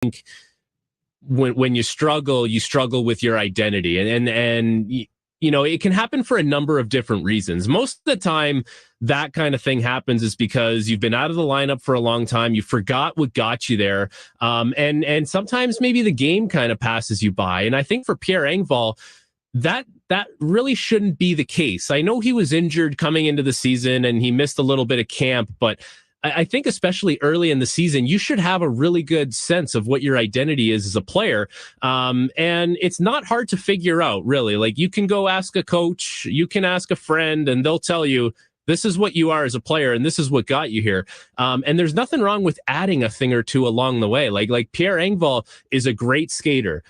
think when you struggle with your identity, and it can happen for a number of different reasons. Most of the time that kind of thing happens is because you've been out of the lineup for a long time, you forgot what got you there, and sometimes maybe the game kind of passes you by. And I think for Pierre Engvall, that really shouldn't be the case. I know he was injured coming into the season and he missed a little bit of camp, but I think especially early in the season, you should have a really good sense of what your identity is as a player. And it's not hard to figure out, really. Like, you can go ask a coach, you can ask a friend, and they'll tell you, this is what you are as a player, and this is what got you here. And there's nothing wrong with adding a thing or two along the way. Like Pierre Engvall is a great skater.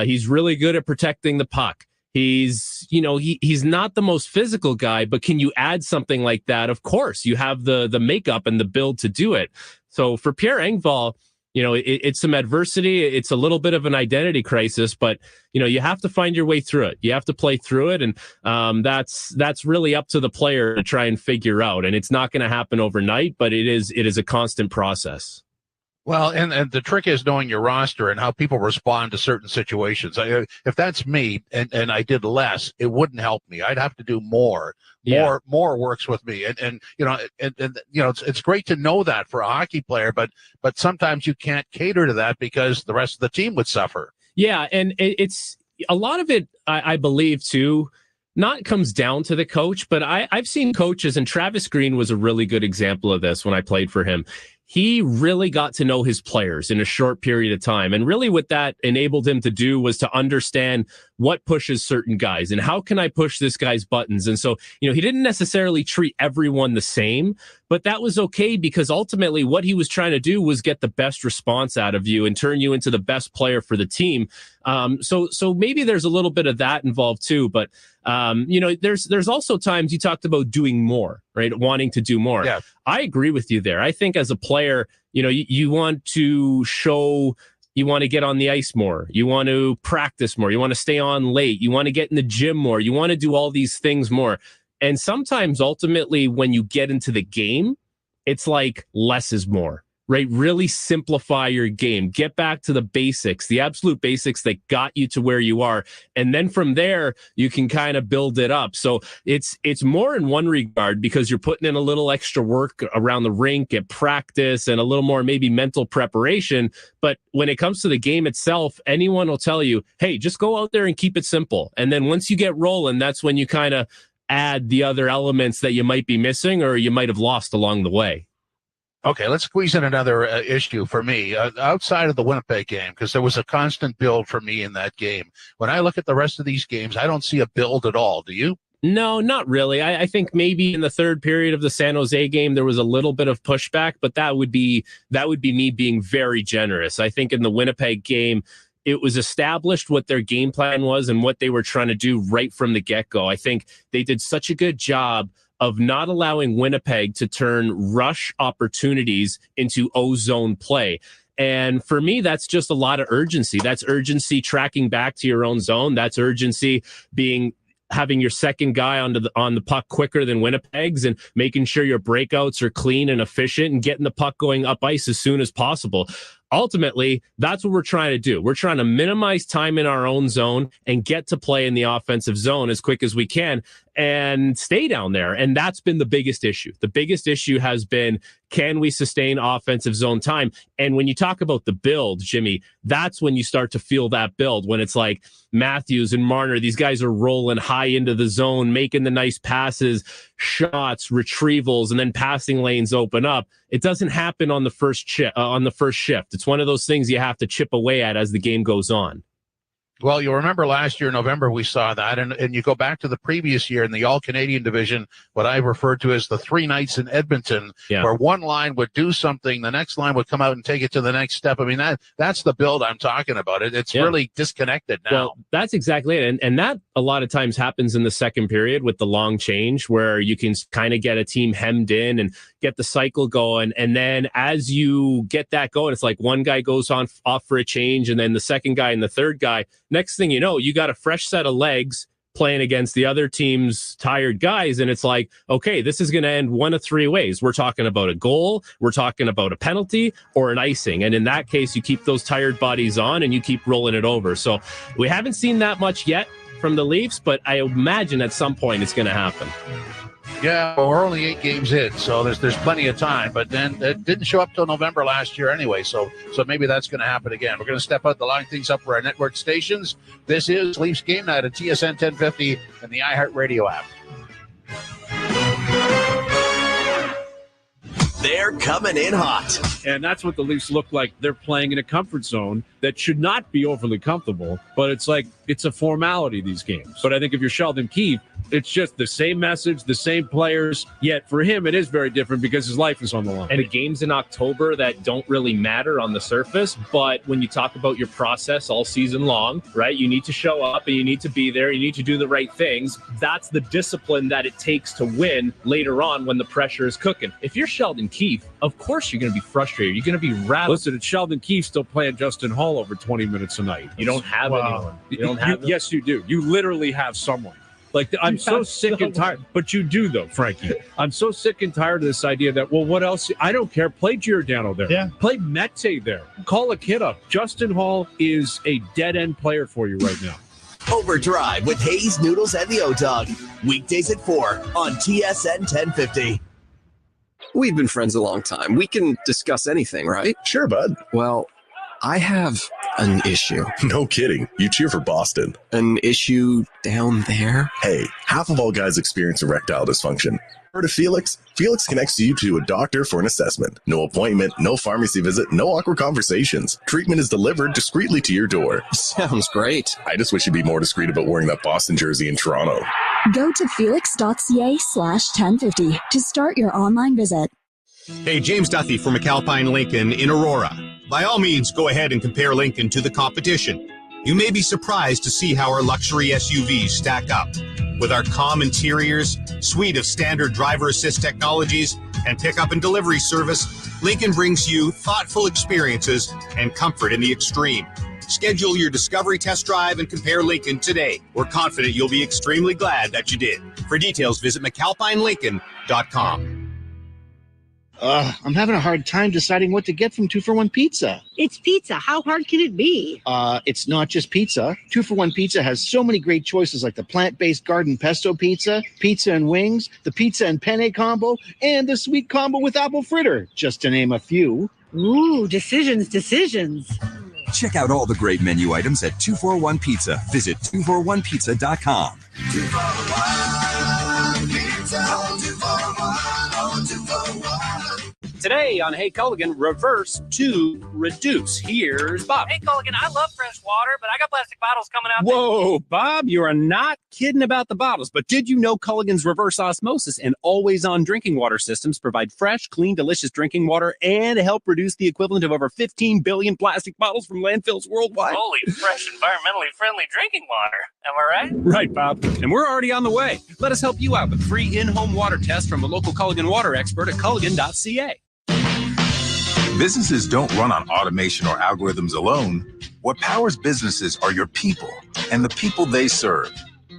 He's really good at protecting the puck. He's not the most physical guy, but can you add something like that? Of course, you have the makeup and the build to do it. So for Pierre Engvall, it's some adversity. It's a little bit of an identity crisis, but you have to find your way through it. You have to play through it, and that's really up to the player to try and figure out. And it's not going to happen overnight, but it is a constant process. Well, and the trick is knowing your roster and how people respond to certain situations. If that's me and I did less, it wouldn't help me. I'd have to do more. More works with me. And it's great to know that for a hockey player, but sometimes you can't cater to that because the rest of the team would suffer. Yeah, and it's a lot of it, I believe, too, not comes down to the coach, but I've seen coaches, and Travis Green was a really good example of this when I played for him. He really got to know his players in a short period of time. And really what that enabled him to do was to understand what pushes certain guys and how can I push this guy's buttons. And so, he didn't necessarily treat everyone the same, but that was okay because ultimately what he was trying to do was get the best response out of you and turn you into the best player for the team. So maybe there's a little bit of that involved too, but there's also times you talked about doing more, right? Wanting to do more. Yeah. I agree with you there. I think as a player, you want to show, you want to get on the ice more. You want to practice more. You want to stay on late. You want to get in the gym more. You want to do all these things more. And sometimes ultimately when you get into the game, it's like less is more. Right? Really simplify your game. Get back to the basics, the absolute basics that got you to where you are. And then from there, you can kind of build it up. So it's more in one regard because you're putting in a little extra work around the rink at practice and a little more maybe mental preparation. But when it comes to the game itself, anyone will tell you, hey, just go out there and keep it simple. And then once you get rolling, that's when you kind of add the other elements that you might be missing or you might have lost along the way. Okay, let's squeeze in another issue for me outside of the Winnipeg game, because there was a constant build for me in that game. When I look at the rest of these games, I don't see a build at all. Do you? No, not really. I think maybe in the third period of the San Jose game, there was a little bit of pushback, but that would be me being very generous. I think in the Winnipeg game, it was established what their game plan was and what they were trying to do right from the get-go. I think they did such a good job of not allowing Winnipeg to turn rush opportunities into O-zone play. And for me, that's just a lot of urgency. That's urgency tracking back to your own zone. That's urgency having your second guy on the puck quicker than Winnipeg's and making sure your breakouts are clean and efficient and getting the puck going up ice as soon as possible. Ultimately, that's what we're trying to do. We're trying to minimize time in our own zone and get to play in the offensive zone as quick as we can and stay down there. And that's been the biggest issue. The biggest issue has been, can we sustain offensive zone time? And when you talk about the build, Jimmy, that's when you start to feel that build, when it's like Matthews and Marner, these guys are rolling high into the zone, making the nice passes, shots, retrievals, and then passing lanes open up. It doesn't happen on the first shift. It's one of those things you have to chip away at as the game goes on. Well, you'll remember last year in November we saw that, and you go back to the previous year in the All-Canadian division, what I referred to as the three nights in Edmonton, where one line would do something, the next line would come out and take it to the next step. I mean, that's the build I'm talking about. It's really disconnected now. Well, that's exactly it. And that a lot of times happens in the second period with the long change, where you can kind of get a team hemmed in and get the cycle going. And then as you get that going, it's like one guy goes off for a change, and then the second guy and the third guy. Next thing you know, you got a fresh set of legs playing against the other team's tired guys. And it's like, okay, this is going to end one of three ways. We're talking about a goal, we're talking about a penalty, or an icing. And in that case, you keep those tired bodies on and you keep rolling it over. So we haven't seen that much yet from the Leafs, but I imagine at some point it's going to happen. Yeah, well, we're only 8 games in, so there's plenty of time. But then it didn't show up till November last year anyway, so maybe that's going to happen again. We're going to step out the line things up for our network stations. This is Leafs Game Night at TSN 1050 and the iHeartRadio app. They're coming in hot. And that's what the Leafs look like. They're playing in a comfort zone that should not be overly comfortable, but it's like it's a formality, these games. But I think if you're Sheldon Keefe, it's just the same message, the same players, yet for him it is very different because his life is on the line. And the games in October that don't really matter on the surface, but when you talk about your process all season long, right, you need to show up and you need to be there, you need to do the right things. That's the discipline that it takes to win later on when the pressure is cooking. If you're Sheldon Keefe, of course you're going to be frustrated. You're going to be rattled. Listen, it's Sheldon Keefe still playing Justin Hall over 20 minutes a night. You don't have anyone. You don't have Yes, you do. You literally have someone. Like, I'm so sick and tired. But you do, though, Frankie. I'm so sick and tired of this idea that, well, what else? I don't care. Play Giordano there. Yeah. Play Mete there. Call a kid up. Justin Hall is a dead-end player for you right now. Overdrive with Hayes, Noodles, and the O-Dog. Weekdays at 4 on TSN 1050. We've been friends a long time. We can discuss anything, right? Sure, bud. Well, I have an issue. No kidding. You cheer for Boston. An issue down there? Hey, half of all guys experience erectile dysfunction. Heard of Felix? Felix connects you to a doctor for an assessment. No appointment, no pharmacy visit, no awkward conversations. Treatment is delivered discreetly to your door. Sounds great. I just wish you'd be more discreet about wearing that Boston jersey in Toronto. Go to felix.ca/1050 to start your online visit. Hey, James Duthie from McAlpine Lincoln in Aurora. By all means, go ahead and compare Lincoln to the competition. You may be surprised to see how our luxury SUVs stack up. With our calm interiors, suite of standard driver assist technologies, and pickup and delivery service, Lincoln brings you thoughtful experiences and comfort in the extreme. Schedule your discovery test drive and compare Lincoln today. We're confident you'll be extremely glad that you did. For details, visit McAlpineLincoln.com. I'm having a hard time deciding what to get from 2-for-1 Pizza. It's pizza. How hard can it be? It's not just pizza. 2-for-1 Pizza has so many great choices like the plant-based garden pesto pizza, pizza and wings, the pizza and penne combo, and the sweet combo with apple fritter, just to name a few. Ooh, decisions. Check out all the great menu items at 241 Pizza. Visit 241pizza.com. 241 Pizza, 241, 241. Today on Hey Culligan, reverse to reduce. Here's Bob. Hey Culligan, I love fresh water, but I got plastic bottles coming out. Whoa, Bob, you are not kidding about the bottles. But did you know Culligan's reverse osmosis and always-on drinking water systems provide fresh, clean, delicious drinking water and help reduce the equivalent of over 15 billion plastic bottles from landfills worldwide? Holy, fresh, environmentally friendly drinking water. Am I right? Right, Bob. And we're already on the way. Let us help you out with free in-home water tests from a local Culligan water expert at Culligan.ca. Businesses don't run on automation or algorithms alone. What powers businesses are your people and the people they serve.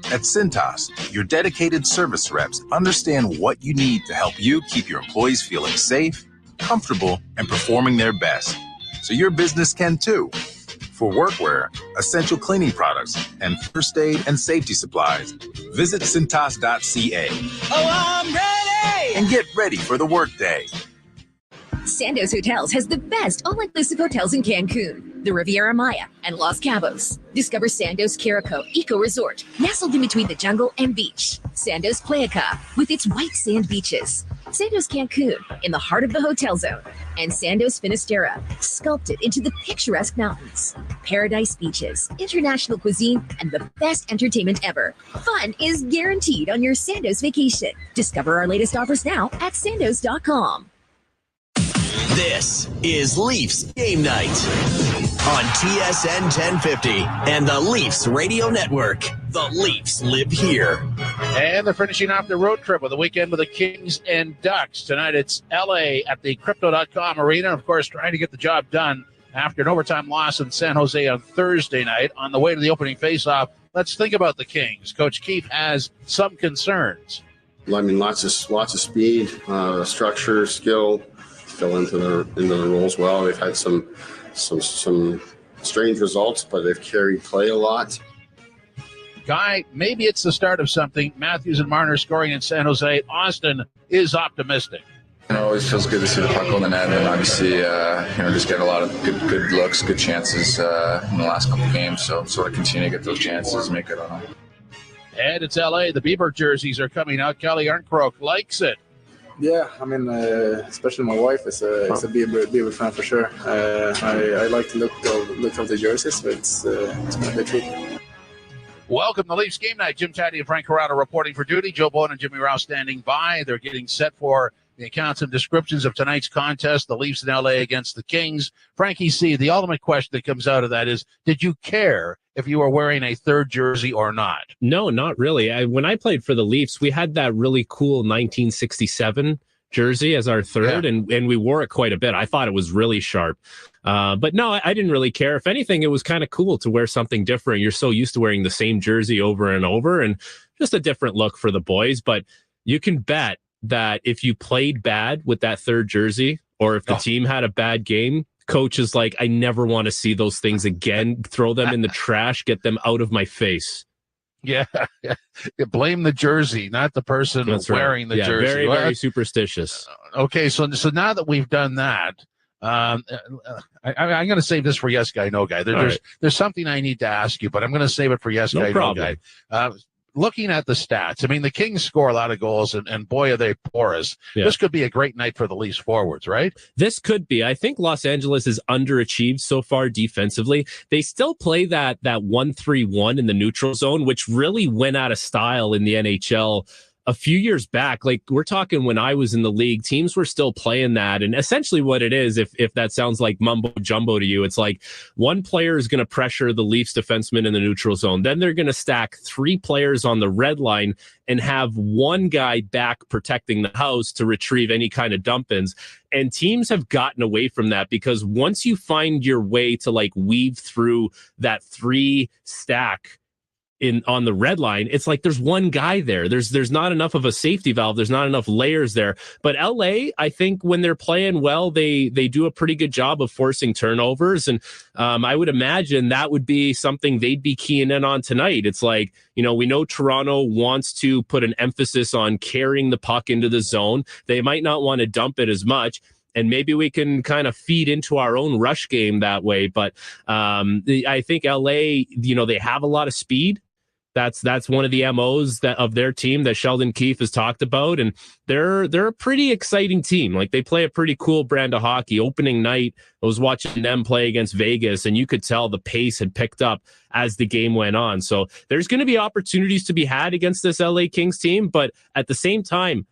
At Cintas, your dedicated service reps understand what you need to help you keep your employees feeling safe, comfortable, and performing their best. So your business can too. For workwear, essential cleaning products, and first aid and safety supplies, visit Cintas.ca. Oh, I'm ready! And get ready for the workday. Sandoz Hotels has the best all-inclusive hotels in Cancun, the Riviera Maya, and Los Cabos. Discover Sandoz Carico Eco Resort, nestled in between the jungle and beach. Sandoz Playa with its white sand beaches. Sandoz Cancun, in the heart of the hotel zone. And Sandoz Finisterra, sculpted into the picturesque mountains. Paradise beaches, international cuisine, and the best entertainment ever. Fun is guaranteed on your Sandoz vacation. Discover our latest offers now at sandoz.com. This is Leafs Game Night on TSN 1050 and the Leafs Radio Network. The Leafs live here. And they're finishing off the road trip with a weekend with the Kings and Ducks. Tonight it's LA at the Crypto.com Arena. Of course, trying to get the job done after an overtime loss in San Jose on Thursday night. On the way to the opening faceoff, let's think about the Kings. Coach Keefe has some concerns. I mean, lots of speed, structure, skill, fill into the roles well. They've had some strange results, but they've carried play a lot. Guy, maybe it's the start of something. Matthews and Marner scoring in San Jose. Austin is optimistic. It always feels good to see the puck on the net, and obviously, just get a lot of good looks, good chances in the last couple games. So sort of continue to get those chances, make it on. And it's LA. The Bieber jerseys are coming out. Kelly Arncroke likes it. Yeah, I mean, especially my wife is a Bieber fan for sure. I like to look of the jerseys, but it's my big treat. Welcome to Leafs Game Night. Jim Taddy and Frank Corrado reporting for duty. Joe Bowen and Jimmy Rouse standing by. They're getting set for the accounts and descriptions of tonight's contest, the Leafs in LA against the Kings. Frankie C., the ultimate question that comes out of that is, did you care if you were wearing a third jersey or not? No, not really. When I played for the Leafs, we had that really cool 1967 jersey as our third, and we wore it quite a bit. I thought it was really sharp. But no, I didn't really care. If anything, it was kind of cool to wear something different. You're so used to wearing the same jersey over and over, and just a different look for the boys. But you can bet that if you played bad with that third jersey, or if the team had a bad game, coach is like, I never want to see those things again. Throw them in the trash, get them out of my face. Yeah. You blame the jersey, not the person wearing the jersey. Very, very superstitious. Okay, so now that we've done that, I'm going to save this for Yes Guy, No Guy. There's something I need to ask you, but I'm going to save it for Yes Guy, No Guy. Looking at the stats, I mean, the Kings score a lot of goals, and boy, are they porous. Yeah. This could be a great night for the Leafs forwards, right? This could be. I think Los Angeles is underachieved so far defensively. They still play that 1-3-1 in the neutral zone, which really went out of style in the NHL a few years back. Like, we're talking when I was in the league, teams were still playing that. And essentially what it is, if that sounds like mumbo jumbo to you, it's like one player is going to pressure the Leafs defenseman in the neutral zone. Then they're going to stack three players on the red line and have one guy back protecting the house to retrieve any kind of dump-ins. And teams have gotten away from that, because once you find your way to like weave through that three stack on the red line, it's like there's one guy there. There's not enough of a safety valve. There's not enough layers there. But LA, I think when they're playing well, they do a pretty good job of forcing turnovers. And I would imagine that would be something they'd be keying in on tonight. It's like, we know Toronto wants to put an emphasis on carrying the puck into the zone. They might not want to dump it as much. And maybe we can kind of feed into our own rush game that way. But I think LA, they have a lot of speed. That's one of the MOs of their team that Sheldon Keefe has talked about, and they're a pretty exciting team. Like, they play a pretty cool brand of hockey. Opening night, I was watching them play against Vegas, and you could tell the pace had picked up as the game went on. So there's going to be opportunities to be had against this LA Kings team, but at the same time,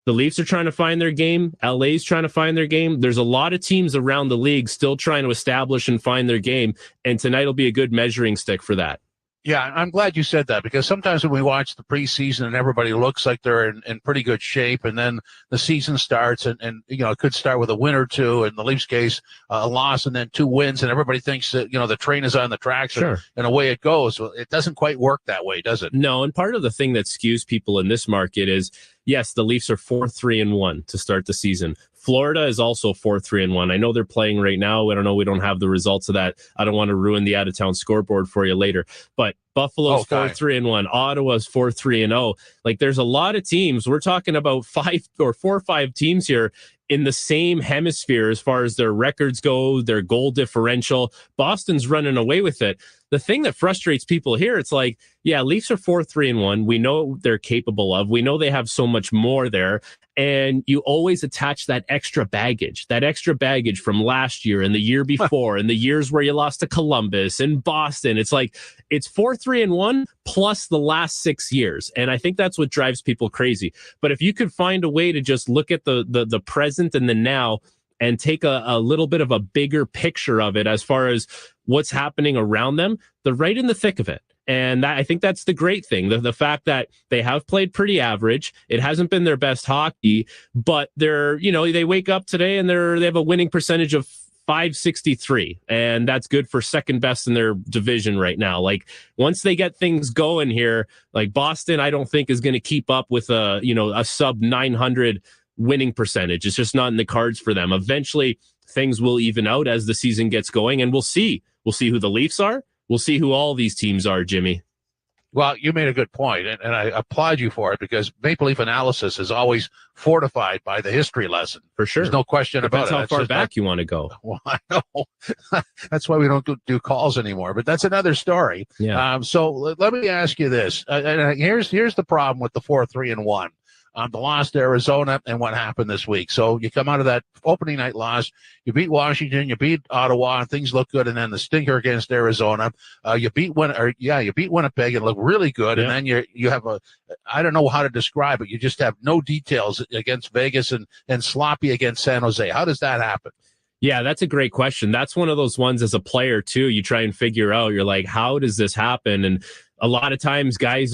the Leafs are trying to find their game. LA's trying to find their game. There's a lot of teams around the league still trying to establish and find their game, and tonight will be a good measuring stick for that. Yeah, I'm glad you said that, because sometimes when we watch the preseason and everybody looks like they're in pretty good shape, and then the season starts and it could start with a win or two, in the Leafs case, a loss and then 2 wins, and everybody thinks that, the train is on the tracks, sure, and away it goes. Well, it doesn't quite work that way, does it? No, and part of the thing that skews people in this market is, yes, the Leafs are 4-3-1 to start the season. Florida is also 4-3-1. I know they're playing right now. I don't know. We don't have the results of that. I don't want to ruin the out-of-town scoreboard for you later. But Buffalo's 4-3-1. Ottawa's 4-3-0. Like, there's a lot of teams. We're talking about 4 or 5 teams here in the same hemisphere as far as their records go, their goal differential. Boston's running away with it. The thing that frustrates people here, it's like, yeah, Leafs are 4-3-1. We know what they're capable of. We know they have so much more there. And you always attach that extra baggage from last year and the year before and the years where you lost to Columbus and Boston. It's like, it's 4-3-1 plus the last 6 years. And I think that's what drives people crazy. But if you could find a way to just look at the present and the now and take a little bit of a bigger picture of it as far as what's happening around them, they're right in the thick of it. And I think that's the great thing, the fact that they have played pretty average. It hasn't been their best hockey, but they're, they wake up today and they have a winning percentage of .563, and that's good for second best in their division right now. Like, once they get things going here, like Boston, I don't think is going to keep up with a sub 900 winning percentage. It's just not in the cards for them. Eventually, things will even out as the season gets going, and we'll see. We'll see who the Leafs are. We'll see who all these teams are, Jimmy. Well, you made a good point, and I applaud you for it, because Maple Leaf analysis is always fortified by the history lesson. For sure. There's no question about it. Depends how far back you want to go. Well, I know. That's why we don't do calls anymore, but that's another story. Yeah. So let me ask you this. And here's the problem with the 4-3-1. The loss to Arizona and what happened this week. So you come out of that opening night loss, you beat Washington, you beat Ottawa, and things look good. And then the stinker against Arizona, you beat Winnipeg and look really good. Yeah. And then you have I don't know how to describe it. You just have no details against Vegas and sloppy against San Jose. How does that happen? Yeah, that's a great question. That's one of those ones as a player too, you try and figure out, you're like, how does this happen? And a lot of times guys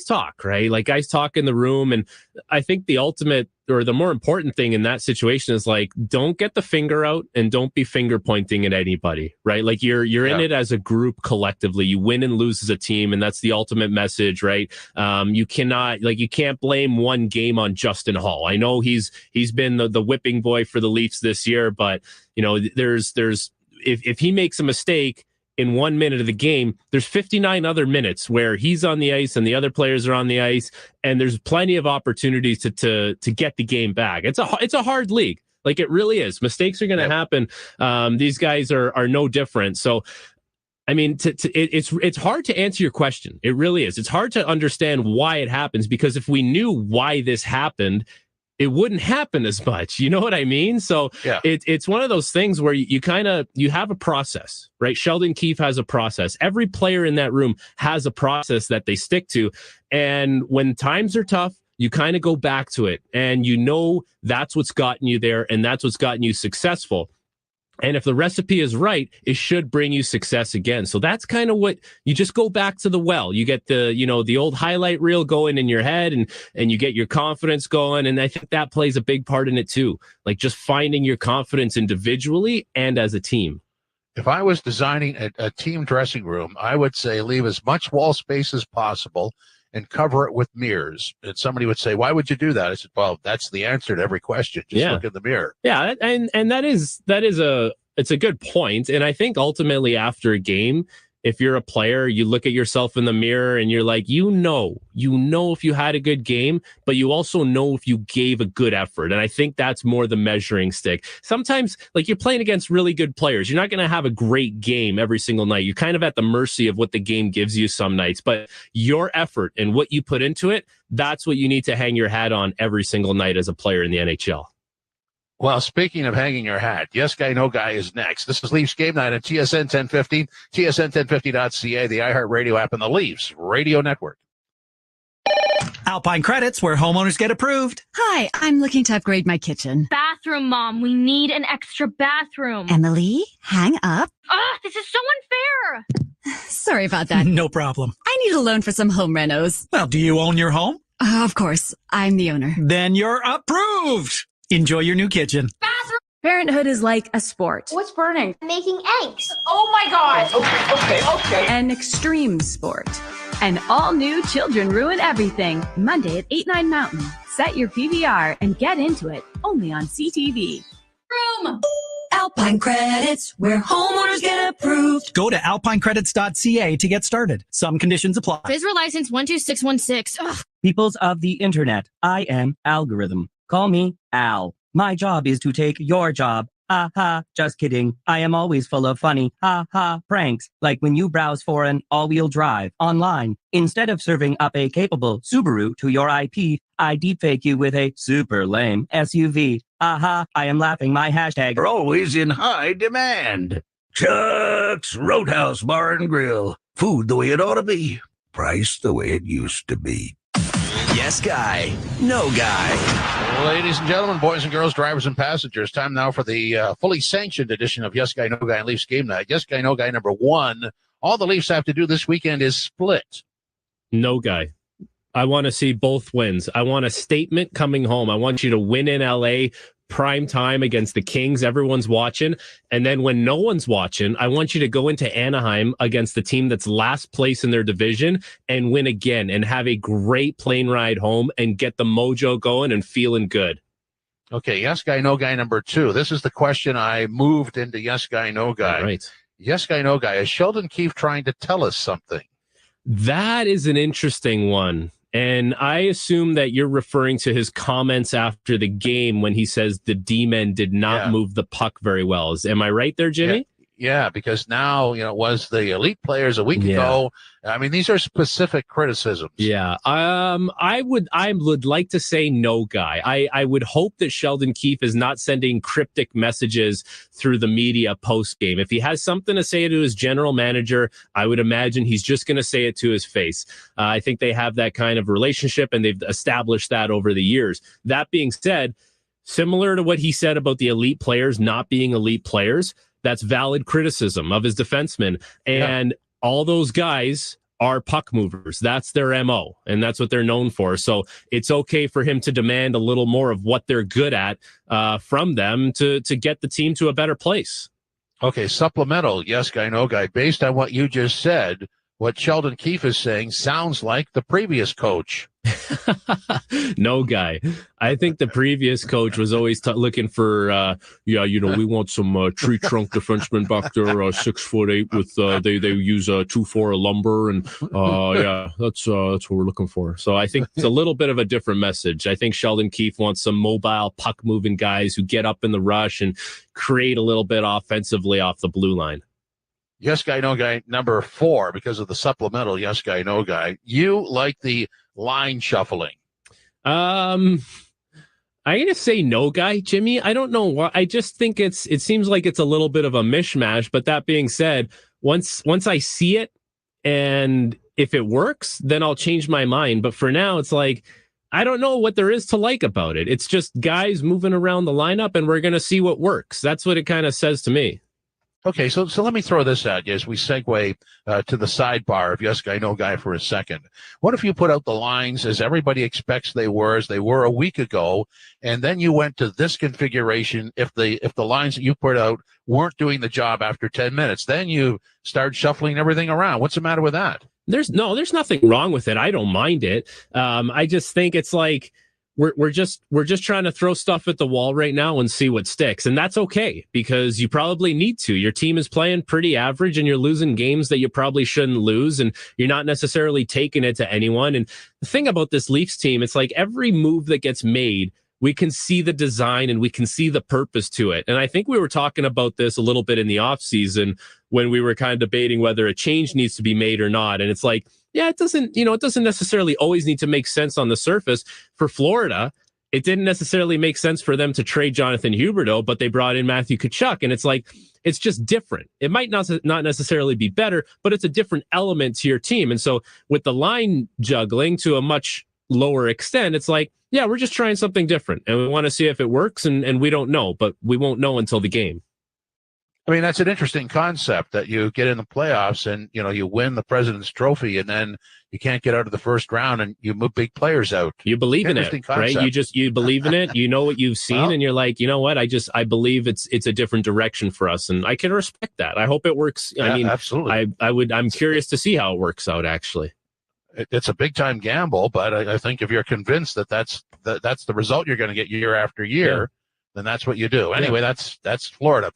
talk, right? Like, guys talk in the room. And I think the ultimate, or the more important thing in that situation is, like, don't get the finger out and don't be finger pointing at anybody, right? Like, you're in it as a group collectively. You win and lose as a team, and that's the ultimate message, right? You can't blame one game on Justin Hall. I know he's been the whipping boy for the Leafs this year, but there's if he makes a mistake in 1 minute of the game, there's 59 other minutes where he's on the ice and the other players are on the ice, and there's plenty of opportunities to get the game back. It's a hard league. Like, it really is. Mistakes are going to happen. These guys are no different. So, I mean, it's hard to answer your question. It really is. It's hard to understand why it happens, because if we knew why this happened, it wouldn't happen as much. You know what I mean? So it's one of those things where you have a process, right? Sheldon Keefe has a process. Every player in that room has a process that they stick to. And when times are tough, you kind of go back to it, and that's what's gotten you there, and that's what's gotten you successful. And if the recipe is right, it should bring you success again. So that's kind of what you just go back to the well. You get the old highlight reel going in your head, and you get your confidence going. And I think that plays a big part in it too. Like, just finding your confidence individually and as a team. If I was designing a team dressing room, I would say leave as much wall space as possible and cover it with mirrors. And somebody would say, why would you do that? I said, well, that's the answer to every question. Just look in the mirror. Yeah. And it's a good point. And I think ultimately after a game, if you're a player, you look at yourself in the mirror and you're like, if you had a good game, but you also know if you gave a good effort. And I think that's more the measuring stick. Sometimes, like, you're playing against really good players. You're not going to have a great game every single night. You're kind of at the mercy of what the game gives you some nights, but your effort and what you put into it, that's what you need to hang your hat on every single night as a player in the NHL. Well, speaking of hanging your hat, Yes Guy, No Guy is next. This is Leafs Game Night on TSN 1050, TSN1050.ca, the iHeartRadio app, and the Leafs Radio Network. Alpine Credits, where homeowners get approved. Hi, I'm looking to upgrade my kitchen. Bathroom, Mom. We need an extra bathroom. Emily, hang up. Ugh, this is so unfair. Sorry about that. No problem. I need a loan for some home renos. Well, do you own your home? Of course. I'm the owner. Then you're approved. Enjoy your new kitchen. Bathroom. Parenthood is like a sport. What's burning? Making eggs. Oh my God. Okay. An extreme sport. An all-new Children Ruin Everything. Monday at 8/9 Mountain. Set your PVR and get into it. Only on CTV. Room. Alpine Credits, where homeowners get approved. Go to alpinecredits.ca to get started. Some conditions apply. Visitor license 12616. Ugh. Peoples of the internet, I am Algorithm. Call me Al. My job is to take your job. Ha ha, just kidding. I am always full of funny ha ha pranks, like when you browse for an all-wheel drive online. Instead of serving up a capable Subaru to your IP, I deepfake you with a super lame SUV. Ha ha, I am laughing. My hashtag are always in high demand. Chuck's Roadhouse Bar and Grill. Food the way it ought to be. Price the way it used to be. Yes Guy, No Guy. Ladies and gentlemen, boys and girls, drivers and passengers, time now for the fully sanctioned edition of Yes Guy, No Guy and Leafs Game Night. Yes Guy, No Guy number 1. All the Leafs have to do this weekend is split. No Guy. I want to see both wins. I want a statement coming home. I want you to win in LA, prime time against the Kings. Everyone's watching. And then when no one's watching, I want you to go into Anaheim against the team that's last place in their division and win again and have a great plane ride home and get the mojo going and feeling good. Okay, yes guy, no guy number 2. This is the question I moved into yes guy, no guy. Right. Yes guy, no guy. Is Sheldon Keefe trying to tell us something? That is an interesting one. And I assume that you're referring to his comments after the game when he says the D-men did not move the puck very well. Am I right there, Jimmy? Yeah, because now, it was the elite players a week ago. I mean, these are specific criticisms. Yeah. I would like to say no guy. I would hope that Sheldon Keefe is not sending cryptic messages through the media post game. If he has something to say to his general manager, I would imagine he's just going to say it to his face. I think they have that kind of relationship and they've established that over the years. That being said, similar to what he said about the elite players not being elite players, that's valid criticism of his defensemen. And all those guys are puck movers. That's their MO, and that's what they're known for. So it's okay for him to demand a little more of what they're good at from them to get the team to a better place. Okay, supplemental, yes guy, no guy. Based on what you just said, what Sheldon Keefe is saying sounds like the previous coach. No guy. I think the previous coach was always looking for, we want some tree trunk defensemen back there, 6'8" with they use 2-4 lumber, and that's what we're looking for. So I think it's a little bit of a different message. I think Sheldon Keefe wants some mobile puck moving guys who get up in the rush and create a little bit offensively off the blue line. Yes guy, no guy number 4, because of the supplemental yes guy, no guy. You like the line shuffling. I'm going to say no guy, Jimmy. I don't know why. I just think it seems like it's a little bit of a mishmash. But that being said, once I see it and if it works, then I'll change my mind. But for now, it's like, I don't know what there is to like about it. It's just guys moving around the lineup and we're going to see what works. That's what it kind of says to me. Okay, so let me throw this at you as we segue to the sidebar of yes guy, no guy for a second. What if you put out the lines as everybody expects they were a week ago, and then you went to this configuration if the lines that you put out weren't doing the job after 10 minutes? Then you start shuffling everything around. What's the matter with that? There's nothing wrong with it. I don't mind it. I just think it's like, We're just trying to throw stuff at the wall right now and see what sticks. And that's okay, because you probably need to. Your team is playing pretty average and you're losing games that you probably shouldn't lose, and you're not necessarily taking it to anyone. And the thing about this Leafs team, it's like every move that gets made, we can see the design and we can see the purpose to it. And I think we were talking about this a little bit in the offseason when we were kind of debating whether a change needs to be made or not. And it's like, yeah, it doesn't necessarily always need to make sense on the surface. For Florida, it didn't necessarily make sense for them to trade Jonathan Huberdeau, but they brought in Matthew Tkachuk, and it's like, it's just different. It might not necessarily be better, but it's a different element to your team. And so with the line juggling to a much lower extent, it's like, yeah, we're just trying something different, and we want to see if it works, and we don't know, but we won't know until the game. I mean, that's an interesting concept that you get in the playoffs and, you win the President's Trophy and then you can't get out of the first round and you move big players out. You believe in it, right? You believe in it. You know what you've seen and you're like, you know what? I believe it's a different direction for us, and I can respect that. I hope it works. Yeah, I mean, absolutely. I'm curious to see how it works out, actually. It's a big time gamble, but I think if you're convinced that that's the result you're going to get year after year, then that's what you do. Anyway, that's Florida.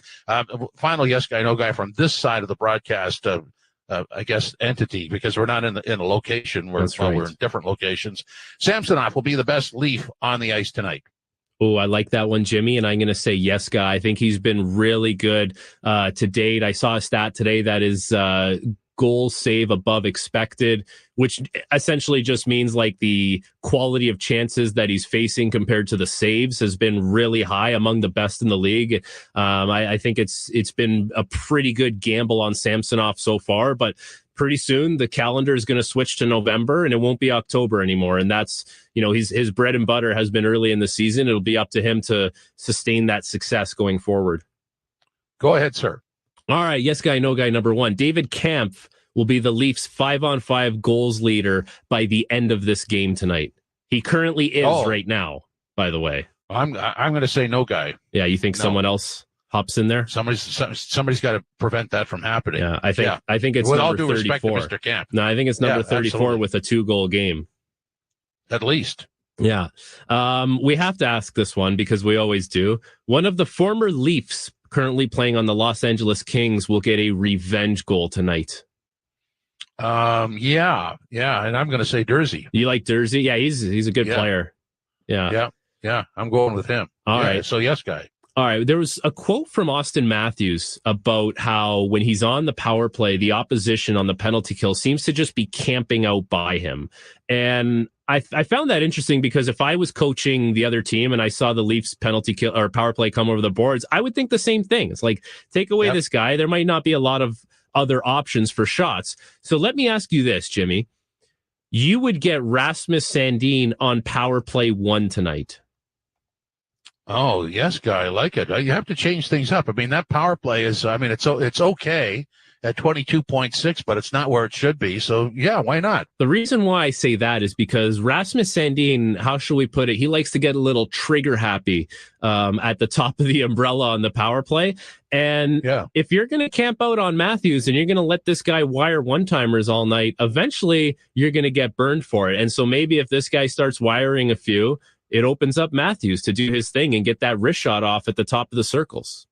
Final yes guy, no guy from this side of the broadcast, I guess, entity, because we're not in a location where we're in different locations. Samsonov will be the best Leaf on the ice tonight. Oh, I like that one, Jimmy, and I'm going to say yes guy. I think he's been really good to date. I saw a stat today that is goal save above expected, which essentially just means like the quality of chances that he's facing compared to the saves has been really high, among the best in the league. I think it's been a pretty good gamble on Samsonov so far, but pretty soon the calendar is going to switch to November and it won't be October anymore. And that's, his bread and butter has been early in the season. It'll be up to him to sustain that success going forward. Go ahead, sir. All right. Yes guy, no guy number 1. David Kampf will be the Leafs 5-on-5 goals leader by the end of this game tonight. He currently is right now, by the way. I'm going to say no guy. Yeah, you think someone else hops in there? Somebody's got to prevent that from happening. Yeah, I think it's with number all due 34. respect to Mr. Camp. No, I think it's number 34 absolutely. with a 2-goal game. At least. Yeah. We have to ask this one because we always do. One of the former Leafs currently playing on the Los Angeles Kings will get a revenge goal tonight. Yeah, and I'm going to say Dursey. You like Dursey? Yeah, he's a good player. Yeah. I'm going with him. All right. So yes, guy. All right. There was a quote from Austin Matthews about how when he's on the power play, the opposition on the penalty kill seems to just be camping out by him. And I found that interesting because if I was coaching the other team and I saw the Leafs penalty kill or power play come over the boards, I would think the same thing. It's like, take away this guy. There might not be a lot of other options for shots. So let me ask you this, Jimmy. You would get Rasmus Sandin on power play 1 tonight. Oh, yes, guy. I like it. You have to change things up. I mean, that power play is, it's okay at 22.6, but it's not where it should be. So, yeah, why not? The reason why I say that is because Rasmus Sandin, how shall we put it? He likes to get a little trigger happy at the top of the umbrella on the power play. And if you're going to camp out on Matthews and you're going to let this guy wire one-timers all night, eventually you're going to get burned for it. And so maybe if this guy starts wiring a few, it opens up Matthews to do his thing and get that wrist shot off at the top of the circles.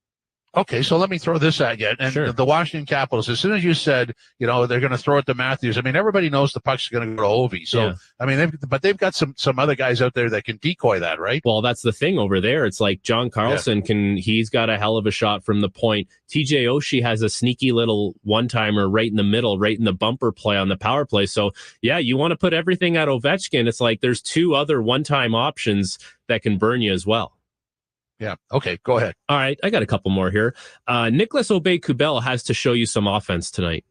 Okay, so let me throw this at you. And the Washington Capitals, as soon as you said, they're going to throw it to Matthews, I mean, everybody knows the puck's going to go to Ovi. So, I mean, they've got some other guys out there that can decoy that, right? Well, that's the thing over there. It's like John Carlson he's got a hell of a shot from the point. TJ Oshie has a sneaky little one-timer right in the middle, right in the bumper play on the power play. So, yeah, you want to put everything at Ovechkin. It's like there's 2 other one-time options that can burn you as well. Yeah. Okay. Go ahead. All right. I got a couple more here. Nicholas Aubé-Kubel has to show you some offense tonight.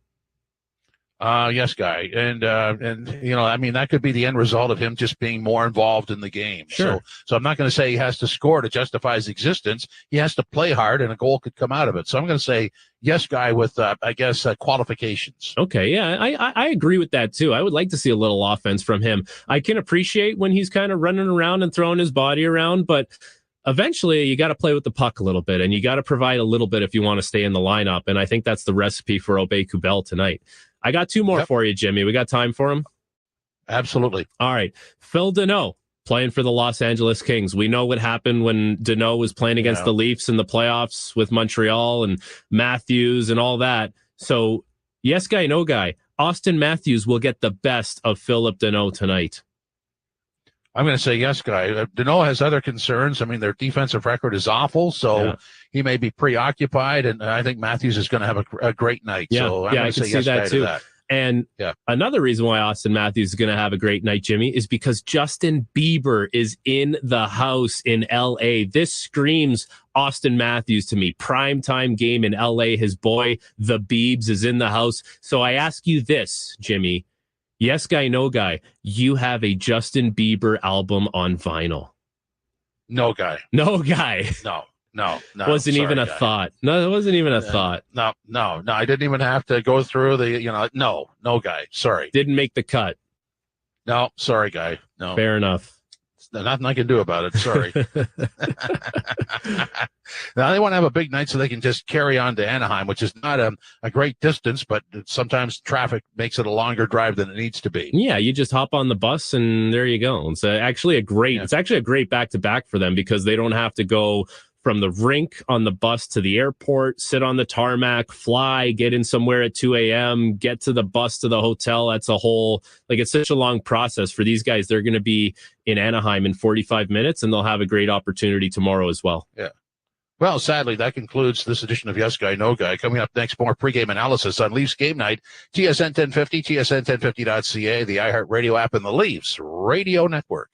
Yes, guy. And that could be the end result of him just being more involved in the game. Sure. So I'm not going to say he has to score to justify his existence. He has to play hard and a goal could come out of it. So I'm going to say yes, guy, with, qualifications. Okay. Yeah. I agree with that too. I would like to see a little offense from him. I can appreciate when he's kind of running around and throwing his body around, but eventually you got to play with the puck a little bit and you got to provide a little bit if you want to stay in the lineup. And I think that's the recipe for Aubé-Kubel tonight. I got 2 more for you, Jimmy. We got time for him? Absolutely. All right. Phil Deneau playing for the Los Angeles Kings. We know what happened when Deneau was playing against the Leafs in the playoffs with Montreal and Matthews and all that. So yes guy, no guy. Austin Matthews will get the best of Philip Deneau tonight. I'm going to say yes, guy. Deneau has other concerns. I mean, their defensive record is awful, so he may be preoccupied, and I think Matthews is going to have a great night. Yeah, so I'm going to say yes, guy to that. And another reason why Austin Matthews is going to have a great night, Jimmy, is because Justin Bieber is in the house in L.A. This screams Austin Matthews to me. Primetime game in L.A. His boy, the Biebs, is in the house. So I ask you this, Jimmy. Yes guy, no guy. You have a Justin Bieber album on vinyl. No guy. No guy. No. Wasn't even a thought. No, it wasn't even a thought. No. I didn't even have to go through the, no guy. Sorry. Didn't make the cut. No, sorry, guy. No. Fair enough. Nothing I can do about it. Sorry. Now they want to have a big night so they can just carry on to Anaheim, which is not a great distance, but sometimes traffic makes it a longer drive than it needs to be. Yeah, you just hop on the bus and there you go. It's actually a great back-to-back for them because they don't have to go from the rink on the bus to the airport, sit on the tarmac, fly, get in somewhere at 2 a.m., get to the bus to the hotel. That's it's such a long process for these guys. They're going to be in Anaheim in 45 minutes and they'll have a great opportunity tomorrow as well. Yeah. Well, sadly, that concludes this edition of Yes Guy, No Guy. Coming up next, more pregame analysis on Leafs Game Night. TSN 1050, TSN1050.ca, the iHeartRadio app, and the Leafs Radio Network.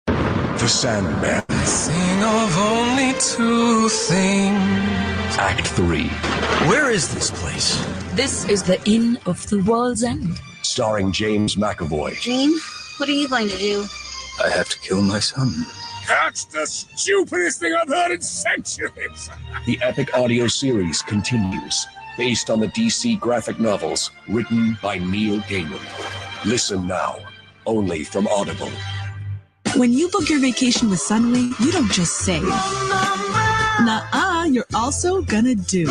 The Sandman. Sing of only 2 things. Act 3. Where is this place? This is the Inn of the World's End. Starring James McAvoy. Gene, what are you going to do? I have to kill my son. That's the stupidest thing I've heard in centuries. The epic audio series continues, based on the DC graphic novels written by Neil Gaiman. Listen now, only from Audible. When you book your vacation with Sunwing, you don't just save. Nuh-uh, you're also gonna do.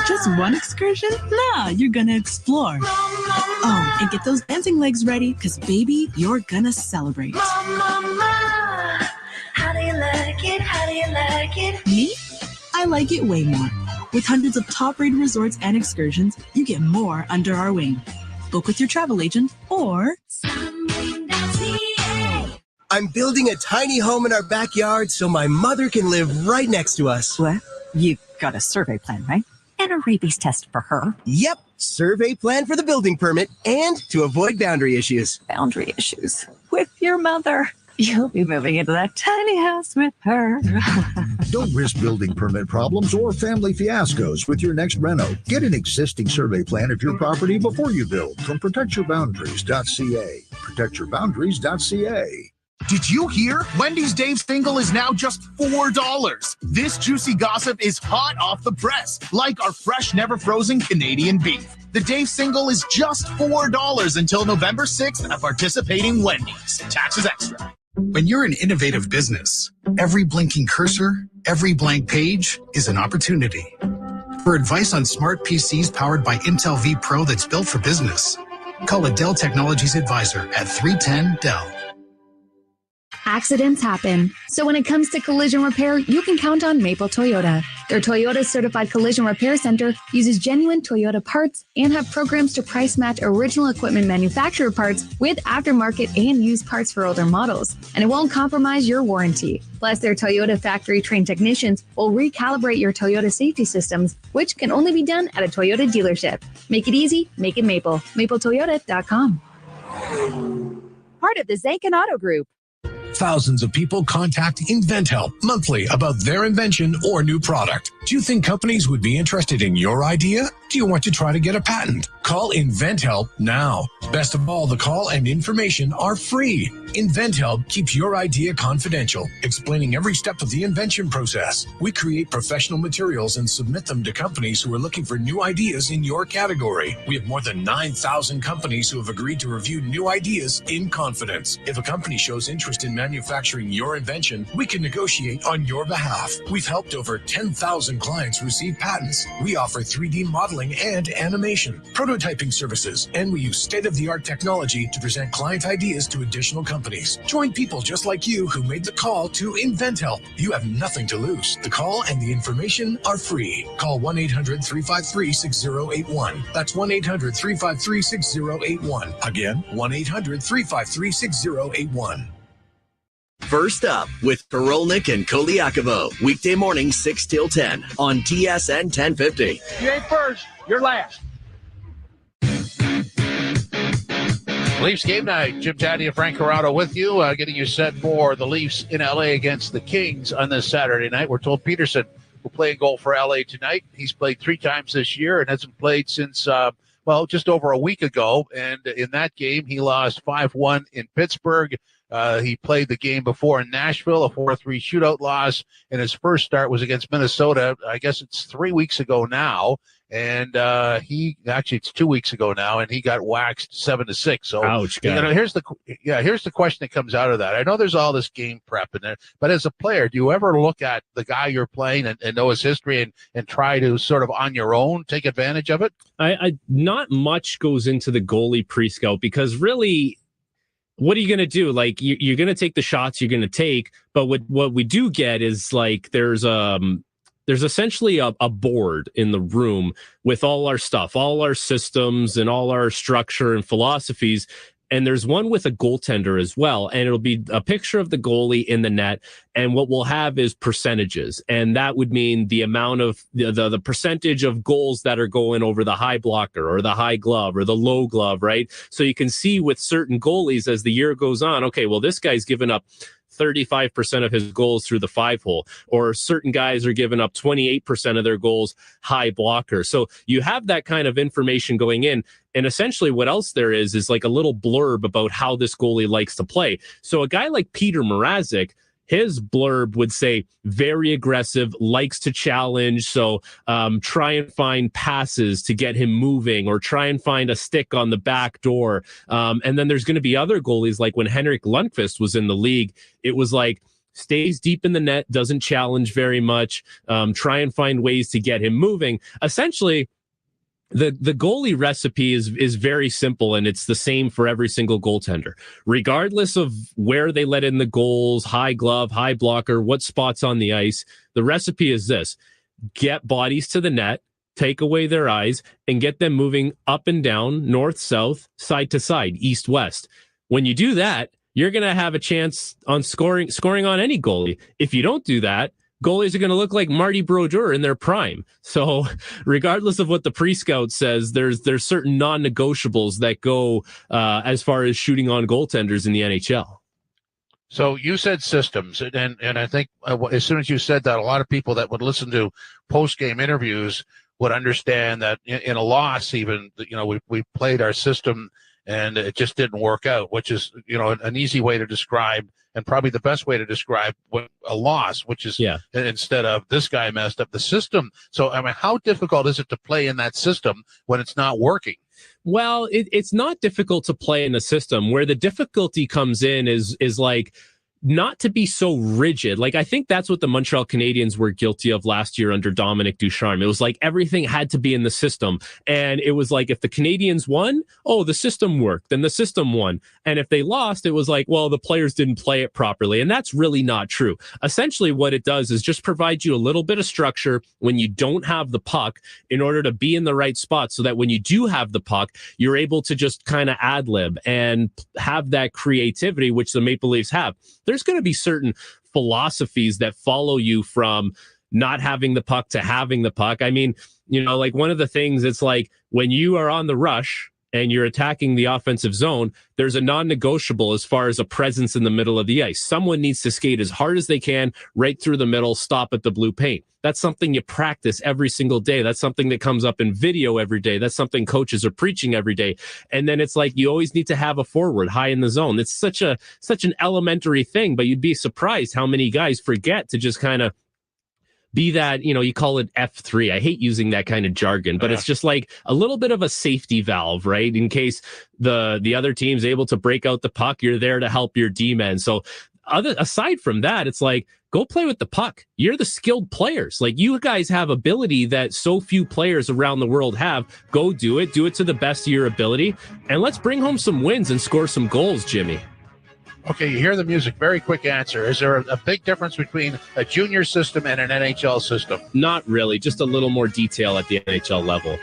Just one excursion? Nah, you're gonna explore. Oh, and get those dancing legs ready, because baby, you're gonna celebrate. How do you like it? How do you like it? Me? I like it way more. With hundreds of top-rated resorts and excursions, you get more under our wing. Book with your travel agent or... I'm building a tiny home in our backyard so my mother can live right next to us. What? You've got a survey plan, right? And a rabies test for her. Yep, survey plan for the building permit and to avoid boundary issues. Boundary issues with your mother. You'll be moving into that tiny house with her. Don't risk building permit problems or family fiascos with your next reno. Get an existing survey plan of your property before you build from protectyourboundaries.ca. Protectyourboundaries.ca. Did you hear? Wendy's Dave Single is now just $4. This juicy gossip is hot off the press, like our fresh, never frozen Canadian beef. The Dave Single is just $4 until November 6th at participating Wendy's. Taxes extra. When you're an innovative business, every blinking cursor, every blank page is an opportunity. For advice on smart PCs powered by Intel V Pro that's built for business, call a Dell Technologies advisor at 310-DELL. Accidents happen. So when it comes to collision repair, you can count on Maple Toyota. Their Toyota Certified Collision Repair Center uses genuine Toyota parts and have programs to price match original equipment manufacturer parts with aftermarket and used parts for older models. And it won't compromise your warranty. Plus, their Toyota factory-trained technicians will recalibrate your Toyota safety systems, which can only be done at a Toyota dealership. Make it easy, make it Maple. MapleToyota.com. Part of the Zankin Auto Group. Thousands of people contact InventHelp monthly about their invention or new product. Do you think companies would be interested in your idea? Do you want to try to get a patent? Call InventHelp now. Best of all, the call and information are free. InventHelp keeps your idea confidential, explaining every step of the invention process. We create professional materials and submit them to companies who are looking for new ideas in your category. We have more than 9,000 companies who have agreed to review new ideas in confidence. If a company shows interest in manufacturing your invention, we can negotiate on your behalf. We've helped over 10,000 clients receive patents. We offer 3D modeling and animation, prototyping services, and we use state-of-the-art technology to present client ideas to additional companies. Join people just like you who made the call to InventHelp. You have nothing to lose. The call and the information are free. Call 1-800-353-6081. That's 1-800-353-6081. Again, 1-800-353-6081. First up with Karolnik and Koliakovo. Weekday morning 6 till 10 on TSN 1050. You ain't first, you're last. Leafs game night. Jim Taddy and Frank Corrado with you, getting you set for the Leafs in LA against the Kings on this Saturday night. We're told Peterson will play a goal for LA tonight. He's played 3 times this year and hasn't played since, just over a week ago. And in that game, he lost 5-1 in Pittsburgh. He played the game before in Nashville, a 4-3 shootout loss, and his first start was against Minnesota. I guess it's 3 weeks ago now, and it's 2 weeks ago now, and he got waxed 7-6. So, ouch, here's the question that comes out of that. I know there's all this game prep in there, but as a player, do you ever look at the guy you're playing and know his history and try to sort of on your own take advantage of it? I not much goes into the goalie pre-scout because really, what are you going to do? Like, you're going to take the shots you're going to take, but what we do get is like there's essentially a board in the room with all our stuff, all our systems and all our structure and philosophies. And there's one with a goaltender as well. And it'll be a picture of the goalie in the net. And what we'll have is percentages. And that would mean the amount of the percentage of goals that are going over the high blocker or the high glove or the low glove, right? So you can see with certain goalies as the year goes on, okay, well, this guy's given up 35% of his goals through the 5-hole, or certain guys are giving up 28% of their goals high blocker. So you have that kind of information going in. And essentially what else there is like a little blurb about how this goalie likes to play. So a guy like Peter Mrazek, his blurb would say very aggressive, likes to challenge. So try and find passes to get him moving, or try and find a stick on the back door. And then there's going to be other goalies, like when Henrik Lundqvist was in the league, it was like, stays deep in the net, doesn't challenge very much, try and find ways to get him moving. Essentially, the goalie recipe is very simple, and it's the same for every single goaltender. Regardless of where they let in the goals, high glove, high blocker, what spots on the ice, the recipe is this: get bodies to the net, take away their eyes, and get them moving up and down, north, south, side to side, east, west. When you do that, you're going to have a chance on scoring on any goalie. If you don't do that, goalies are going to look like Marty Brodeur in their prime. So regardless of what the pre-scout says, there's certain non-negotiables that go as far as shooting on goaltenders in the NHL. So you said systems, and I think as soon as you said that, a lot of people that would listen to post-game interviews would understand that in a loss, even, we played our system and it just didn't work out, which is, an easy way to describe, and probably the best way to describe what a loss, which is instead of this guy messed up the system. So, how difficult is it to play in that system when it's not working? Well, it's not difficult to play in the system. Where the difficulty comes in is like, not to be so rigid. Like, I think that's what the Montreal Canadiens were guilty of last year under Dominic Ducharme. It was like everything had to be in the system. And it was like, if the Canadiens won, the system worked, then the system won. And if they lost, it was like, well, the players didn't play it properly. And that's really not true. Essentially, what it does is just provide you a little bit of structure when you don't have the puck in order to be in the right spot, so that when you do have the puck, you're able to just kind of ad-lib and have that creativity, which the Maple Leafs have. There's going to be certain philosophies that follow you from not having the puck to having the puck. I mean, like one of the things, it's like when you are on the rush and you're attacking the offensive zone, there's a non-negotiable as far as a presence in the middle of the ice. Someone needs to skate as hard as they can, right through the middle, stop at the blue paint. That's something you practice every single day. That's something that comes up in video every day. That's something coaches are preaching every day. And then it's like, you always need to have a forward high in the zone. It's such an elementary thing, but you'd be surprised how many guys forget to just kind of be that, you call it F3. I hate using that kind of jargon, but it's just like a little bit of a safety valve, right? In case the other team's able to break out the puck, you're there to help your D-men. So aside from that, it's like, go play with the puck. You're the skilled players. Like, you guys have ability that so few players around the world have. Go do it to the best of your ability. And let's bring home some wins and score some goals, Jimmy. Okay, you hear the music. Very quick answer. Is there a big difference between a junior system and an NHL system? Not really. Just a little more detail at the NHL level.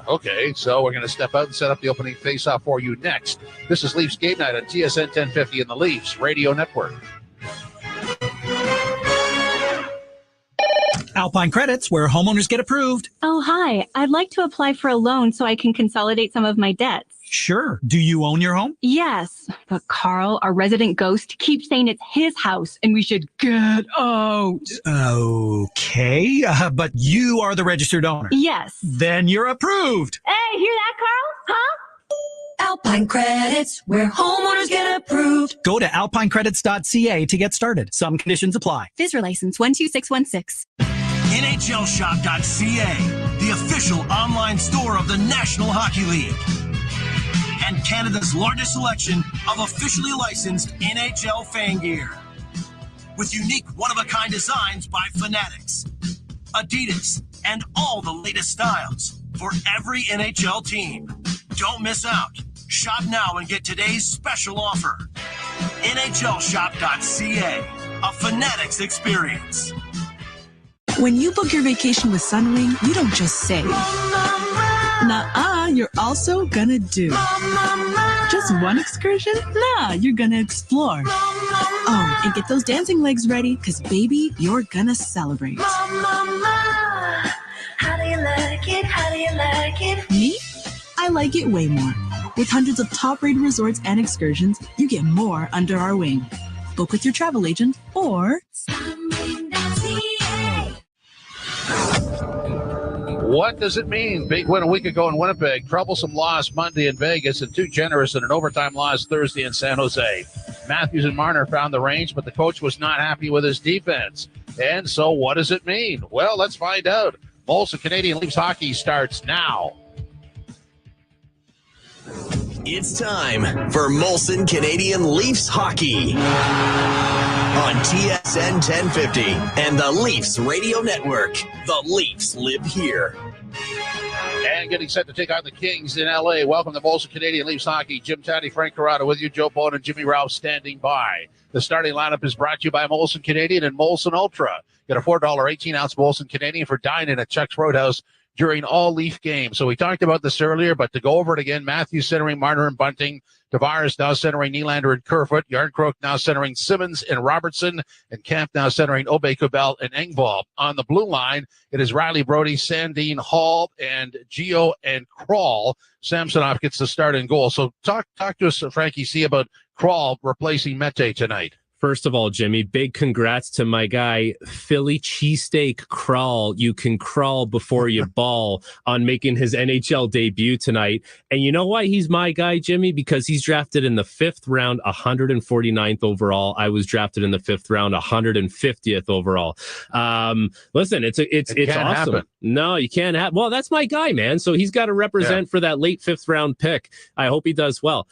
Okay, so we're going to step out and set up the opening face-off for you next. This is Leafs Game Night on TSN 1050 and the Leafs Radio Network. Alpine Credits, where homeowners get approved. Oh, hi. I'd like to apply for a loan so I can consolidate some of my debts. Sure. Do you own your home? Yes, but Kral, our resident ghost, keeps saying it's his house and we should get out. Okay, but you are the registered owner. Yes. Then you're approved. Hey, hear that, Kral? Huh? Alpine Credits, where homeowners get approved. Go to alpinecredits.ca to get started. Some conditions apply. FSRA license 12616. NHLshop.ca, the official online store of the National Hockey League. And Canada's largest selection of officially licensed NHL fan gear. With unique one-of-a-kind designs by Fanatics, Adidas, and all the latest styles for every NHL team. Don't miss out. Shop now and get today's special offer. NHLshop.ca, a Fanatics experience. When you book your vacation with Sunwing, you don't just say, nuh-uh, you're also gonna do. Just one excursion? Nah, you're gonna explore. Oh, and get those dancing legs ready, because baby, you're gonna celebrate. How do you like it? How do you like it? Me? I like it way more. With hundreds of top-rated resorts and excursions, you get more under our wing. Book with your travel agent or What does it mean? Big win a week ago in Winnipeg, troublesome loss Monday in Vegas, and too generous in an overtime loss Thursday in San Jose. Matthews and Marner found the range, but the coach was not happy with his defense. And so what does it mean? Well, let's find out. Molson Canadian Leafs hockey starts now. It's time for Molson Canadian Leafs hockey on TSN 1050 and the Leafs Radio Network. The Leafs live here. And getting set to take on the Kings in L.A. Welcome to Molson Canadian Leafs hockey. Jim Taddy, Frank Corrado with you. Joe Bone and Jimmy Ralph standing by. The starting lineup is brought to you by Molson Canadian and Molson Ultra. Get a $4 18-ounce Molson Canadian for dining at Chuck's Roadhouse during all Leaf games. So we talked about this earlier, but to go over it again, Matthews centering Marner and Bunting, Tavares now centering Nylander and Kerfoot, Yarncroke now centering Simmons and Robertson, and Camp now centering Aubé-Kubel and Engvall. On the blue line, it is Riley Brody, Sandin, Hall, and Gio and Kral. Samsonov gets the start in goal. So talk to us, Frankie C, about Kral replacing Mete tonight. First of all, Jimmy, big congrats to my guy, Philly Cheesesteak Kral. You can crawl before you ball on making his NHL debut tonight. And you know why he's my guy, Jimmy? Because he's drafted in the 5th round, 149th overall. I was drafted in the 5th round, 150th overall. Listen, it's awesome. Happen. No, you can't have. Well, that's my guy, man. So he's got to represent for that late 5th round pick. I hope he does well.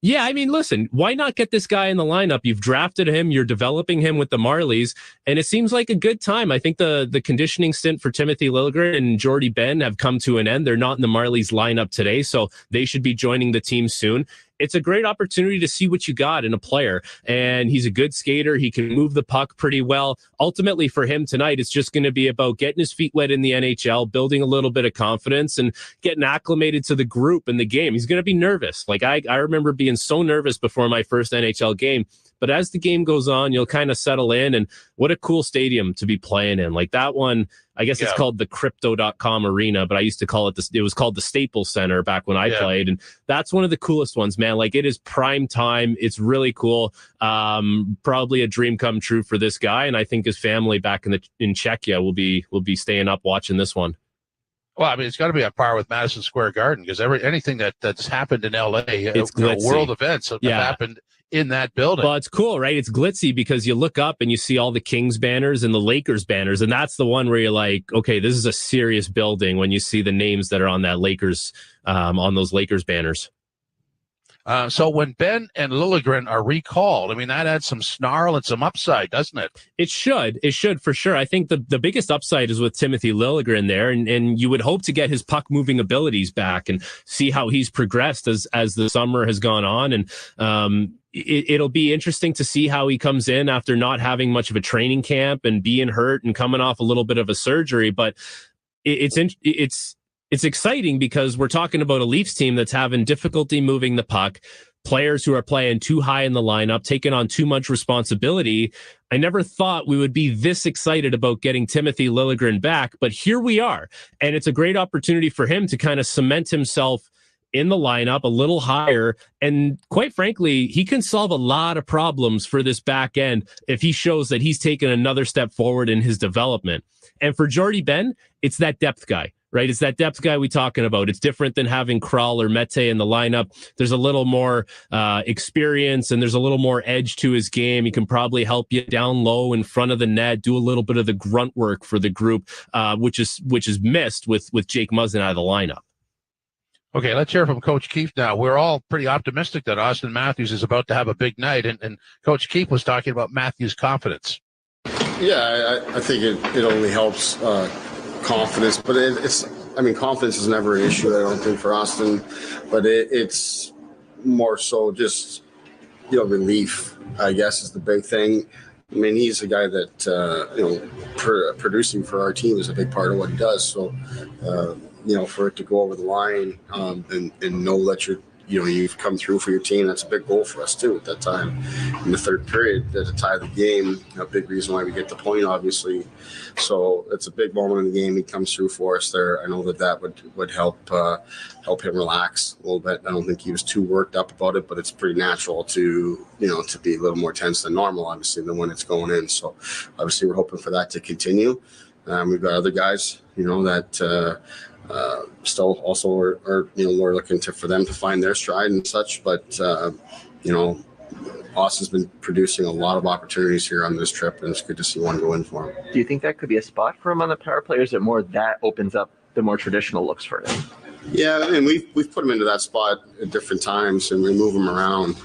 Yeah, I mean, listen, why not get this guy in the lineup? You've drafted him, you're developing him with the Marlies, and it seems like a good time. I think the conditioning stint for Timothy Liljegren and Jordy Ben have come to an end. They're not in the Marlies lineup today, so they should be joining the team soon. It's a great opportunity to see what you got in a player, and he's a good skater. He can move the puck pretty well. Ultimately, for him tonight, it's just going to be about getting his feet wet in the NHL, building a little bit of confidence, and getting acclimated to the group and the game. He's going to be nervous. Like, I remember being so nervous before my first NHL game, but as the game goes on, you'll kind of settle in, and what a cool stadium to be playing in. Like that one, I guess it's called the Crypto.com Arena, but I used to call it it was called the Staples Center back when I played. And that's one of the coolest ones, man. Like, it is prime time. It's really cool. Probably a dream come true for this guy. And I think his family back in Czechia will be staying up watching this one. Well, I mean, it's got to be on par with Madison Square Garden, because anything that's happened in LA, it's world events have happened in that building. Well, it's cool, right? It's glitzy because you look up and you see all the Kings banners and the Lakers banners, and that's the one where you're like, okay, this is a serious building when you see the names that are on that Lakers, on those Lakers banners. So when Ben and Liljegren are recalled, I mean, that adds some snarl and some upside, doesn't it? It should for sure. I think the biggest upside is with Timothy Liljegren there, and you would hope to get his puck moving abilities back and see how he's progressed as the summer has gone on. And it'll be interesting to see how he comes in after not having much of a training camp and being hurt and coming off a little bit of a surgery. But it's exciting because we're talking about a Leafs team that's having difficulty moving the puck, players who are playing too high in the lineup, taking on too much responsibility. I never thought we would be this excited about getting Timothy Liljegren back, but here we are. And it's a great opportunity for him to kind of cement himself in the lineup a little higher. And quite frankly, he can solve a lot of problems for this back end if he shows that he's taken another step forward in his development. And for Jordy Ben, it's that depth guy, right? It's that depth guy we're talking about. It's different than having Kral or Mete in the lineup. There's a little more experience and there's a little more edge to his game. He can probably help you down low in front of the net, do a little bit of the grunt work for the group, which is missed with Jake Muzzin out of the lineup. Okay, let's hear from Coach Keefe now. We're all pretty optimistic that Austin Matthews is about to have a big night, and Coach Keefe was talking about Matthews' confidence. Yeah, I think it only helps confidence, but confidence is never an issue, I don't think, for Austin, but it's more so just, relief, I guess, is the big thing. I mean, he's a guy that, producing for our team is a big part of what he does, so, for it to go over the line and know that you've come through for your team, that's a big goal for us too at that time. In the third period, to tie the game, a big reason why we get the point, obviously. So it's a big moment in the game. He comes through for us there. I know that would help him relax a little bit. I don't think he was too worked up about it, but it's pretty natural to be a little more tense than normal, obviously, than when it's going in. So obviously we're hoping for that to continue. We've got other guys, that still also are we're looking for them to find their stride and such, but Austin's been producing a lot of opportunities here on this trip, and it's good to see one go in for him. Do you think that could be a spot for him on the power play, or is it more that opens up the more traditional looks for him? Yeah, I mean, we've put him into that spot at different times, and we move him around.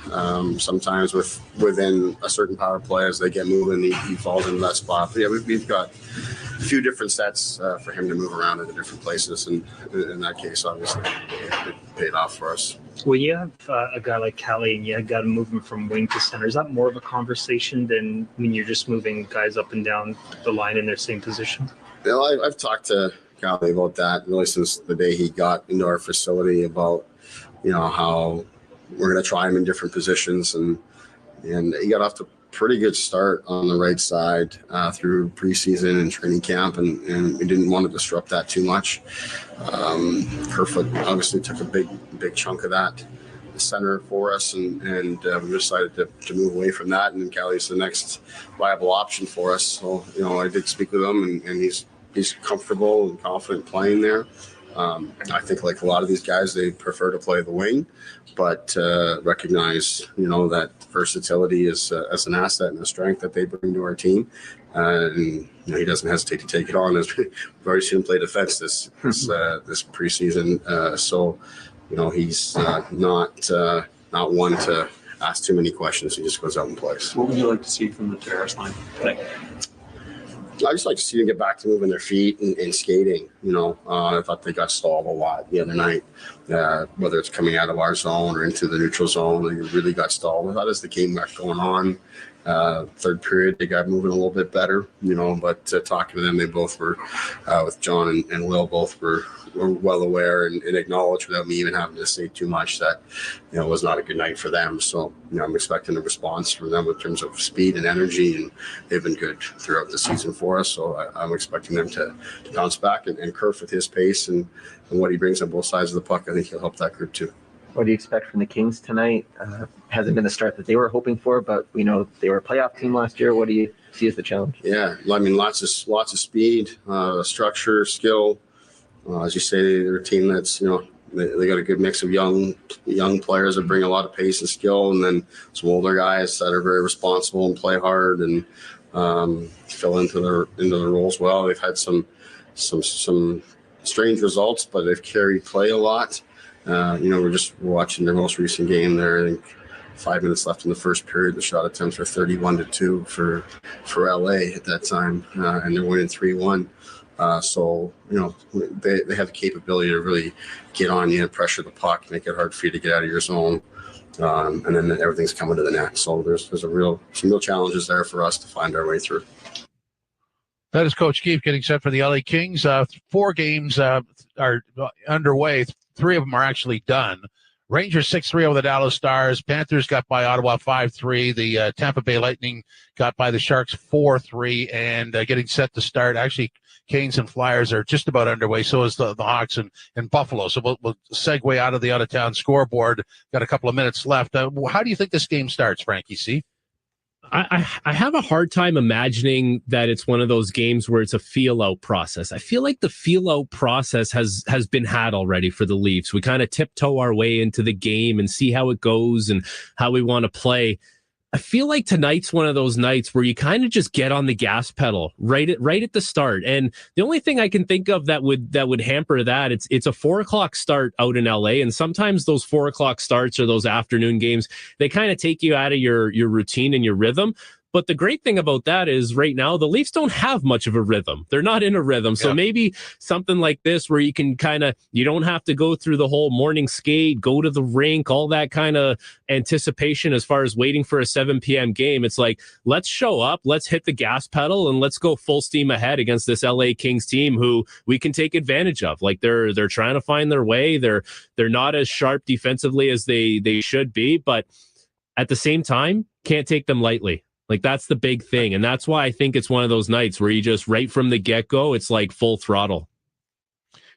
Sometimes within a certain power play, as they get moving, he falls into that spot. But yeah, we've got a few different sets for him to move around into different places, and in that case, obviously, it paid off for us. When you have a guy like Callie and you got to move him from wing to center, is that more of a conversation than when you're just moving guys up and down the line in their same position? Well, I've talked to Goalie about that really since the day he got into our facility, about how we're going to try him in different positions, and he got off to a pretty good start on the right side through preseason and training camp, and we didn't want to disrupt that too much. Kerfoot obviously took a big chunk of that center for us, and we decided to move away from that, and Callie's the next viable option for us. So I did speak with him, and he's comfortable and confident playing there. I think like a lot of these guys, they prefer to play the wing, but recognize, that versatility is as an asset and a strength that they bring to our team. And he doesn't hesitate to take it on. As we've already seen him play defense this preseason. So, he's not one to ask too many questions. He just goes out and plays. What would you like to see from the Tavares line? I just like to see them get back to moving their feet and skating. I thought they got stalled a lot the other night, whether it's coming out of our zone or into the neutral zone. They really got stalled. I thought as the game got going on, third period, they got moving a little bit better, but talking to them, they both were, with John and Will, both were well aware and acknowledged without me even having to say too much that, it was not a good night for them. So, I'm expecting a response from them in terms of speed and energy, and they've been good throughout the season for us. So I'm expecting them to bounce back, and Kerf with his pace and what he brings on both sides of the puck, I think he'll help that group too. What do you expect from the Kings tonight? Hasn't been the start that they were hoping for, but we know they were a playoff team last year. What do you see as the challenge? Yeah, I mean, lots of speed, structure, skill. As you say, they're a team that's, they got a good mix of young players that bring a lot of pace and skill, and then some older guys that are very responsible and play hard and fill into the roles well. They've had some strange results, but they've carried play a lot. We're watching their most recent game there. I think 5 minutes left in the first period. The shot attempts were 31-2 for LA at that time, and they're winning 3-1. So, they have the capability to really get on you and pressure the puck, make it hard for you to get out of your zone. And then everything's coming to the net. So there's some real challenges there for us to find our way through. That is Coach Keefe getting set for the LA Kings. 4 games are underway. 3 of them are actually done. Rangers 6-3 over the Dallas Stars. Panthers got by Ottawa 5-3. The Tampa Bay Lightning got by the Sharks 4-3, and getting set to start. Actually, Canes and Flyers are just about underway. So is the Hawks and Buffalo. So we'll segue out of the out-of-town scoreboard. Got a couple of minutes left. How do you think this game starts, Frankie C? I have a hard time imagining that it's one of those games where it's a feel-out process. I feel like the feel-out process has been had already for the Leafs. We kind of tiptoe our way into the game and see how it goes and how we want to play. I feel like tonight's one of those nights where you kind of just get on the gas pedal right at the start. And the only thing I can think of that would hamper that, it's a 4:00 start out in LA. And sometimes those 4:00 starts or those afternoon games, they kind of take you out of your routine and your rhythm. But the great thing about that is right now, the Leafs don't have much of a rhythm. They're not in a rhythm. So maybe something like this where you can you don't have to go through the whole morning skate, go to the rink, all that kind of anticipation as far as waiting for a 7 p.m. game. It's like, let's show up, let's hit the gas pedal, and let's go full steam ahead against this LA Kings team who we can take advantage of. Like they're trying to find their way. They're not as sharp defensively as they should be, but at the same time, can't take them lightly. Like, that's the big thing. And that's why I think it's one of those nights where you just, right from the get-go, it's like full throttle.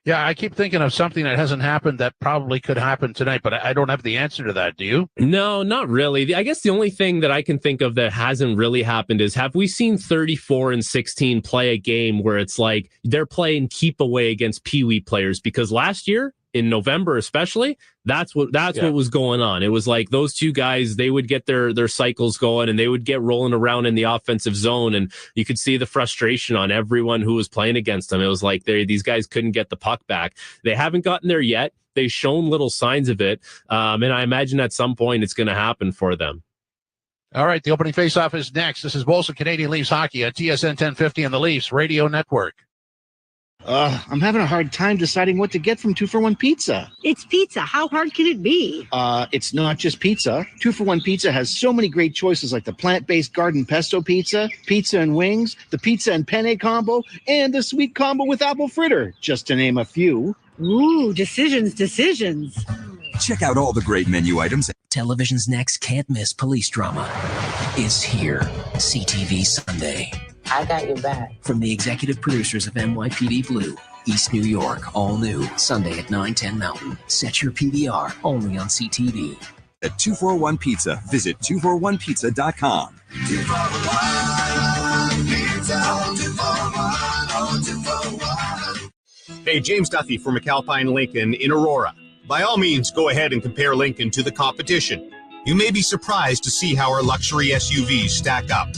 Yeah, I keep thinking of something that hasn't happened that probably could happen tonight, but I don't have the answer to that. Do you? No, not really. I guess the only thing that I can think of that hasn't really happened is, have we seen 34 and 16 play a game where it's like they're playing keep away against Pee Wee players? Because last year, in November, especially, that's what was going on. It was like those two guys, they would get their cycles going and they would get rolling around in the offensive zone. And you could see the frustration on everyone who was playing against them. It was like these guys couldn't get the puck back. They haven't gotten there yet. They've shown little signs of it. And I imagine at some point it's going to happen for them. All right, the opening faceoff is next. This is Bolson Canadian Leafs Hockey at TSN 1050 and the Leafs Radio Network. I'm having a hard time deciding what to get from 2-for-1 Pizza. It's pizza. How hard can it be? It's not just pizza. 2-for-1 Pizza has so many great choices like the plant-based garden pesto pizza, pizza and wings, the pizza and penne combo, and the sweet combo with apple fritter, just to name a few. Ooh, decisions. Check out all the great menu items. Television's next can't-miss police drama is here. CTV Sunday. I got your back. From the executive producers of NYPD Blue, East New York, all new, Sunday at 9/10 Mountain. Set your PVR only on CTV. At 241 Pizza, visit 241pizza.com. 241 Pizza, 241, 241. Hey, James Duffy from McAlpine Lincoln in Aurora. By all means, go ahead and compare Lincoln to the competition. You may be surprised to see how our luxury SUVs stack up.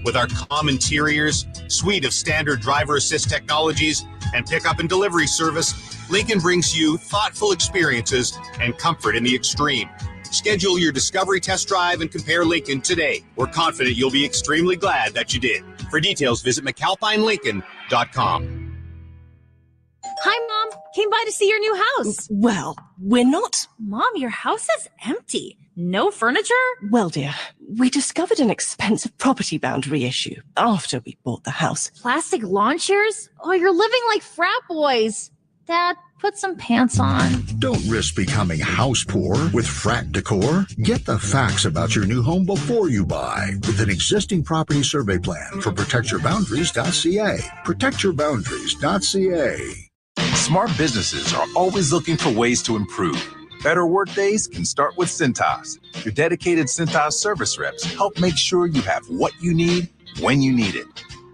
With our calm interiors, suite of standard driver assist technologies, and pickup and delivery service, Lincoln brings you thoughtful experiences and comfort in the extreme. Schedule your discovery test drive and compare Lincoln today. We're confident you'll be extremely glad that you did. For details, visit McAlpineLincoln.com. Hi, Mom. Came by to see your new house. Well, we're not. Mom, your house is empty. No furniture? Well, dear, we discovered an expensive property boundary issue after we bought the house. Plastic lawn chairs? Oh, you're living like frat boys. Dad, put some pants on. Don't risk becoming house poor with frat decor. Get the facts about your new home before you buy with an existing property survey plan from protectyourboundaries.ca. Protectyourboundaries.ca. Smart businesses are always looking for ways to improve. Better workdays can start with Cintas. Your dedicated Cintas service reps help make sure you have what you need when you need it.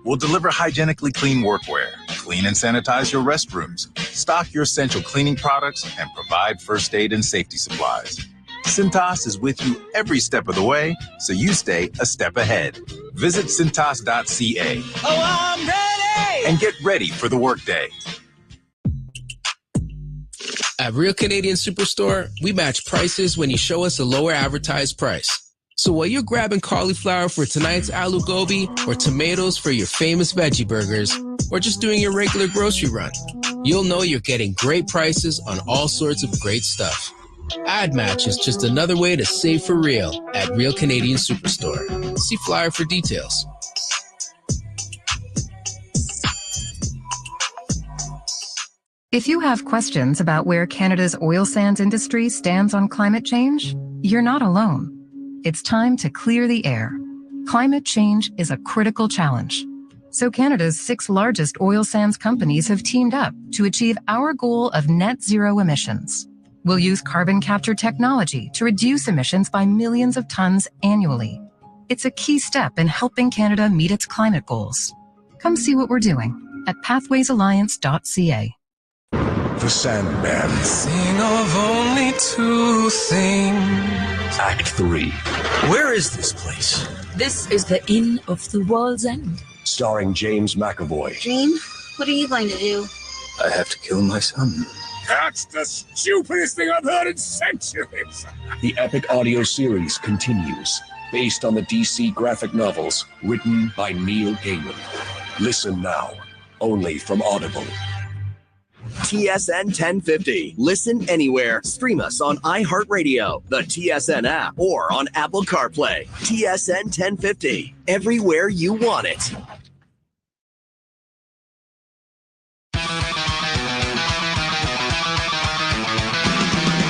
We'll deliver hygienically clean workwear, clean and sanitize your restrooms, stock your essential cleaning products, and provide first aid and safety supplies. Cintas is with you every step of the way, so you stay a step ahead. Visit Cintas.ca. Oh, I'm ready! And get ready for the workday. At Real Canadian Superstore, we match prices when you show us a lower advertised price. So while you're grabbing cauliflower for tonight's aloo gobi, or tomatoes for your famous veggie burgers, or just doing your regular grocery run, you'll know you're getting great prices on all sorts of great stuff. Ad Match is just another way to save for real at Real Canadian Superstore. See flyer for details. If you have questions about where Canada's oil sands industry stands on climate change, you're not alone. It's time to clear the air. Climate change is a critical challenge. So Canada's 6 largest oil sands companies have teamed up to achieve our goal of net zero emissions. We'll use carbon capture technology to reduce emissions by millions of tons annually. It's a key step in helping Canada meet its climate goals. Come see what we're doing at pathwaysalliance.ca. The Sandman. Sing of only 2 things. Act 3. Where is this place? This is the Inn of the World's End. Starring James McAvoy. Jane, what are you going to do? I have to kill my son. That's the stupidest thing I've heard in centuries. The epic audio series continues, based on the DC graphic novels written by Neil Gaiman. Listen now, only from Audible. TSN 1050. Listen anywhere. Stream us on iHeartRadio, the TSN app, or on Apple CarPlay. TSN 1050. Everywhere you want it.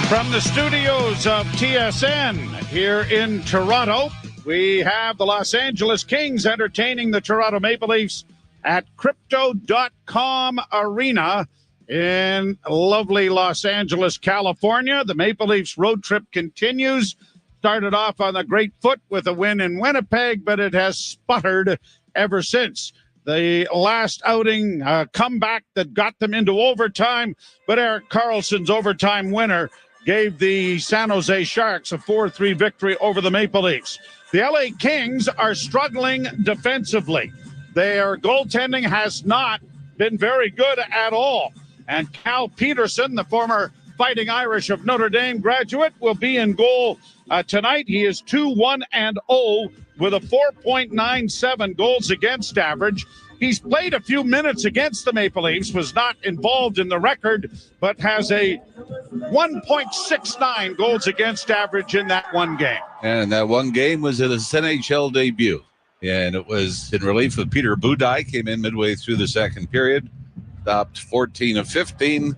From the studios of TSN here in Toronto, we have the Los Angeles Kings entertaining the Toronto Maple Leafs at Crypto.com Arena in lovely Los Angeles, California. The Maple Leafs road trip continues. Started off on a great foot with a win in Winnipeg, but it has sputtered ever since. the last outing, comeback that got them into overtime, but Erik Karlsson's overtime winner gave the San Jose Sharks a 4-3 victory over the Maple Leafs. The LA Kings are struggling defensively. Their goaltending has not been very good at all. And Cal Peterson, the former Fighting Irish of Notre Dame graduate, will be in goal tonight. He is 2-1-0 with a 4.97 goals against average. He's played a few minutes against the Maple Leafs, was not involved in the record, but has a 1.69 goals against average in that one game. And that one game was at his NHL debut. And it was in relief of Peter Budaj, came in midway through the second period, stopped 14 of 15.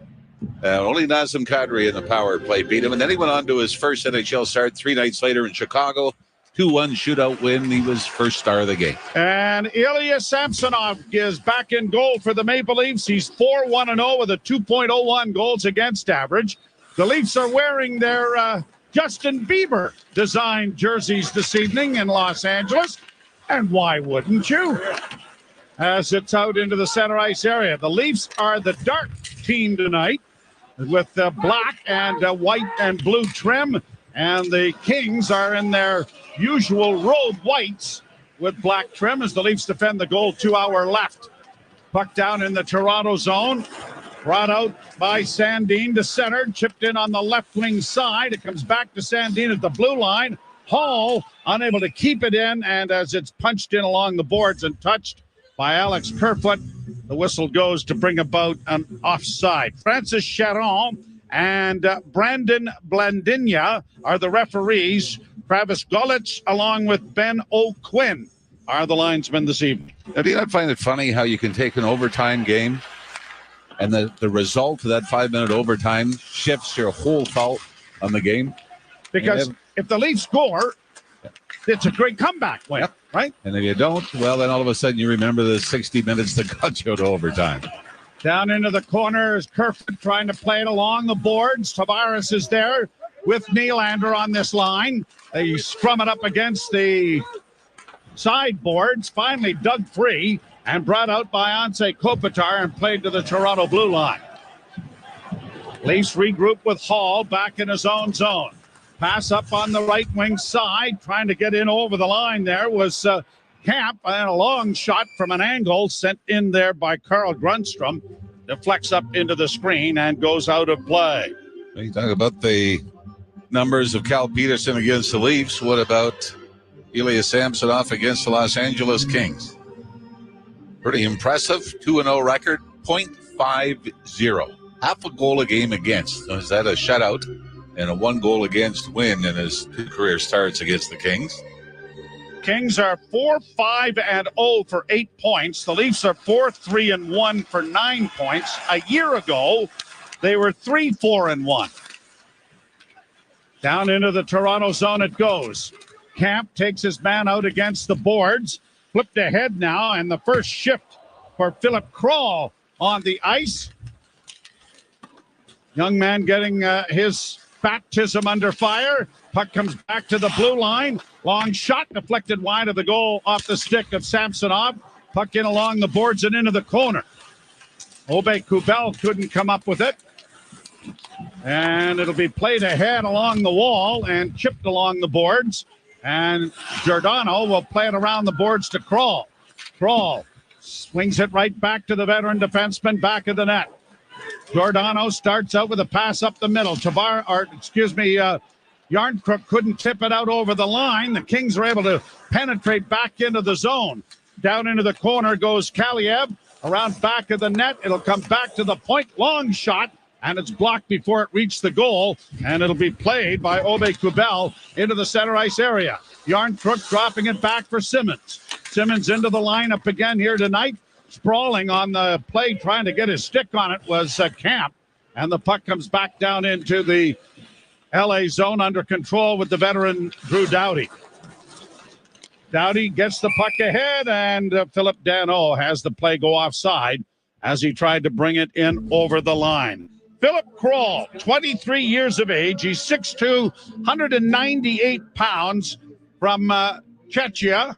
Only Nazem Kadri in the power play beat him. And then he went on to his first NHL start 3 nights later in Chicago. 2-1 shootout win. He was first star of the game. And Ilya Samsonov is back in goal for the Maple Leafs. He's 4-1-0 with a 2.01 goals against average. The Leafs are wearing their Justin Bieber designed jerseys this evening in Los Angeles. And why wouldn't you? As it's out into the center ice area. The Leafs are the dark team tonight with black and white and blue trim. And the Kings are in their usual road whites with black trim as the Leafs defend the goal to our left. Puck down in the Toronto zone. Brought out by Sandin to center. Chipped in on the left wing side. It comes back to Sandin at the blue line. Hall unable to keep it in. And as it's punched in along the boards and touched by Alex Kerfoot, the whistle goes to bring about an offside. Francis Charon and Brandon Blandinia are the referees. Travis Golitz, along with Ben O'Quinn, are the linesmen this evening. Now, do you not find it funny how you can take an overtime game and the result of that 5-minute overtime shifts your whole thought on the game? Because if the Leafs score, it's a great comeback win, right? And if you don't, well, then all of a sudden you remember the 60 minutes that got you to overtime. Down into the corner is Kerfoot trying to play it along the boards. Tavares is there with Nylander on this line. They scrum it up against the sideboards. Finally dug free and brought out by Anze Kopitar and played to the Toronto blue line. Leafs regroup with Hall back in his own zone. Pass up on the right wing side. Trying to get in over the line there was Camp, and a long shot from an angle sent in there by Carl Grundstrom. Deflects up into the screen and goes out of play. You talk about the numbers of Cal Peterson against the Leafs. What about Ilya Samsonov against the Los Angeles Kings? Pretty impressive. 2-0 record, .50. Half a goal a game against. Is that a shutout and a 1 goal against win in his 2 career starts against the Kings? Kings are 4-5-0 for 8 points. The Leafs are 4-3-1 for 9 points. A year ago, they were 3-4-1. Down into the Toronto zone it goes. Camp takes his man out against the boards. Flipped ahead now, and the first shift for Philip Kral on the ice. Young man getting his baptism under fire. Puck comes back to the blue line. Long shot deflected wide of the goal off the stick of Samsonov. Puck in along the boards and into the corner. Aube-Kubel couldn't come up with it. And it'll be played ahead along the wall and chipped along the boards. And Giordano will play it around the boards to Kral. Kral swings it right back to the veteran defenseman, back of the net. Giordano starts out with a pass up the middle. Yarncrook couldn't tip it out over the line. The Kings are able to penetrate back into the zone. Down into the corner goes Kaliev. Around back of the net. It'll come back to the point. Long shot. And it's blocked before it reached the goal. And it'll be played by Aube-Kubel into the center ice area. Yarncrook dropping it back for Simmons. Simmons into the lineup again here tonight. Sprawling on the play, trying to get his stick on it was Camp. And the puck comes back down into the LA zone under control with the veteran Drew Doughty. Doughty gets the puck ahead, and Philip Danault has the play go offside as he tried to bring it in over the line. Philip Kral, 23 years of age. He's 6'2", 198 pounds from Czechia.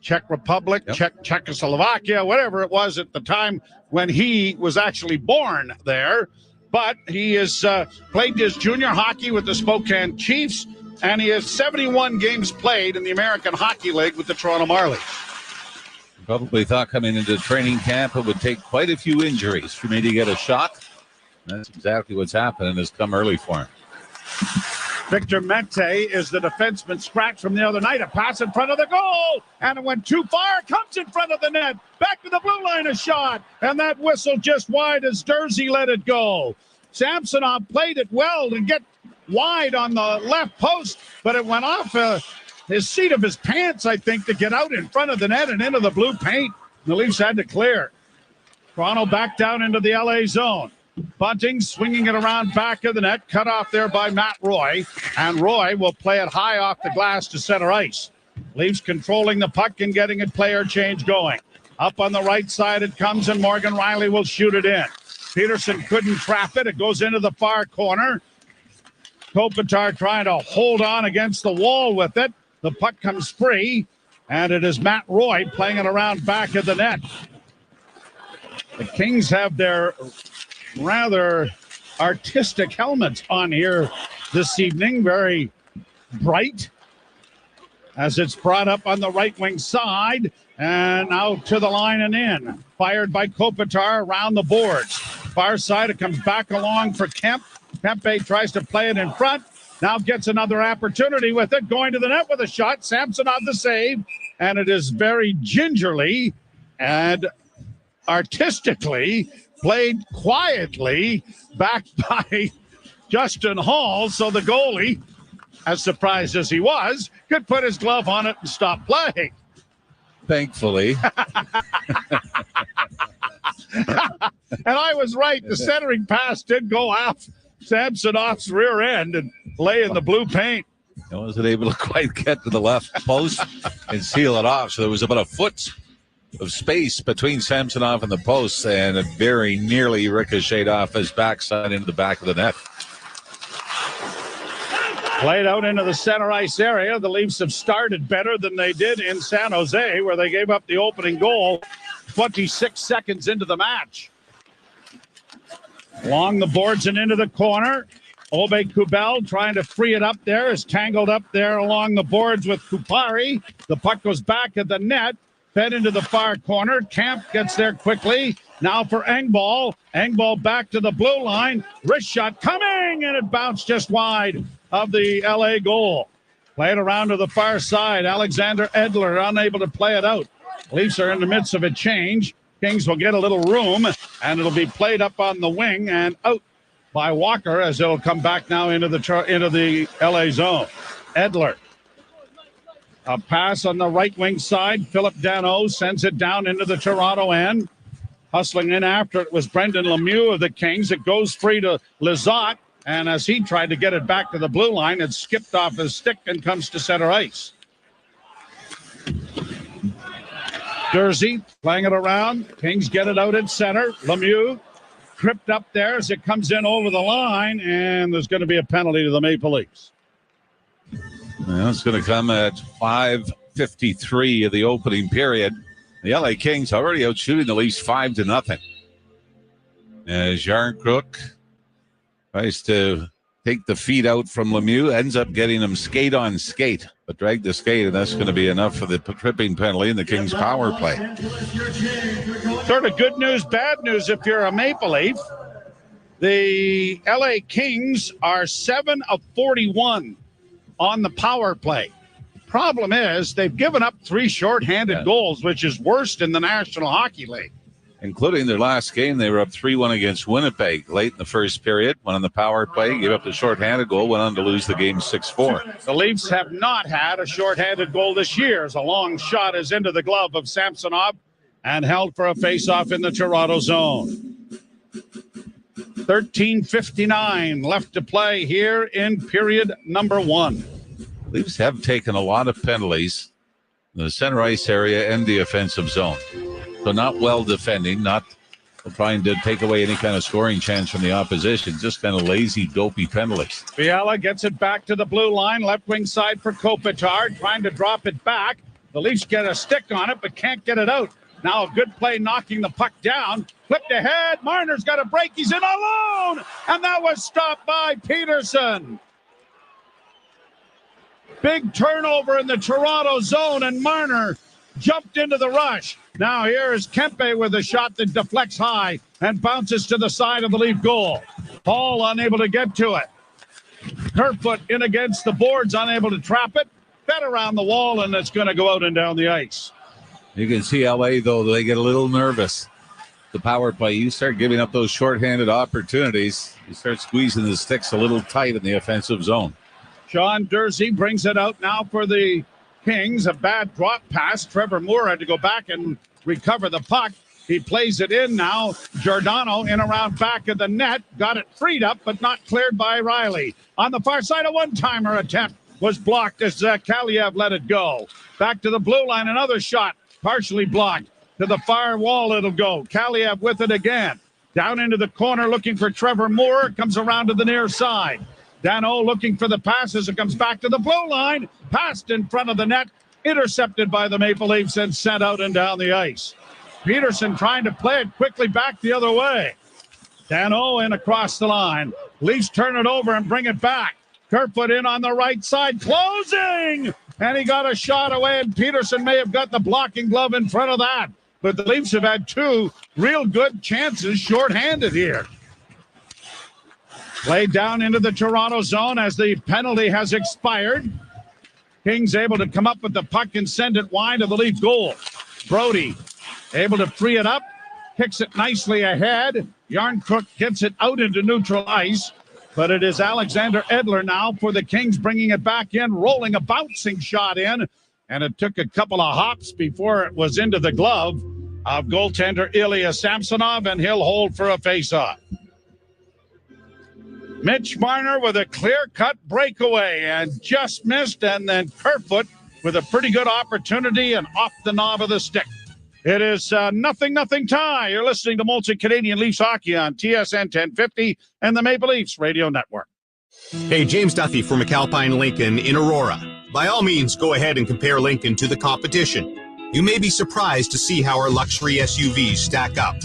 Czech Republic, Czechoslovakia, whatever it was at the time when he was actually born there. But he has played his junior hockey with the Spokane Chiefs, and he has 71 games played in the American Hockey League with the Toronto Marlies. Probably thought coming into training camp it would take quite a few injuries for me to get a shot. That's exactly what's happened and has come early for him. Victor Mente is the defenseman scratch from the other night. A pass in front of the goal, and it went too far. Comes in front of the net. Back to the blue line, a shot, and that whistle just wide as Dursey let it go. Samsonov played it well to get wide on the left post, but it went off his seat of his pants, I think, to get out in front of the net and into the blue paint. The Leafs had to clear. Toronto back down into the LA zone. Bunting swinging it around back of the net, cut off there by Matt Roy, and Roy will play it high off the glass to center ice. Leafs controlling the puck and getting a player change going. Up on the right side it comes, and Morgan Riley will shoot it in. Peterson couldn't trap it. It goes into the far corner. Kopitar trying to hold on against the wall with it. The puck comes free, and it is Matt Roy playing it around back of the net. The Kings have their rather artistic helmets on here this evening, very bright, as it's brought up on the right wing side and out to the line and in. Fired by Kopitar around the boards. Far side, it comes back along for Kemp. Kempe tries to play it in front, now gets another opportunity with it, going to the net with a shot. Samsonov the save, and it is very gingerly and artistically played quietly back by Justin Hall, so the goalie, as surprised as he was, could put his glove on it and stop playing. Thankfully. And I was right. The centering pass did go off Samsonov's rear end and lay in the blue paint. I wasn't able to quite get to the left post and seal it off, so there was about a foot of space between Samsonov and the posts, and it very nearly ricocheted off his backside into the back of the net. Played out into the center ice area. The Leafs have started better than they did in San Jose, where they gave up the opening goal 26 seconds into the match. Along the boards and into the corner. Obe Kubel trying to free it up there, is tangled up there along the boards with Kupari. The puck goes back at the net. Fed into the far corner. Camp gets there quickly. Now for Engvall. Engvall back to the blue line. Wrist shot coming, and it bounced just wide of the LA goal. Play it around to the far side. Alexander Edler unable to play it out. Leafs are in the midst of a change. Kings will get a little room, and it'll be played up on the wing and out by Walker as it'll come back now into the LA zone. Edler. A pass on the right wing side. Philip Dano sends it down into the Toronto end. Hustling in after it was Brendan Lemieux of the Kings. It goes free to Lizotte, and as he tried to get it back to the blue line, it skipped off his stick and comes to center ice. Dursey playing it around. Kings get it out at center. Lemieux tripped up there as it comes in over the line, and there's going to be a penalty to the Maple Leafs. Well, it's going to come at 5:53 of the opening period. The LA Kings already out shooting the Leafs 5-0. As Jarnkruk tries to take the feed out from Lemieux, ends up getting him skate on skate, but dragged the skate, and that's going to be enough for the tripping penalty in the Kings power play. Sort of good news, bad news if you're a Maple Leaf. The LA Kings are 7 of 41 on the power play. Problem is, they've given up 3 shorthanded goals, which is worst in the National Hockey League. Including their last game, they were up 3-1 against Winnipeg late in the first period. Went on the power play, gave up the shorthanded goal, went on to lose the game 6-4. The Leafs have not had a shorthanded goal this year, as a long shot is into the glove of Samsonov and held for a faceoff in the Toronto zone. 13:59 left to play here in period number 1. Leafs have taken a lot of penalties in the center ice area and the offensive zone. So not well defending, not trying to take away any kind of scoring chance from the opposition, just kind of lazy, dopey penalties. Fiala gets it back to the blue line, left wing side for Kopitar, trying to drop it back. The Leafs get a stick on it, but can't get it out. Now a good play knocking the puck down. Flipped ahead. Marner's got a break. He's in alone. And that was stopped by Peterson. Big turnover in the Toronto zone, and Marner jumped into the rush. Now here is Kempe with a shot that deflects high and bounces to the side of the Leaf goal. Hall unable to get to it. Kerfoot in against the boards, unable to trap it. Fed around the wall, and it's going to go out and down the ice. You can see LA, though, they get a little nervous. The power play, you start giving up those shorthanded opportunities. You start squeezing the sticks a little tight in the offensive zone. Sean Dursey brings it out now for the Kings. A bad drop pass. Trevor Moore had to go back and recover the puck. He plays it in now. Giordano in around back of the net. Got it freed up, but not cleared by Riley. On the far side, a one-timer attempt was blocked as Kaliev let it go. Back to the blue line, another shot. Partially blocked. To the far wall it'll go. Kaliev with it again. Down into the corner looking for Trevor Moore. Comes around to the near side. Dano looking for the passes. It comes back to the blue line. Passed in front of the net. Intercepted by the Maple Leafs and sent out and down the ice. Peterson trying to play it quickly back the other way. Dano in across the line. Leafs turn it over and bring it back. Kerfoot in on the right side. Closing! And he got a shot away, and Peterson may have got the blocking glove in front of that. But the Leafs have had two real good chances shorthanded here. Played down into the Toronto zone as the penalty has expired. Kings able to come up with the puck and send it wide of the Leaf goal. Brody able to free it up. Kicks it nicely ahead. Yarncrook gets it out into neutral ice. But it is Alexander Edler now for the Kings, bringing it back in, rolling a bouncing shot in. And it took a couple of hops before it was into the glove of goaltender Ilya Samsonov, and he'll hold for a face-off. Mitch Marner with a clear-cut breakaway and just missed, and then Kerfoot with a pretty good opportunity and off the knob of the stick. It is 0-0 tie. You're listening to Molson Canadian Leafs Hockey on TSN 1050 and the Maple Leafs Radio Network. Hey, James Duffy for McAlpine Lincoln in Aurora. By all means, go ahead and compare Lincoln to the competition. You may be surprised to see how our luxury SUVs stack up.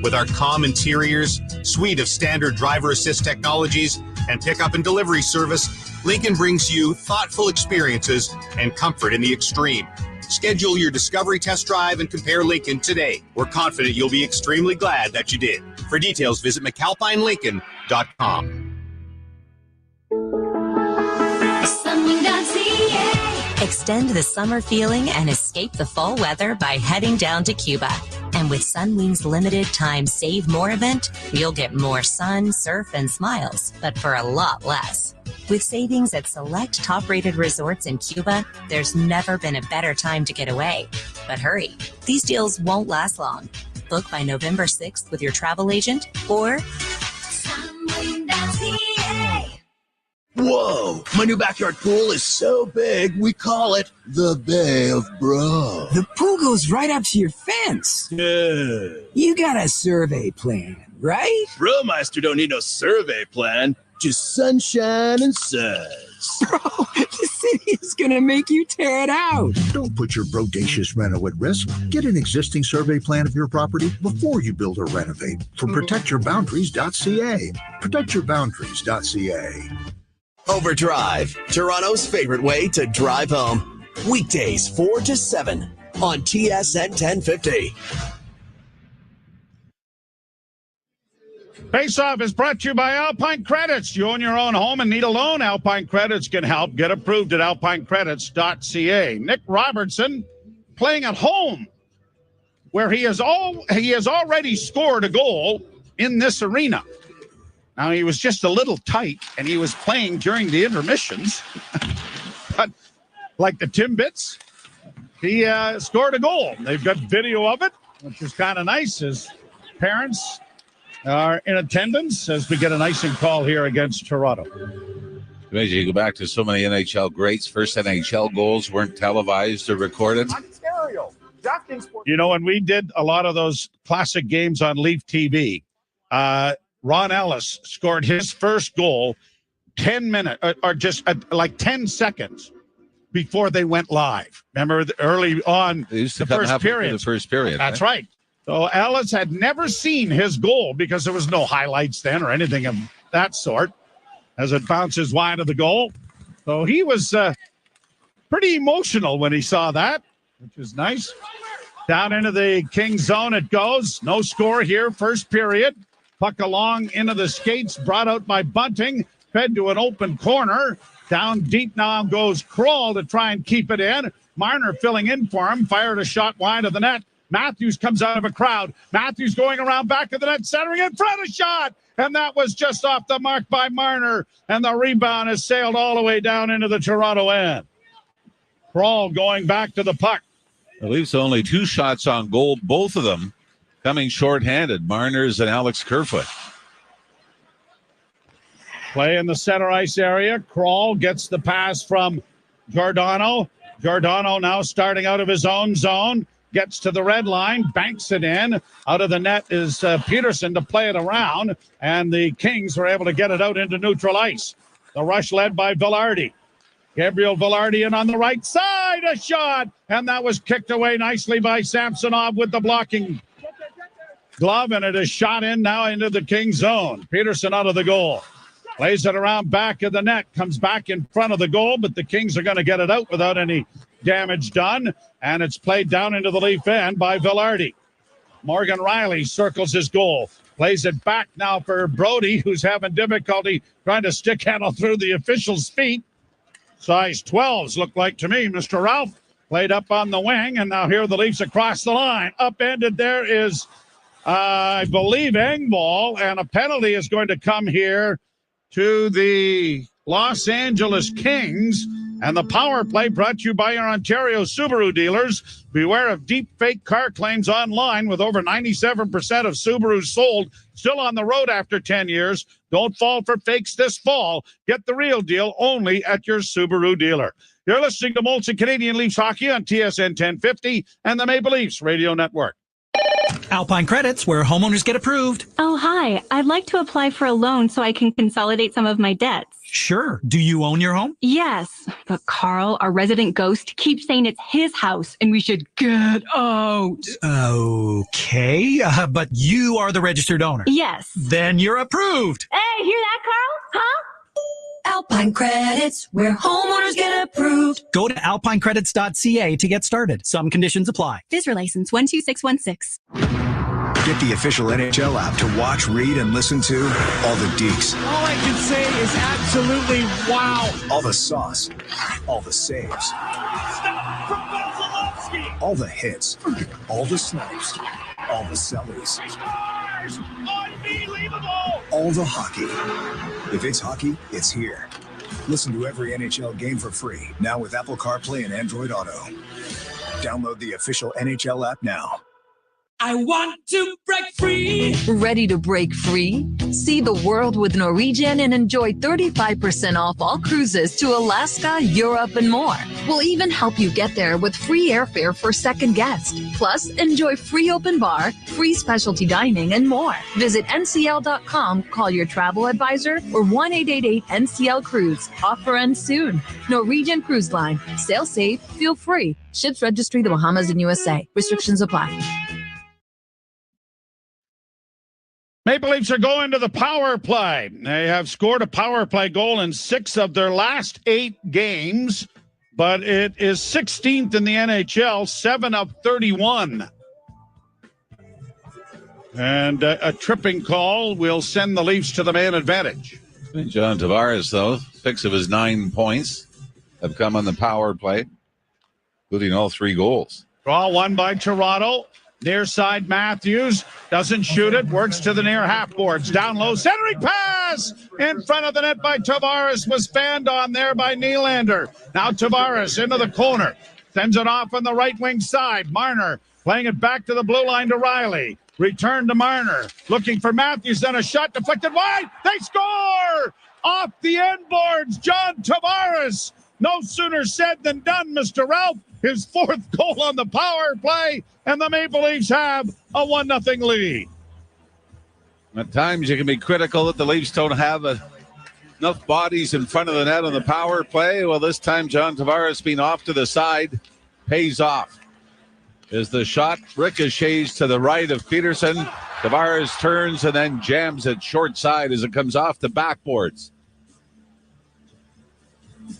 With our calm interiors, suite of standard driver assist technologies, and pickup and delivery service, Lincoln brings you thoughtful experiences and comfort in the extreme. Schedule your discovery test drive and compare Lincoln today. We're confident you'll be extremely glad that you did. For details, visit McAlpineLincoln.com. Extend the summer feeling and escape the fall weather by heading down to Cuba. And with Sunwing's limited time Save More event, you'll get more sun, surf, and smiles, but for a lot less. With savings at select top-rated resorts in Cuba, there's never been a better time to get away. But hurry, these deals won't last long. Book by November 6th with your travel agent or Sunwing.ca. Whoa, my new backyard pool is so big, we call it the Bay of Bro. The pool goes right up to your fence. Yeah. You got a survey plan, right? Bromeister don't need no survey plan, just sunshine and suds. Bro, the city is going to make you tear it out. Don't put your brodacious reno at risk. Get an existing survey plan of your property before you build or renovate from protectyourboundaries.ca. Protectyourboundaries.ca. Overdrive, Toronto's favorite way to drive home. Weekdays 4 to 7 on TSN 1050. Face-Off is brought to you by Alpine Credits. You own your own home and need a loan? Alpine Credits can help. Get approved at alpinecredits.ca. Nick Robertson playing at home, where he has already scored a goal in this arena. Now, he was just a little tight, and he was playing during the intermissions. But like the Timbits, he scored a goal. They've got video of it, which is kind of nice. His parents are in attendance as we get an icing call here against Toronto. Imagine you go back to so many NHL greats. First NHL goals weren't televised or recorded. Ontario. You know, when we did a lot of those classic games on Leaf TV, Ron Ellis scored his first goal 10 minutes or just like 10 seconds before they went live. Remember early on They used to the come first halfway through period. the first period. That's right. So Ellis had never seen his goal because there was no highlights then or anything of that sort as it bounces wide of the goal. So he was pretty emotional when he saw that, which is nice. Down into the Kings zone it goes. No score here, first period. Puck along into the skates, brought out by Bunting, fed to an open corner. Down deep now goes Kral to try and keep it in. Marner filling in for him, fired a shot wide of the net. Matthews comes out of a crowd. Matthews going around back of the net, centering in front of shot. And that was just off the mark by Marner. And the rebound has sailed all the way down into the Toronto end. Kral going back to the puck. The Leafs only 2 shots on goal, both of them coming shorthanded. Marner's and Alex Kerfoot. Play in the center ice area. Kral gets the pass from Giordano. Giordano now starting out of his own zone. Gets to the red line, banks it in. Out of the net is Peterson to play it around, and the Kings were able to get it out into neutral ice. The rush led by Velardi. Gabriel Velardi in on the right side, a shot, and that was kicked away nicely by Samsonov with the blocking glove, and it is shot in now into the Kings zone. Peterson out of the goal. Plays it around back of the net, comes back in front of the goal, but the Kings are going to get it out without any damage done, and it's played down into the Leaf end by Velardi. Morgan Riley circles his goal, plays it back now for Brody, who's having difficulty trying to stick handle through the official's feet. Size 12s look like to me, Mr. Ralph. Played up on the wing, and now here are the Leafs across the line. Upended there is, I believe, Engvall, and a penalty is going to come here to the Los Angeles Kings. And the power play brought to you by our Ontario Subaru dealers. Beware of deep fake car claims online. With over 97% of Subarus sold, still on the road after 10 years. Don't fall for fakes this fall. Get the real deal only at your Subaru dealer. You're listening to Molson Canadian Leafs Hockey on TSN 1050 and the Maple Leafs Radio Network. Alpine Credits, where homeowners get approved. Oh, hi. I'd like to apply for a loan so I can consolidate some of my dets. Sure. Do you own your home? Yes, but Carl, our resident ghost, keeps saying it's his house and we should get out. Okay, but you are the registered owner. Yes. Then you're approved. Hey, hear that, Carl? Huh? Alpine Credits, where homeowners get approved. Go to alpinecredits.ca to get started. Some conditions apply. FSRA license 12616. Get the official NHL app to watch, read, and listen to all the deeks. All I can say is absolutely wow. All the sauce. All the saves. All the hits. All the snipes. All the sellies. Unbelievable! All the hockey. If it's hockey, it's here. Listen to every NHL game for free, now with Apple CarPlay and Android Auto. Download the official NHL app now. I want to break free. Ready to break free? See the world with Norwegian and enjoy 35% off all cruises to Alaska, Europe, and more. We'll even help you get there with free airfare for second guest. Plus, enjoy free open bar, free specialty dining, and more. Visit ncl.com, call your travel advisor, or 1-888-NCL-CRUISE. Offer ends soon. Norwegian Cruise Line. Sail safe, feel free. Ships registry the Bahamas and USA. Restrictions apply. Maple Leafs are going to the power play. They have scored a power play goal in 6 of their last 8 games, but it is 16th in the NHL, 7 of 31. And a tripping call will send the Leafs to the man advantage. John Tavares, though, 6 of his 9 points have come on the power play, including all 3 goals. Draw one by Toronto. Near side, Matthews doesn't shoot it, works to the near half boards. Down low, centering pass in front of the net by Tavares, was fanned on there by Nylander. Now Tavares into the corner, sends it off on the right wing side. Marner playing it back to the blue line to Riley. Return to Marner, looking for Matthews, then a shot deflected wide. They score off the end boards. John Tavares. No sooner said than done, Mr. Ralph. His 4th goal on the power play, and the Maple Leafs have a 1-0 lead. At times you can be critical that the Leafs don't have Enough bodies in front of the net on the power play. Well, this time John Tavares being off to the side pays off. As the shot ricochets to the right of Peterson, Tavares turns and then jams it short side as it comes off the backboards.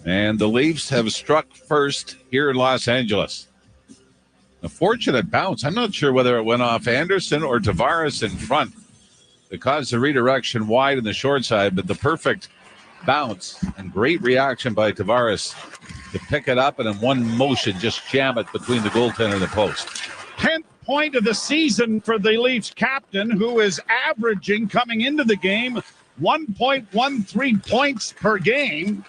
And the Leafs have struck first here in Los Angeles. A fortunate bounce. I'm not sure whether it went off Anderson or Tavares in front. It caused the redirection wide in the short side, but the perfect bounce and great reaction by Tavares to pick it up and in one motion just jam it between the goaltender and the post. 10th point of the season for the Leafs captain, who is averaging coming into the game 1.13 points per game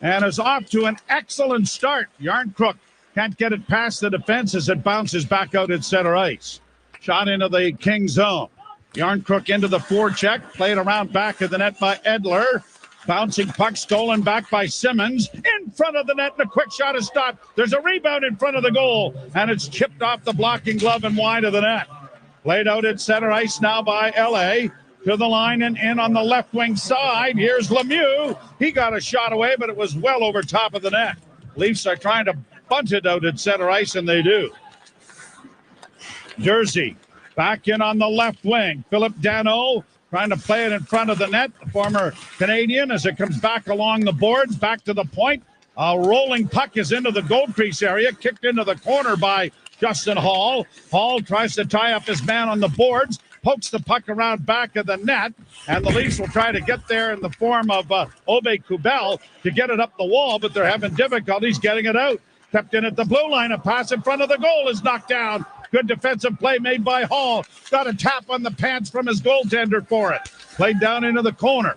and is off to an excellent start. Yarncrook can't get it past the defense as it bounces back out at center ice. Shot into the King zone. Yarncrook into the forecheck, played around back of the net by Edler. Bouncing puck stolen back by Simmons. In front of the net, and a quick shot is stopped. There's a rebound in front of the goal, and it's chipped off the blocking glove and wide of the net. Played out at center ice now by L.A. To the line and in on the left wing side. Here's Lemieux. He got a shot away, but it was well over top of the net. Leafs are trying to bunt it out at center ice, and they do. Jersey back in on the left wing. Philip Danault trying to play it in front of the net. The former Canadian, as it comes back along the boards, back to the point. A rolling puck is into the goal crease area, kicked into the corner by Justin Hall. Hall tries to tie up his man on the boards, pokes the puck around back of the net, and the Leafs will try to get there in the form of Obe Kubel to get it up the wall, but they're having difficulties getting it out. Kept in at the blue line, a pass in front of the goal is knocked down. Good defensive play made by Hall. Got a tap on the pants from his goaltender for it. Played down into the corner.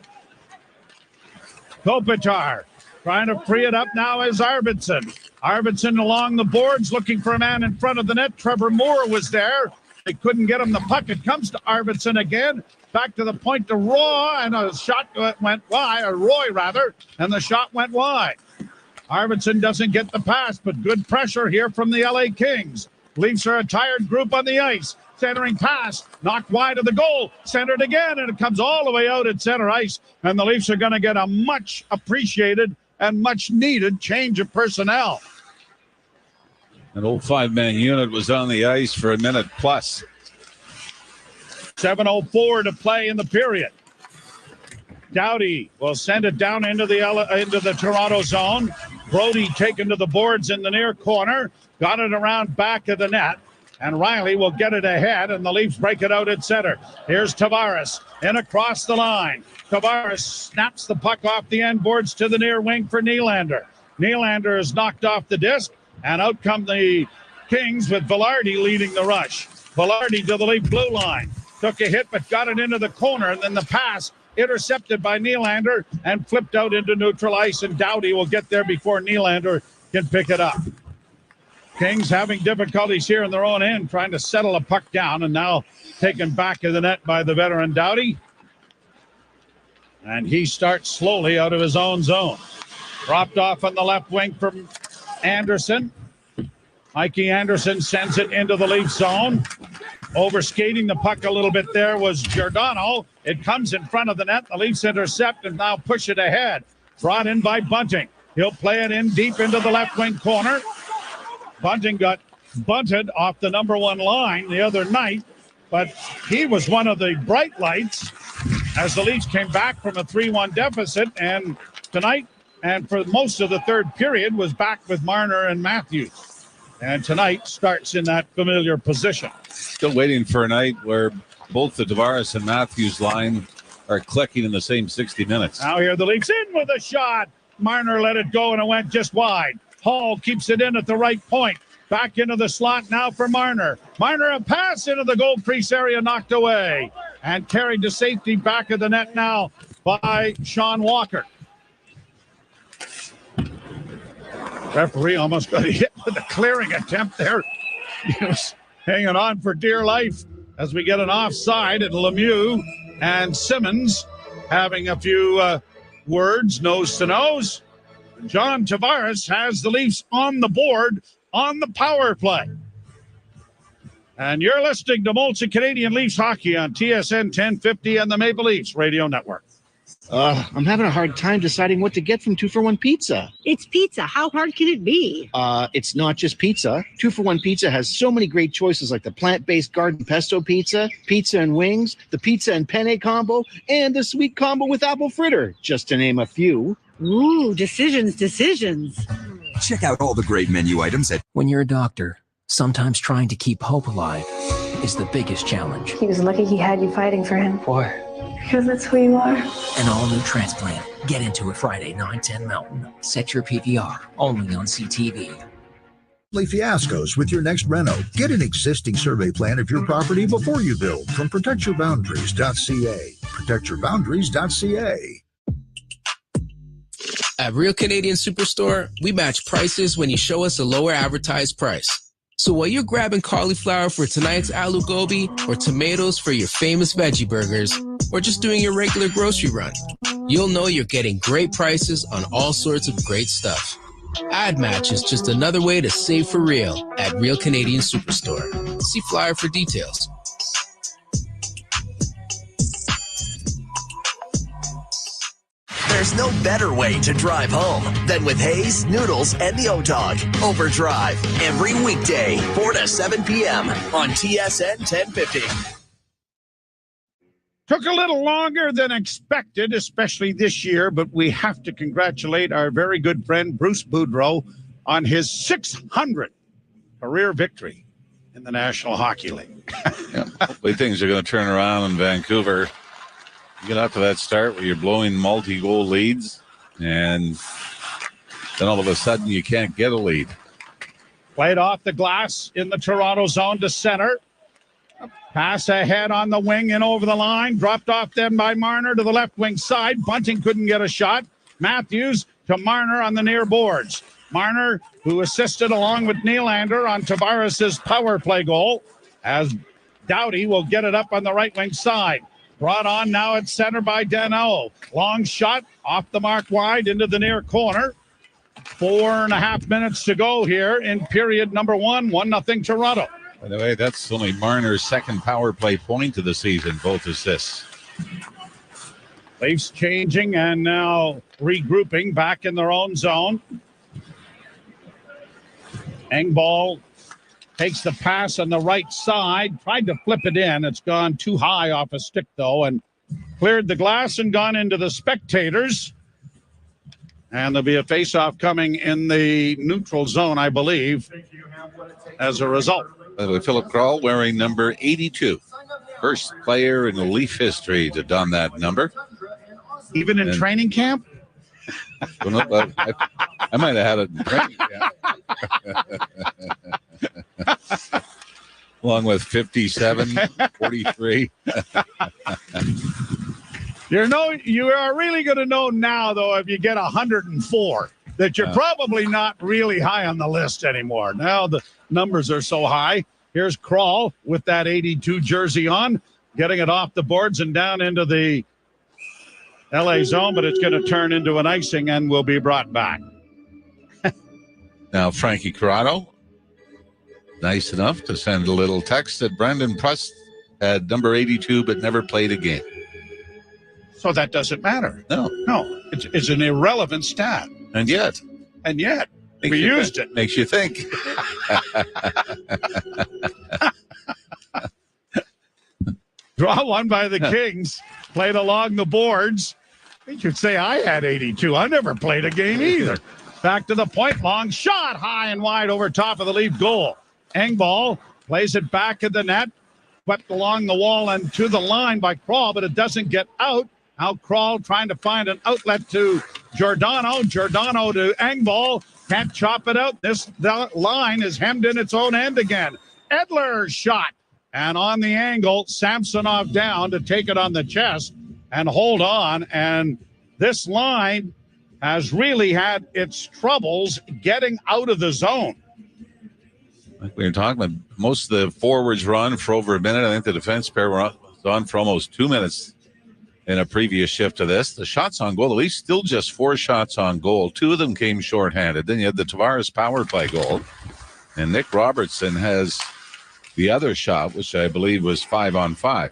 Kopitar trying to free it up now is Arvidsson. Arvidsson along the boards looking for a man in front of the net. Trevor Moore was there. They couldn't get him the puck. It comes to Arvidsson again. Back to the point to Roy, and a shot went wide, or Roy rather, and the shot went wide. Arvidsson doesn't get the pass, but good pressure here from the LA Kings. Leafs are a tired group on the ice. Centering pass, knocked wide of the goal, centered again, and it comes all the way out at center ice. And the Leafs are going to get a much appreciated and much needed change of personnel. An old 5-man unit was on the ice for a minute plus. 7:04 to play in the period. Doughty will send it down into the Toronto zone. Brody taken to the boards in the near corner. Got it around back of the net. And Riley will get it ahead, and the Leafs break it out at center. Here's Tavares in across the line. Tavares snaps the puck off the end boards to the near wing for Nylander. Nylander is knocked off the disc, and out come the Kings with Velardi leading the rush. Velardi to the Leaf blue line. Took a hit, but got it into the corner, and then the pass intercepted by Nylander and flipped out into neutral ice, and Doughty will get there before Nylander can pick it up. Kings having difficulties here in their own end, trying to settle a puck down, and now taken back of the net by the veteran Doughty. And he starts slowly out of his own zone. Dropped off on the left wing from Anderson. Mikey Anderson sends it into the Leaf zone. Overskating the puck a little bit there was Giordano. It comes in front of the net. The Leafs intercept and now push it ahead. Brought in by Bunting. He'll play it in deep into the left wing corner. Bunting got bunted off the number one line the other night, but he was one of the bright lights as the Leafs came back from a 3-1 deficit, and tonight and for most of the third period was back with Marner and Matthews. And tonight starts in that familiar position. Still waiting for a night where both the Tavares and Matthews line are clicking in the same 60 minutes. Now here the Leafs in with a shot. Marner let it go and it went just wide. Hall keeps it in at the right point. Back into the slot now for Marner. Marner a pass into the goal crease area, knocked away. And carried to safety back of the net now by Sean Walker. Referee almost got hit with a clearing attempt there. He was hanging on for dear life as we get an offside at Lemieux and Simmons having a few words, nose to nose. John Tavares has the Leafs on the board on the power play. And you're listening to Molson Canadian Leafs Hockey on TSN 1050 and the Maple Leafs Radio Network. I'm having a hard time deciding what to get from 2-for-1 Pizza. It's pizza. How hard can it be? It's not just pizza. 2-for-1 Pizza has so many great choices like the plant-based garden pesto pizza, pizza and wings, the pizza and penne combo, and the sweet combo with apple fritter, just to name a few. Ooh, decisions. Check out all the great menu items at... When you're a doctor, sometimes trying to keep hope alive is the biggest challenge. He was lucky he had you fighting for him. Why? Because that's who you are. An all-new transplant. Get into it Friday, 9/10 Mountain. Set your PVR, only on CTV. Fiascos with your next reno. Get an existing survey plan of your property before you build from protectyourboundaries.ca. Protectyourboundaries.ca. At Real Canadian Superstore, we match prices when you show us a lower advertised price. So while you're grabbing cauliflower for tonight's aloo gobi, or tomatoes for your famous veggie burgers, or just doing your regular grocery run, you'll know you're getting great prices on all sorts of great stuff. Ad Match is just another way to save for real at Real Canadian Superstore. See flyer for details. There's no better way to drive home than with Hayes, Noodles, and the O-Dog. Overdrive every weekday, 4 to 7 p.m. on TSN 1050. Took a little longer than expected, especially this year, but we have to congratulate our very good friend Bruce Boudreau on his 600th career victory in the National Hockey League. Hopefully things are going to turn around in Vancouver. You get out to that start where you're blowing multi-goal leads, and then all of a sudden you can't get a lead. Played off the glass in the Toronto zone to center. Pass ahead on the wing and over the line. Dropped off then by Marner to the left wing side. Bunting couldn't get a shot. Matthews to Marner on the near boards. Marner, who assisted along with Nylander on Tavares' power play goal, as Doughty will get it up on the right wing side. Brought on now at center by Danault. Long shot off the mark wide into the near corner. 4.5 minutes to go here in period number 1. 1-0 Toronto. By the way, that's only Marner's second power play point of the season, both assists. Leafs changing and now regrouping back in their own zone. Engvall takes the pass on the right side, tried to flip it in. It's gone too high off a stick, though, and cleared the glass and gone into the spectators. And there'll be a face-off coming in the neutral zone, I believe, as a result. By the way, Philip Kral wearing number 82. First player in the Leaf history to don that number. Even in training camp? Well, I might have had it in training camp. Along with 57, 43. You are really going to know now, though, if you get 104, that you're probably not really high on the list anymore. Now the numbers are so high. Here's Kral with that 82 jersey on, getting it off the boards and down into the LA zone, but it's going to turn into an icing and will be brought back. Now, Frankie Corrado, nice enough to send a little text that Brandon Prust had number 82 but never played a game. So that doesn't matter. No. It's an irrelevant stat. And yet. We used it. Makes you think. Draw one by the Kings. Played along the boards. You should say I had 82. I never played a game either. Back to the point. Long shot. High and wide over top of the Leaf goal. Engvall plays it back at the net. Swept along the wall and to the line by Kral, but it doesn't get out. Now Kral trying to find an outlet to Giordano. Giordano to Engvall. Can't chop it out. This line is hemmed in its own end again. Edler's shot. And on the angle, Samsonov down to take it on the chest and hold on. And this line has really had its troubles getting out of the zone. Like we were talking about, most of the forwards were on for over a minute. I think the defense pair were on for almost 2 minutes in a previous shift to this. The shots on goal, at least still just 4 shots on goal. 2 of them came shorthanded. Then you had the Tavares power play goal. And Nick Robertson has the other shot, which I believe was 5-on-5.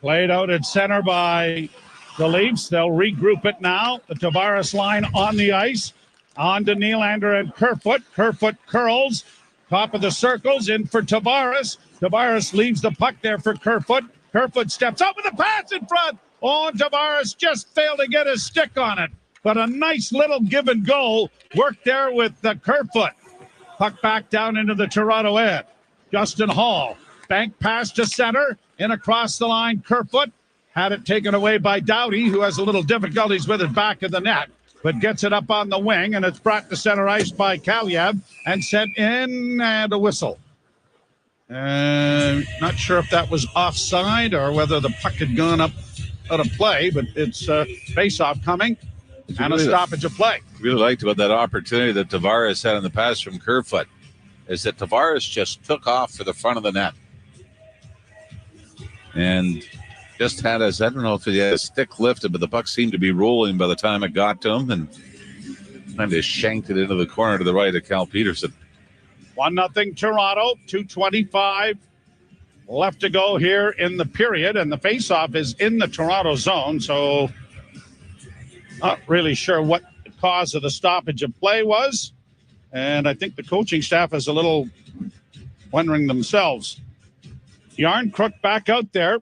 Played out at center by the Leafs. They'll regroup it now. The Tavares line on the ice. On to Nylander and Kerfoot. Kerfoot curls. Top of the circles. In for Tavares. Tavares leaves the puck there for Kerfoot. Kerfoot steps up with a pass in front. Oh, and Tavares just failed to get his stick on it. But a nice little give and go worked there with the Kerfoot. Puck back down into the Toronto end. Justin Hall. Bank pass to center. In across the line, Kerfoot. Had it taken away by Doughty, who has a little difficulties with it back of the net, but gets it up on the wing, and it's brought to center ice by Kaliev and sent in, and a whistle. Not sure if that was offside or whether the puck had gone up out of play, but it's face-off coming and a stoppage of play. Really liked about that opportunity that Tavares had in the pass from Kerfoot is that Tavares just took off for the front of the net and just had I don't know if he had a stick lifted, but the puck seemed to be rolling by the time it got to him and kind of shanked it into the corner to the right of Cal Peterson. 1-0 Toronto, 2:25 left to go here in the period, and the faceoff is in the Toronto zone, so not really sure what the cause of the stoppage of play was, and I think the coaching staff is a little wondering themselves. Yarncrook back out there,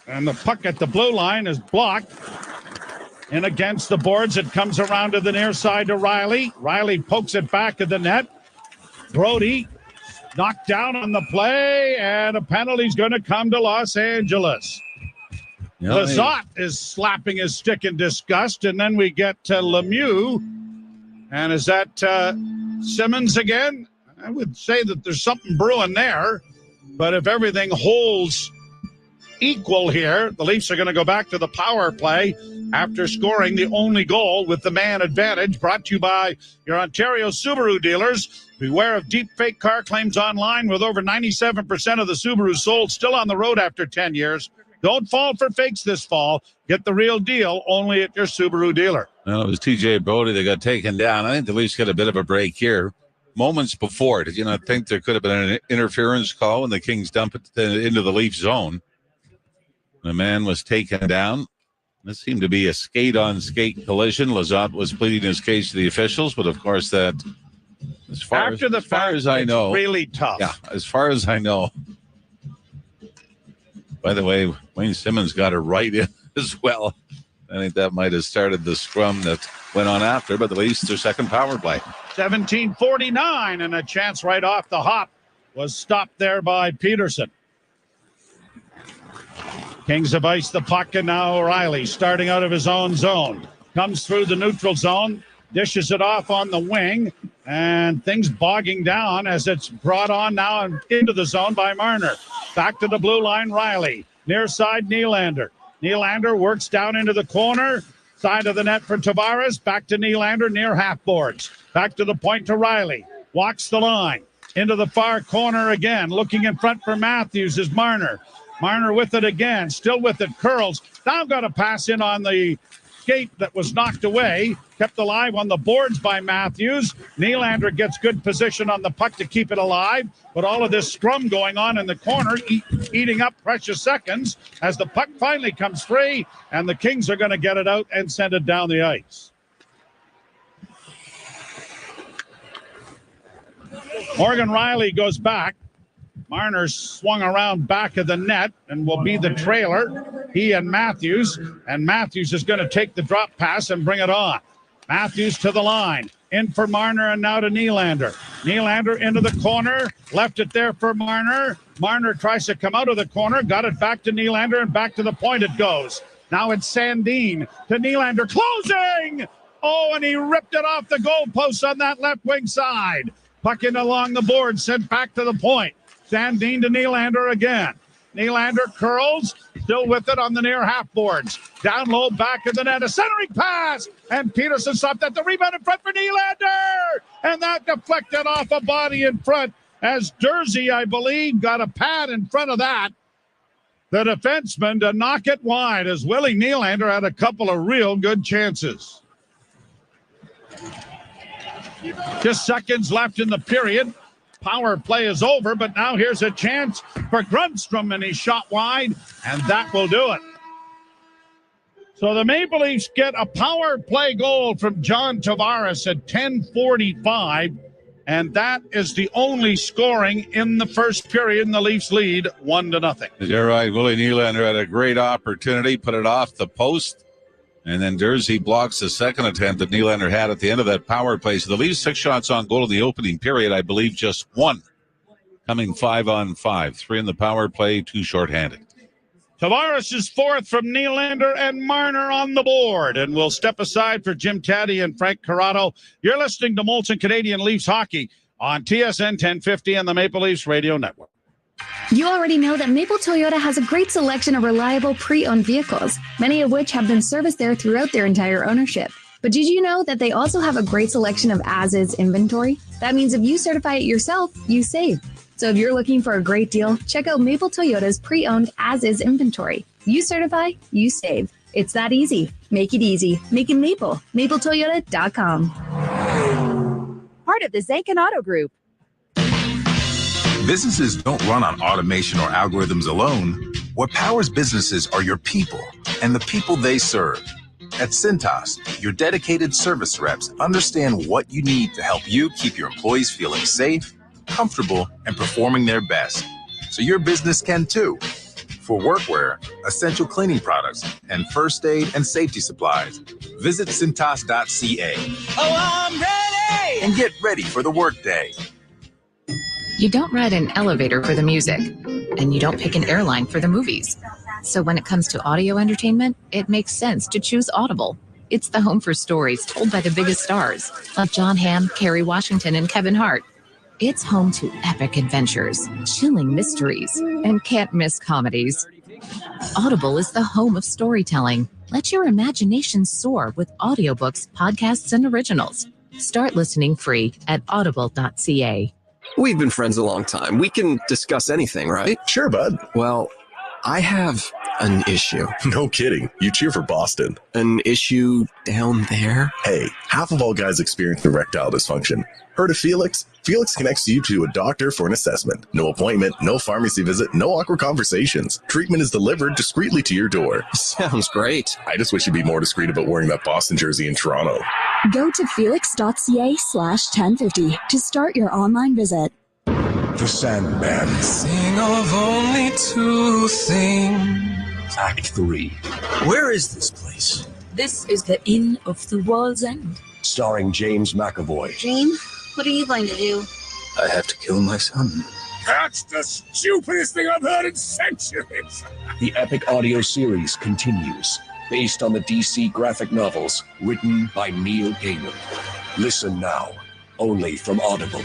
and the puck at the blue line is blocked. In against the boards, it comes around to the near side to Riley. Riley pokes it back of the net. Brody knocked down on the play, and a penalty's going to come to Los Angeles. Lizotte is slapping his stick in disgust, and then we get Lemieux. And is that Simmons again? I would say that there's something brewing there, but if everything holds equal here, the Leafs are going to go back to the power play after scoring the only goal with the man advantage. Brought to you by your Ontario Subaru dealers. Beware of deep fake car claims online, with over 97% of the Subarus sold still on the road after 10 years. Don't fall for fakes this fall. Get the real deal only at your Subaru dealer. Well, it was TJ Brody that got taken down. I think the Leafs got a bit of a break here. Moments before, did you not think there could have been an interference call when the Kings dumped it into the Leaf zone? The man was taken down. This seemed to be a skate-on-skate collision. Lizotte was pleading his case to the officials, but of course that, as far as I know, really tough. Yeah, as far as I know. By the way, Wayne Simmons got it right in as well. I think that might have started the scrum that went on after, but the Leafs, their second power play. 17:49, and a chance right off the hop was stopped there by Peterson. Kings have iced the puck, and now O'Reilly starting out of his own zone. Comes through the neutral zone, dishes it off on the wing, and things bogging down as it's brought on now and into the zone by Marner. Back to the blue line, Riley. Near side, Nylander. Nylander works down into the corner. Side of the net for Tavares. Back to Nylander near half boards. Back to the point to Riley. Walks the line. Into the far corner again. Looking in front for Matthews is Marner. Marner with it again. Still with it. Curls. Now got a pass in on the skate that was knocked away. Kept alive on the boards by Matthews. Nylander gets good position on the puck to keep it alive. But all of this scrum going on in the corner, eating up precious seconds as the puck finally comes free, and the Kings are going to get it out and send it down the ice. Morgan Riley goes back. Marner swung around back of the net and will be the trailer. He and Matthews is going to take the drop pass and bring it on. Matthews to the line. In for Marner and now to Nylander. Nylander into the corner. Left it there for Marner. Marner tries to come out of the corner. Got it back to Nylander, and back to the point it goes. Now it's Sandin to Nylander. Closing! Oh, and he ripped it off the goalpost on that left wing side. Puck in along the board, sent back to the point. Sandin to Nylander again. Nylander curls, still with it on the near half boards. Down low, back of the net, a centering pass, and Peterson stopped at the rebound in front for Nylander, and that deflected off a body in front as Dursey, I believe, got a pad in front of that. The defenseman to knock it wide as Willie Nylander had a couple of real good chances. Just seconds left in the period. power play is over, but now here's a chance for Grundstrom, and he shot wide, and that will do it. So the Maple Leafs get a power play goal from John Tavares at 10:45, and that is the only scoring in the first period, and the Leafs lead 1-0. You're right. Willie Nylander had a great opportunity, put it off the post, and then Jersey blocks the second attempt that Nylander had at the end of that power play. So the Leafs 6 shots on goal in the opening period, I believe just 1. Coming 5-on-5, 3 in the power play, 2 shorthanded. Tavares is fourth from Nylander and Marner on the board. And we'll step aside for Jim Caddy and Frank Corrado. You're listening to Molson Canadian Leafs Hockey on TSN 1050 and the Maple Leafs Radio Network. You already know that Maple Toyota has a great selection of reliable pre-owned vehicles, many of which have been serviced there throughout their entire ownership. But did you know that they also have a great selection of as-is inventory? That means if you certify it yourself, you save. So if you're looking for a great deal, check out Maple Toyota's pre-owned as-is inventory. You certify, you save. It's that easy. Make it easy. Make it Maple. MapleToyota.com. Part of the Zankin Auto Group. Businesses don't run on automation or algorithms alone. What powers businesses are your people and the people they serve. At Cintas, your dedicated service reps understand what you need to help you keep your employees feeling safe, comfortable, and performing their best. So your business can too. For workwear, essential cleaning products, and first aid and safety supplies, visit Cintas.ca. Oh, I'm ready! And get ready for the workday. You don't ride an elevator for the music, and you don't pick an airline for the movies. So when it comes to audio entertainment, it makes sense to choose Audible. It's the home for stories told by the biggest stars, like John Hamm, Kerry Washington, and Kevin Hart. It's home to epic adventures, chilling mysteries, and can't-miss comedies. Audible is the home of storytelling. Let your imagination soar with audiobooks, podcasts, and originals. Start listening free at audible.ca. We've been friends a long time. We can discuss anything, right? Sure, bud. Well, I have an issue. No kidding. You cheer for Boston. An issue down there? Hey, half of all guys experience erectile dysfunction. Heard of Felix? Felix connects you to a doctor for an assessment. No appointment, no pharmacy visit, no awkward conversations. Treatment is delivered discreetly to your door. Sounds great. I just wish you'd be more discreet about wearing that Boston jersey in Toronto. Go to felix.ca/1050 to start your online visit. The Sandman. Sing of only two things. Act 3. Where is this place? This is the Inn of the World's End. Starring James McAvoy. James, what are you going to do? I have to kill my son. That's the stupidest thing I've heard in centuries. The epic audio series continues, based on the DC graphic novels written by Neil Gaiman. Listen now, only from Audible.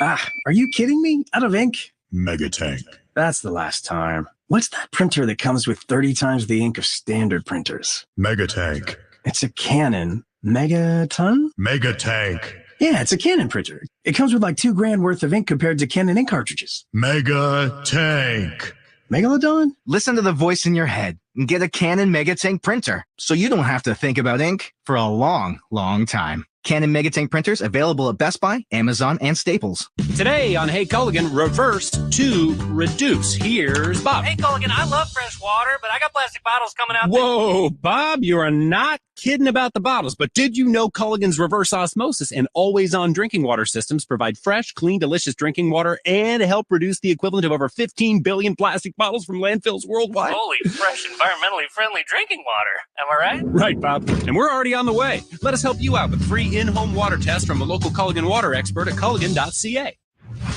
Are you kidding me? Out of ink? Megatank. That's the last time. What's that printer that comes with 30 times the ink of standard printers? Megatank. It's a Canon. Megaton? Megatank. Yeah, it's a Canon printer. It comes with like $2,000 worth of ink compared to Canon ink cartridges. Megatank. Megalodon? Listen to the voice in your head and get a Canon Megatank printer so you don't have to think about ink for a long, long time. Canon Megatank printers available at Best Buy, Amazon, and Staples. Today on Hey Culligan, reverse to reduce. Here's Bob. Hey Culligan, I love fresh water, but I got plastic bottles coming out. Whoa, Bob, you are not kidding about the bottles. But did you know Culligan's reverse osmosis and always-on drinking water systems provide fresh, clean, delicious drinking water and help reduce the equivalent of over 15 billion plastic bottles from landfills worldwide? Holy, fresh, environmentally friendly drinking water. Am I right? Right, Bob. And we're already on the way. Let us help you out with free in-home water test from a local Culligan water expert at Culligan.ca.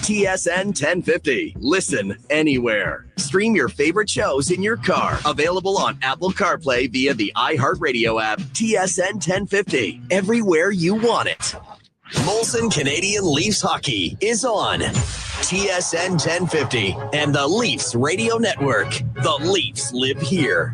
TSN 1050. Listen anywhere. Stream your favorite shows in your car. Available on Apple CarPlay via the iHeartRadio app. TSN 1050. Everywhere you want it. Molson Canadian Leafs Hockey is on TSN 1050 and the Leafs Radio Network. The Leafs live here.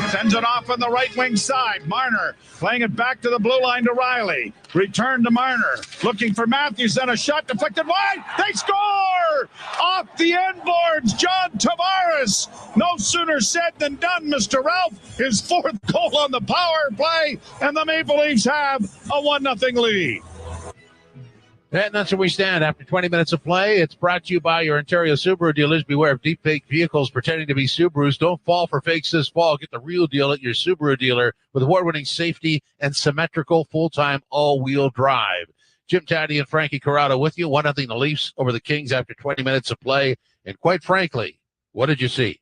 Sends it off on the right wing side. Marner playing it back to the blue line to Riley. Return to Marner. Looking for Matthews and a shot deflected wide. They score! Off the end boards. John Tavares. No sooner said than done, Mr. Ralph. His fourth goal on the power play. And the Maple Leafs have a 1-0 lead. And that's where we stand after 20 minutes of play. It's brought to you by your Ontario Subaru dealers. Beware of deep fake vehicles pretending to be Subarus. Don't fall for fakes this fall. Get the real deal at your Subaru dealer with award-winning safety and symmetrical full-time all-wheel drive. Jim Taddy and Frankie Corrado with you. 1-0 the Leafs over the Kings after 20 minutes of play. And quite frankly, what did you see?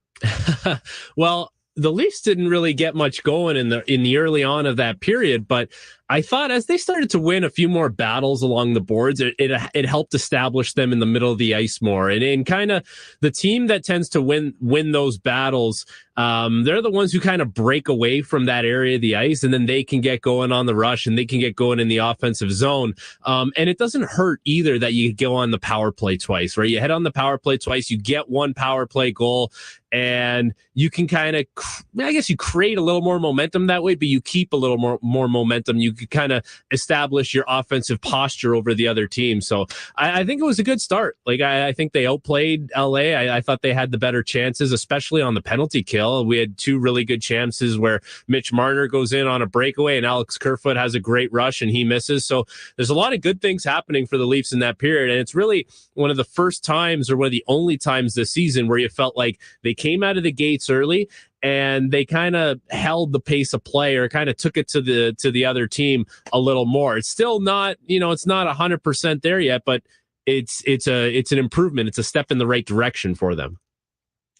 Well, the Leafs didn't really get much going in the early on of that period, but I thought as they started to win a few more battles along the boards, it helped establish them in the middle of the ice more. And kind of the team that tends to win those battles, they're the ones who kind of break away from that area of the ice, and then they can get going on the rush and they can get going in the offensive zone. And it doesn't hurt either that you go on the power play twice, right? You head on the power play twice, you get one power play goal, and you can kind of, I guess you create a little more momentum that way, but you keep a little more momentum. You could kind of establish your offensive posture over the other team. So I think it was a good start. Like, I think they outplayed LA. I thought they had the better chances, especially on the penalty kill. We had two really good chances where Mitch Marner goes in on a breakaway and Alex Kerfoot has a great rush and he misses. So there's a lot of good things happening for the Leafs in that period. And it's really one of the first times, or one of the only times this season, where you felt like they came out of the gates early and they kind of held the pace of play, or kind of took it to the other team a little more. It's still not, it's not 100% there yet, but it's an improvement. It's a step in the right direction for them.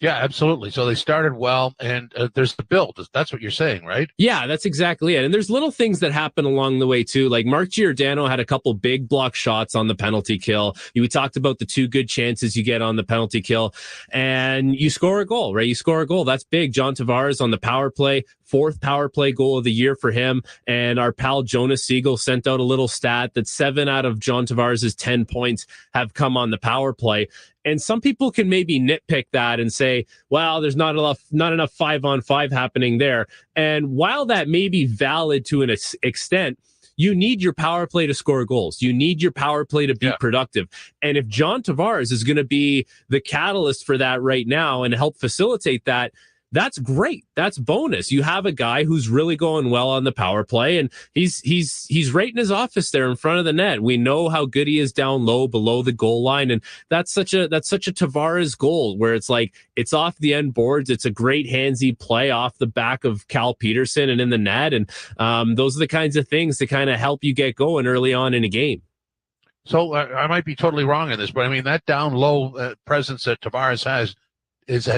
Yeah, absolutely. So they started well, and there's the build. That's what you're saying, right? Yeah, that's exactly it. And there's little things that happen along the way, too. Like Mark Giordano had a couple big block shots on the penalty kill. We talked about the two good chances you get on the penalty kill, and you score a goal, right? You score a goal. That's big. John Tavares on the power play, 4th power play goal of the year for him. And our pal Jonas Siegel sent out a little stat that 7 out of John Tavares' 10 points have come on the power play. And some people can maybe nitpick that and say, well, there's not enough 5-on-5 happening there. And while that may be valid to an extent, you need your power play to score goals. You need your power play to be productive. And if John Tavares is going to be the catalyst for that right now and help facilitate that, that's great. That's bonus. You have a guy who's really going well on the power play, and he's right in his office there in front of the net. We know how good he is down low below the goal line, and that's such a Tavares goal where it's like it's off the end boards. It's a great handsy play off the back of Cal Peterson and in the net, and those are the kinds of things to kind of help you get going early on in a game. So I might be totally wrong in this, but I mean that down low presence that Tavares has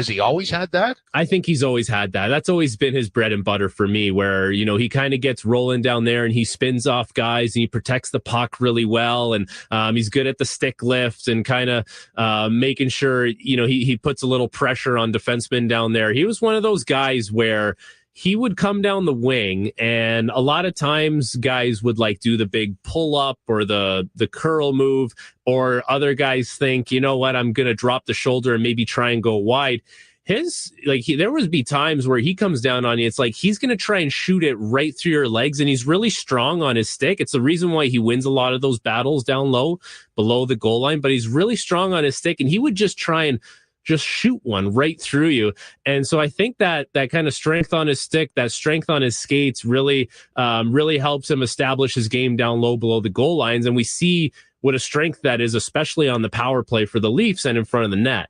he always had that? I think he's always had that. That's always been his bread and butter for me, where, he kind of gets rolling down there and he spins off guys and he protects the puck really well. And he's good at the stick lift and kind of making sure, he puts a little pressure on defensemen down there. He was one of those guys where he would come down the wing, and a lot of times guys would do the big pull up or the curl move, or other guys think, I'm going to drop the shoulder and maybe try and go wide. There would be times where he comes down on you. It's like he's going to try and shoot it right through your legs, and he's really strong on his stick. It's the reason why he wins a lot of those battles down low below the goal line, but he's really strong on his stick, and he would just try and just shoot one right through you. And so I think that kind of strength on his stick, that strength on his skates really helps him establish his game down low below the goal lines. And we see what a strength that is, especially on the power play for the Leafs and in front of the net.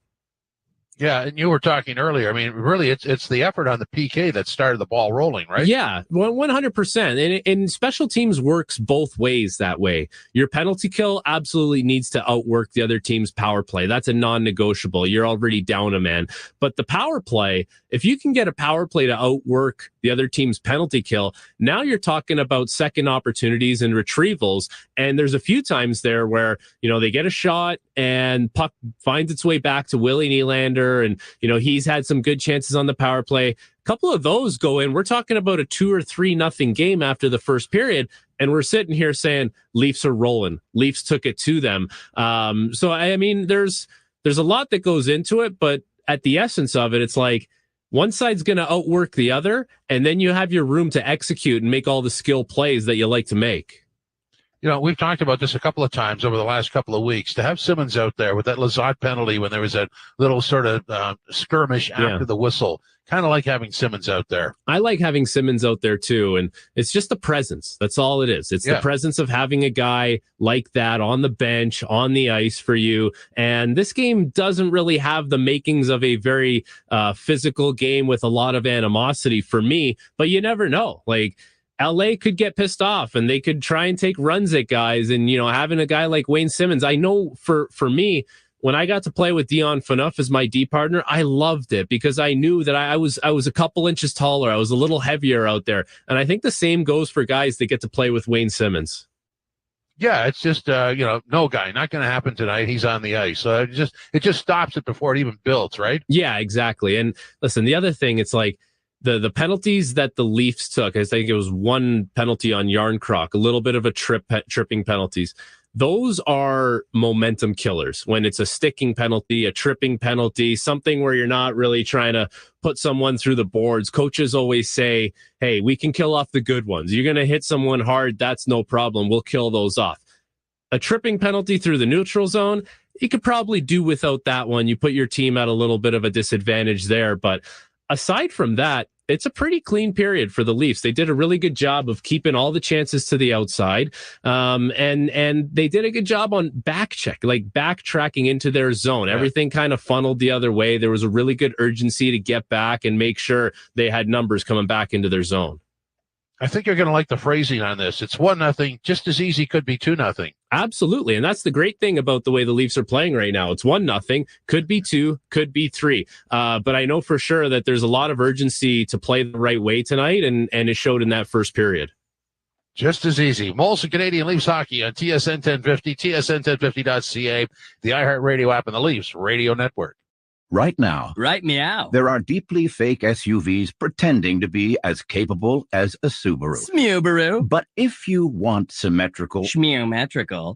Yeah, and you were talking earlier. I mean, really, it's the effort on the PK that started the ball rolling, right? Yeah, 100%. And special teams works both ways that way. Your penalty kill absolutely needs to outwork the other team's power play. That's a non-negotiable. You're already down a man. But the power play, if you can get a power play to outwork the other team's penalty kill, now you're talking about second opportunities and retrievals. And there's a few times there where, they get a shot and puck finds its way back to Willie Nylander. And, he's had some good chances on the power play. A couple of those go in. We're talking about a 2 or 3-0 game after the first period. And we're sitting here saying Leafs are rolling. Leafs took it to them. So, I mean, there's a lot that goes into it. But at the essence of it, it's like one side's going to outwork the other. And then you have your room to execute and make all the skill plays that you like to make. You know, we've talked about this a couple of times over the last couple of weeks. To have Simmons out there with that Lizotte penalty when there was that little sort of skirmish after the whistle, kind of like having Simmons out there. I like having Simmons out there too, and it's just the presence. That's all it is. It's the presence of having a guy like that on the bench, on the ice for you. And this game doesn't really have the makings of a very physical game with a lot of animosity for me, but you never know. Like, LA could get pissed off and they could try and take runs at guys. And, you know, having a guy like Wayne Simmons, I know for me, when I got to play with Dion Phaneuf as my D partner, I loved it because I knew that I was a couple inches taller. I was a little heavier out there. And I think the same goes for guys that get to play with Wayne Simmons. Yeah, it's just, no guy, not going to happen tonight. He's on the ice. So it just stops it before it even builds, right? Yeah, exactly. And listen, the other thing, it's like, the penalties that the Leafs took, I think it was one penalty on Yarncroc, a little bit of a tripping penalties. Those are momentum killers when it's a sticking penalty, a tripping penalty, something where you're not really trying to put someone through the boards. Coaches always say, hey, we can kill off the good ones. You're going to hit someone hard. That's no problem. We'll kill those off. A tripping penalty through the neutral zone, you could probably do without that one. You put your team at a little bit of a disadvantage there. But aside from that, it's a pretty clean period for the Leafs. They did a really good job of keeping all the chances to the outside. And they did a good job on backtracking into their zone. Yeah. Everything kind of funneled the other way. There was a really good urgency to get back and make sure they had numbers coming back into their zone. I think you're going to like the phrasing on this. It's 1-0, just as easy could be 2-0. Absolutely. And that's the great thing about the way the Leafs are playing right now. It's 1-0, could be 2, could be 3. But I know for sure that there's a lot of urgency to play the right way tonight, and it showed in that first period. Just as easy. Molson Canadian Leafs Hockey on TSN 1050, tsn1050.ca, the iHeartRadio app, and the Leafs Radio Network. Right now. Right meow. There are deeply fake SUVs pretending to be as capable as a Subaru. Smubaru. But if you want symmetrical. Schmeometrical.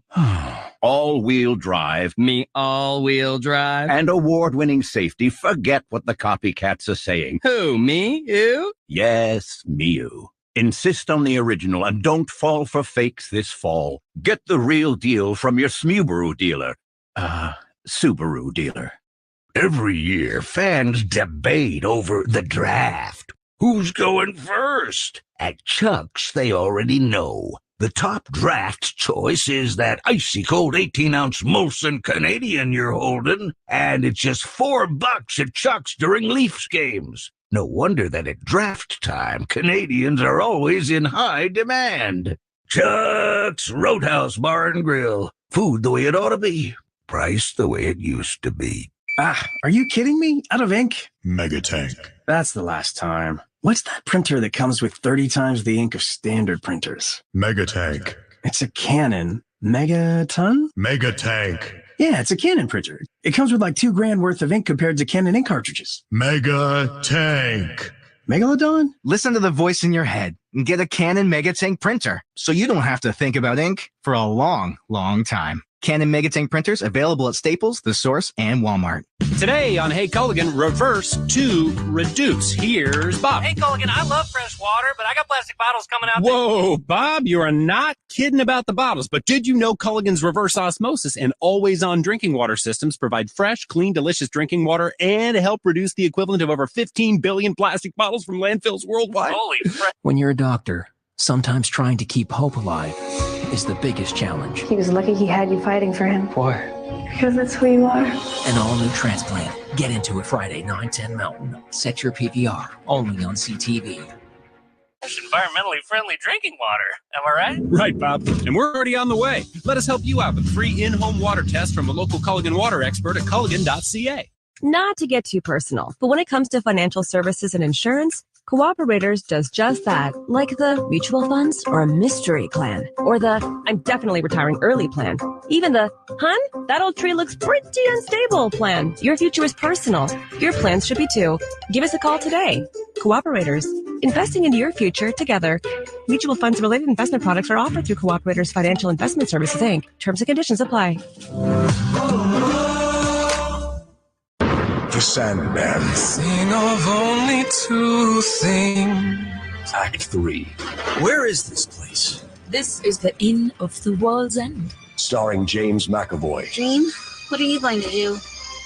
All-wheel drive. Me all-wheel drive. And award-winning safety, forget what the copycats are saying. Who, me? You? Yes, me you. Insist on the original and don't fall for fakes this fall. Get the real deal from your Smubaru dealer. Subaru dealer. Every year, fans debate over the draft. Who's going first? At Chuck's, they already know. The top draft choice is that icy cold 18-ounce Molson Canadian you're holding, and it's just $4 at Chuck's during Leafs games. No wonder that at draft time, Canadians are always in high demand. Chuck's Roadhouse Bar and Grill. Food the way it ought to be. Price the way it used to be. Are you kidding me? Out of ink? Megatank. That's the last time. What's that printer that comes with 30 times the ink of standard printers? Megatank. It's a Canon Megaton? Megatank. Yeah, it's a Canon printer. It comes with like $2,000 worth of ink compared to Canon ink cartridges. Megatank. Megalodon? Listen to the voice in your head and get a Canon Megatank printer so you don't have to think about ink for a long, long time. Canon Megatank printers available at Staples, The Source, and Walmart. Today on Hey Culligan, reverse to reduce. Here's Bob. Hey Culligan, I love fresh water, but I got plastic bottles coming out. Whoa, Bob, you are not kidding about the bottles. But did you know Culligan's reverse osmosis and always-on drinking water systems provide fresh, clean, delicious drinking water and help reduce the equivalent of over 15 billion plastic bottles from landfills worldwide? Holy crap. When you're a doctor, sometimes trying to keep hope alive is the biggest challenge. He was lucky he had you fighting for him. Why? Because that's who you are. An all-new transplant. Get into it Friday, 9/10 Mountain. Set your PVR, only on CTV. Environmentally friendly drinking water. Am I right? Right, Bob. And we're already on the way. Let us help you out with free in-home water test from a local Culligan water expert at Culligan.ca. Not to get too personal, but when it comes to financial services and insurance, Cooperators does just that, like the mutual funds or a mystery plan, or the I'm definitely retiring early plan, even the hun, that old tree looks pretty unstable plan. Your future is personal. Your plans should be too. Give us a call today. Cooperators, investing into your future together. Mutual funds and related investment products are offered through Cooperators Financial Investment Services, Inc. Terms and conditions apply. The Sandman. Sing of only two things. Act 3. Where is this place? This is the Inn of the World's End. Starring James McAvoy. Dream, what are you going to do?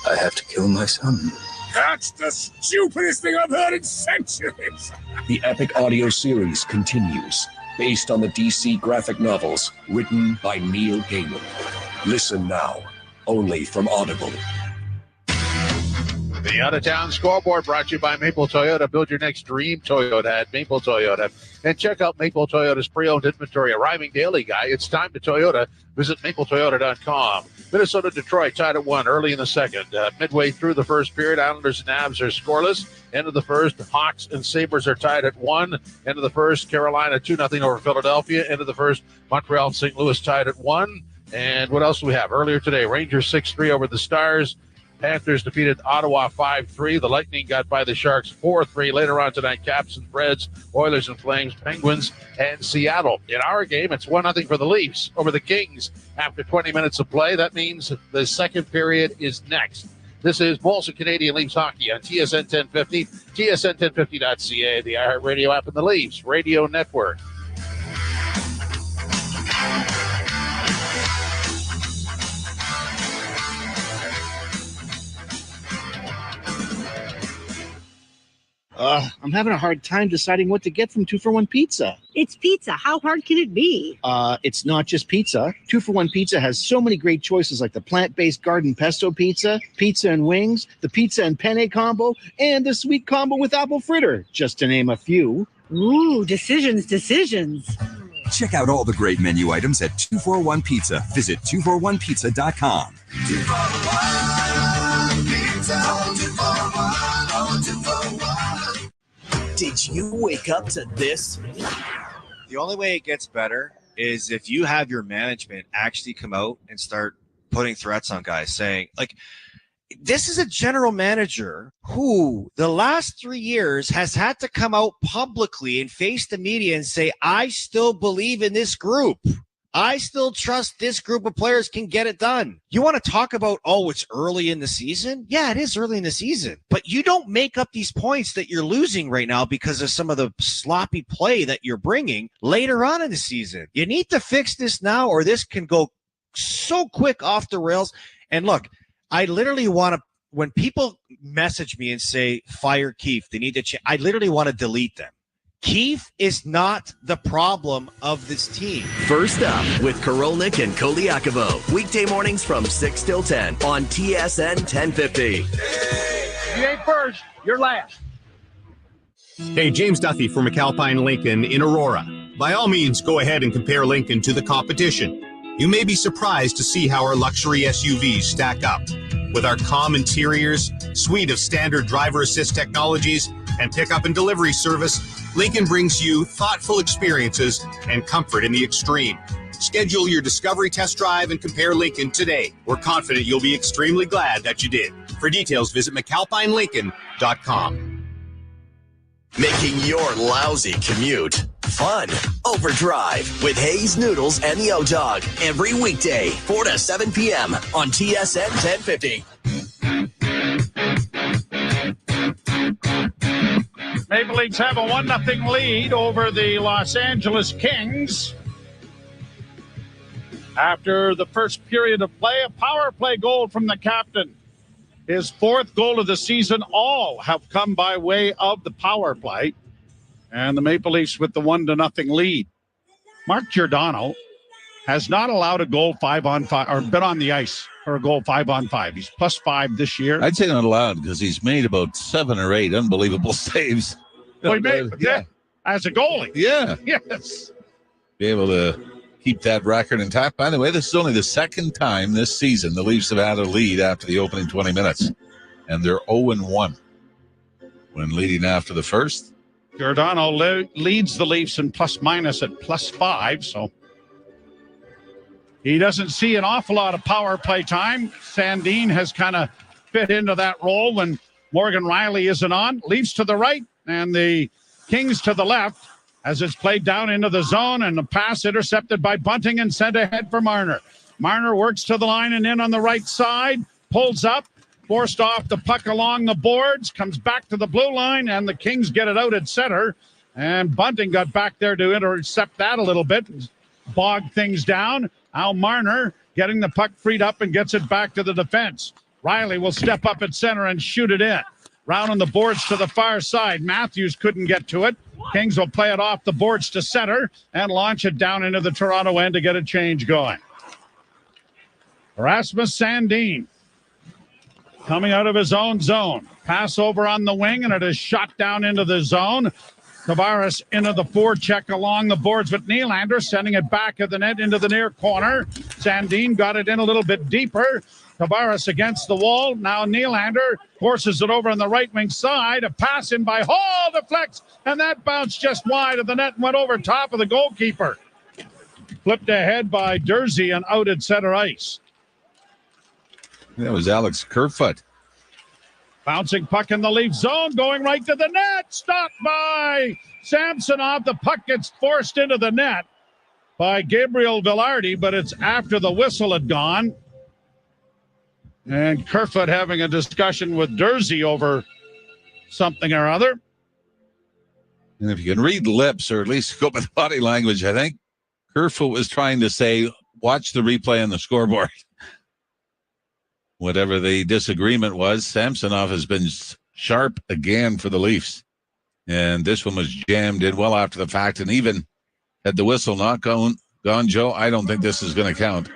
I have to kill my son. That's the stupidest thing I've heard in centuries. The epic audio series continues, based on the DC graphic novels written by Neil Gaiman. Listen now, only from Audible. The out-of-town scoreboard brought to you by Maple Toyota. Build your next dream Toyota at Maple Toyota. And check out Maple Toyota's pre-owned inventory, arriving daily guy. It's time to Toyota. Visit mapletoyota.com. Minnesota-Detroit tied at 1 early in the second. Midway through the first period, Islanders and Avs are scoreless. End of the first, Hawks and Sabres are tied at 1. End of the first, Carolina 2-0 over Philadelphia. End of the first, Montreal and St. Louis tied at 1. And what else do we have? Earlier today, Rangers 6-3 over the Stars. Panthers defeated Ottawa 5-3. The Lightning got by the Sharks 4-3. Later on tonight, Caps and Preds, Oilers and Flames, Penguins, and Seattle. In our game, it's 1-0 for the Leafs over the Kings after 20 minutes of play. That means the second period is next. This is Molson Canadian Leafs Hockey on TSN 1050, tsn1050.ca, the iHeartRadio app, and the Leafs Radio Network. I'm having a hard time deciding what to get from 2-for-1 Pizza. It's pizza. How hard can it be? It's not just pizza. 2-for-1 Pizza has so many great choices like the plant-based garden pesto pizza, pizza and wings, the pizza and penne combo, and the sweet combo with apple fritter, just to name a few. Ooh, decisions. Check out all the great menu items at 241 Pizza. Visit 241pizza.com. 241 Pizza, 241, 241. Did you wake up to this? The only way it gets better is if you have your management actually come out and start putting threats on guys, saying, like, this is a general manager who the last 3 years has had to come out publicly and face the media and say, I still believe in this group. I still trust this group of players can get it done. You want to talk about, oh, it's early in the season? Yeah, it is early in the season. But you don't make up these points that you're losing right now because of some of the sloppy play that you're bringing later on in the season. You need to fix this now or this can go so quick off the rails. And look, I literally want to, when people message me and say, fire Keefe, they need to change, I literally want to delete them. Keefe is not the problem of this team. First up with Korolnik and Koliakovo. Weekday mornings from 6 till 10 on TSN 1050. You ain't first, you're last. Hey, James Duffy from McAlpine Lincoln in Aurora. By all means, go ahead and compare Lincoln to the competition. You may be surprised to see how our luxury SUVs stack up. With our calm interiors, suite of standard driver assist technologies, and pickup and delivery service, Lincoln brings you thoughtful experiences and comfort in the extreme. Schedule your discovery test drive and compare Lincoln today. We're confident you'll be extremely glad that you did. For details, visit McAlpineLincoln.com. Making your lousy commute fun. Overdrive with Hayes Noodles and the O-Dog. Every weekday, 4 to 7 p.m. on TSN 1050. Maple Leafs have a 1-0 lead over the Los Angeles Kings. After the first period of play, a power play goal from the captain. His fourth goal of the season, all have come by way of the power play. And the Maple Leafs with the 1-0 lead. Mark Giordano has not allowed a goal 5-on-5 or been on the ice for a goal 5-on-5. He's +5 this year. I'd say not allowed because he's made about 7 or 8 unbelievable saves. Well, he made, yeah, as a goalie. Yeah. Yes. Be able to keep that record intact. By the way, this is only the second time this season the Leafs have had a lead after the opening 20 minutes. And they're 0-1 when leading after the first. Giordano leads the Leafs in plus-minus at +5, so he doesn't see an awful lot of power play time. Sandin has kind of fit into that role when Morgan Riley isn't on. Leafs to the right and the Kings to the left as it's played down into the zone, and the pass intercepted by Bunting and sent ahead for Marner. Marner works to the line and in on the right side, pulls up, forced off the puck along the boards, comes back to the blue line, and the Kings get it out at center. And Bunting got back there to intercept that a little bit. bog things down. Al Marner getting the puck freed up and gets it back to the defense. Riley will step up at center and shoot it in. Round on the boards to the far side. Matthews couldn't get to it. Kings will play it off the boards to center and launch it down into the Toronto end to get a change going. Rasmus Sandin coming out of his own zone. Pass over on the wing, and it is shot down into the zone. Tavares into the forecheck along the boards with Nylander, sending it back at the net into the near corner. Sandin got it in a little bit deeper. Tavares against the wall. Now Nylander forces it over on the right wing side. A pass in by Hall, deflects, and that bounced just wide of the net and went over top of the goalkeeper. Flipped ahead by Dursey and out at center ice. That was Alex Kerfoot. Bouncing puck in the Leaf zone, going right to the net. Stopped by Samsonov. The puck gets forced into the net by Gabriel Velardi, but it's after the whistle had gone. And Kerfoot having a discussion with Dursey over something or other. And if you can read lips, or at least go by the body language, I think Kerfoot was trying to say, watch the replay on the scoreboard. Whatever the disagreement was, Samsonov has been sharp again for the Leafs. And this one was jammed in well after the fact. And even had the whistle not gone, Joe, I don't think this is going to count.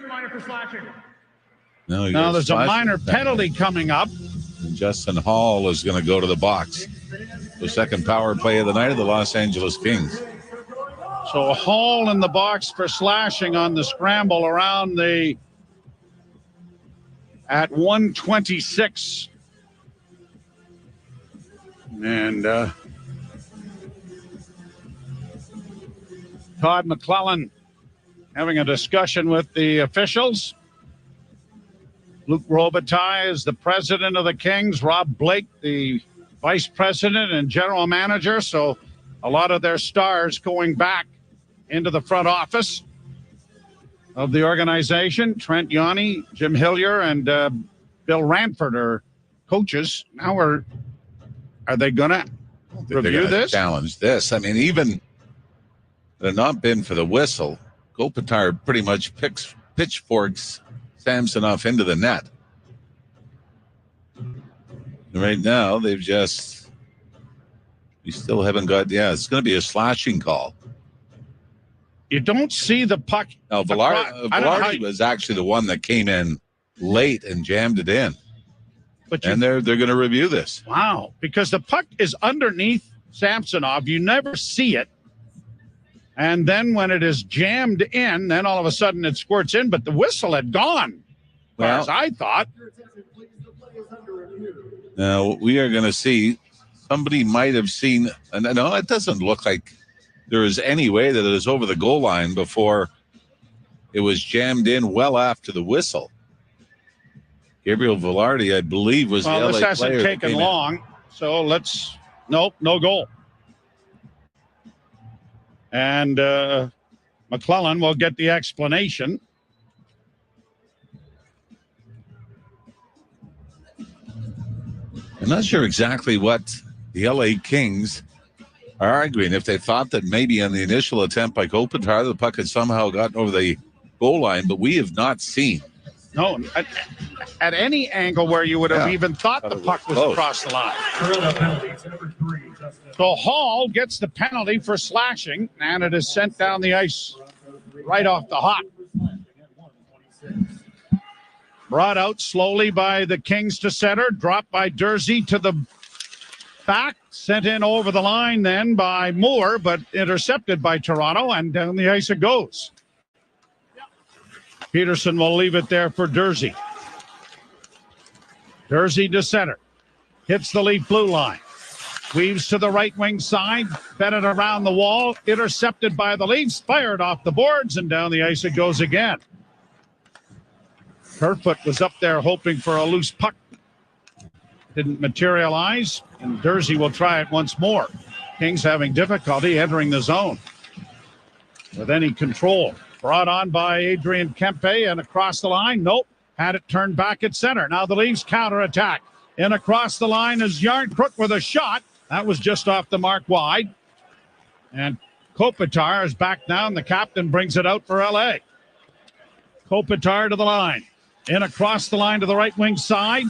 No, there's a minor penalty coming up. And Justin Hall is going to go to the box. The second power play of the night of the Los Angeles Kings. So Hall in the box for slashing on the scramble around the at 1:26. And Todd McClellan having a discussion with the officials. Luc Robitaille is the president of the Kings. Rob Blake, the vice president and general manager. So a lot of their stars going back into the front office of the organization. Trent Yanni, Jim Hillier, and Bill Ranford are coaches. Now are they going to review this? Challenge this. I mean, even had it not been for the whistle, Kopitar pretty much pitchforks Samsonov into the net. Right now, we still haven't got, it's going to be a slashing call. You don't see the puck. No, Velardi was actually the one that came in late and jammed it in. And they're going to review this. Wow, because the puck is underneath Samsonov. You never see it. And then when it is jammed in, then all of a sudden it squirts in, but the whistle had gone, as I thought. Now, we are going to see, somebody might have seen, and no, it doesn't look like there is any way that it is over the goal line before it was jammed in well after the whistle. Gabriel Velardi, I believe, was the LA this hasn't player taken long, so no goal. And McClellan will get the explanation. I'm not sure exactly what the LA Kings are arguing. If they thought that maybe on the initial attempt by Kopitar, the puck had somehow gotten over the goal line, but we have not seen. No, at any angle where you would have even thought the puck was across the line. So Hall gets the penalty for slashing, and it is sent down the ice right off the hop. Brought out slowly by the Kings to center, dropped by Dursey to the back, sent in over the line then by Moore, but intercepted by Toronto, and down the ice it goes. Peterson will leave it there for Dursey. Dursey to center. Hits the Leaf blue line. Weaves to the right wing side. Fed it around the wall. Intercepted by the Leafs. Fired off the boards, and down the ice it goes again. Kerfoot was up there hoping for a loose puck. Didn't materialize, and Dursey will try it once more. Kings having difficulty entering the zone with any control. Brought on by Adrian Kempe and across the line. Nope. Had it turned back at center. Now the Leafs counterattack. In across the line is Yarncrook with a shot. That was just off the mark wide. And Kopitar is back down. The captain brings it out for LA. Kopitar to the line. In across the line to the right wing side.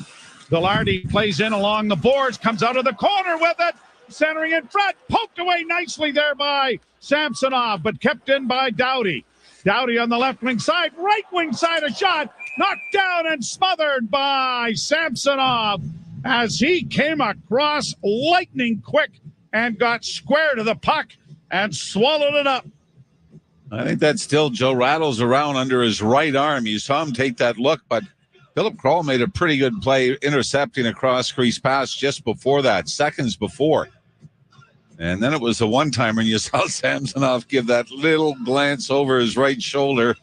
Velardi plays in along the boards. Comes out of the corner with it. Centering in front. Poked away nicely there by Samsonov, but kept in by Doughty. Doughty on the left wing side. Right wing side, a shot. Knocked down and smothered by Samsonov as he came across lightning quick and got square to the puck and swallowed it up. I think that still Joe rattles around under his right arm. You saw him take that look, but Philip Kral made a pretty good play intercepting a cross-crease pass just before that, seconds before. And then it was a one-timer, and you saw Samsonov give that little glance over his right shoulder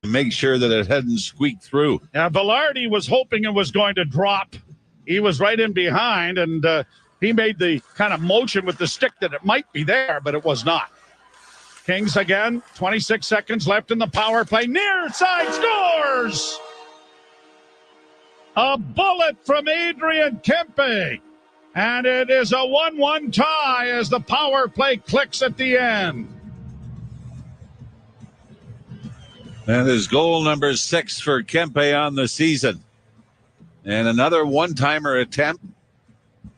to make sure that it hadn't squeaked through. Now, Velardi was hoping it was going to drop. He was right in behind, and he made the kind of motion with the stick that it might be there, but it was not. Kings again, 26 seconds left in the power play. Near side scores! A bullet from Adrian Kempe. And it is a 1-1 tie as the power play clicks at the end. And his goal number 6 for Kempe on the season. And another one-timer attempt.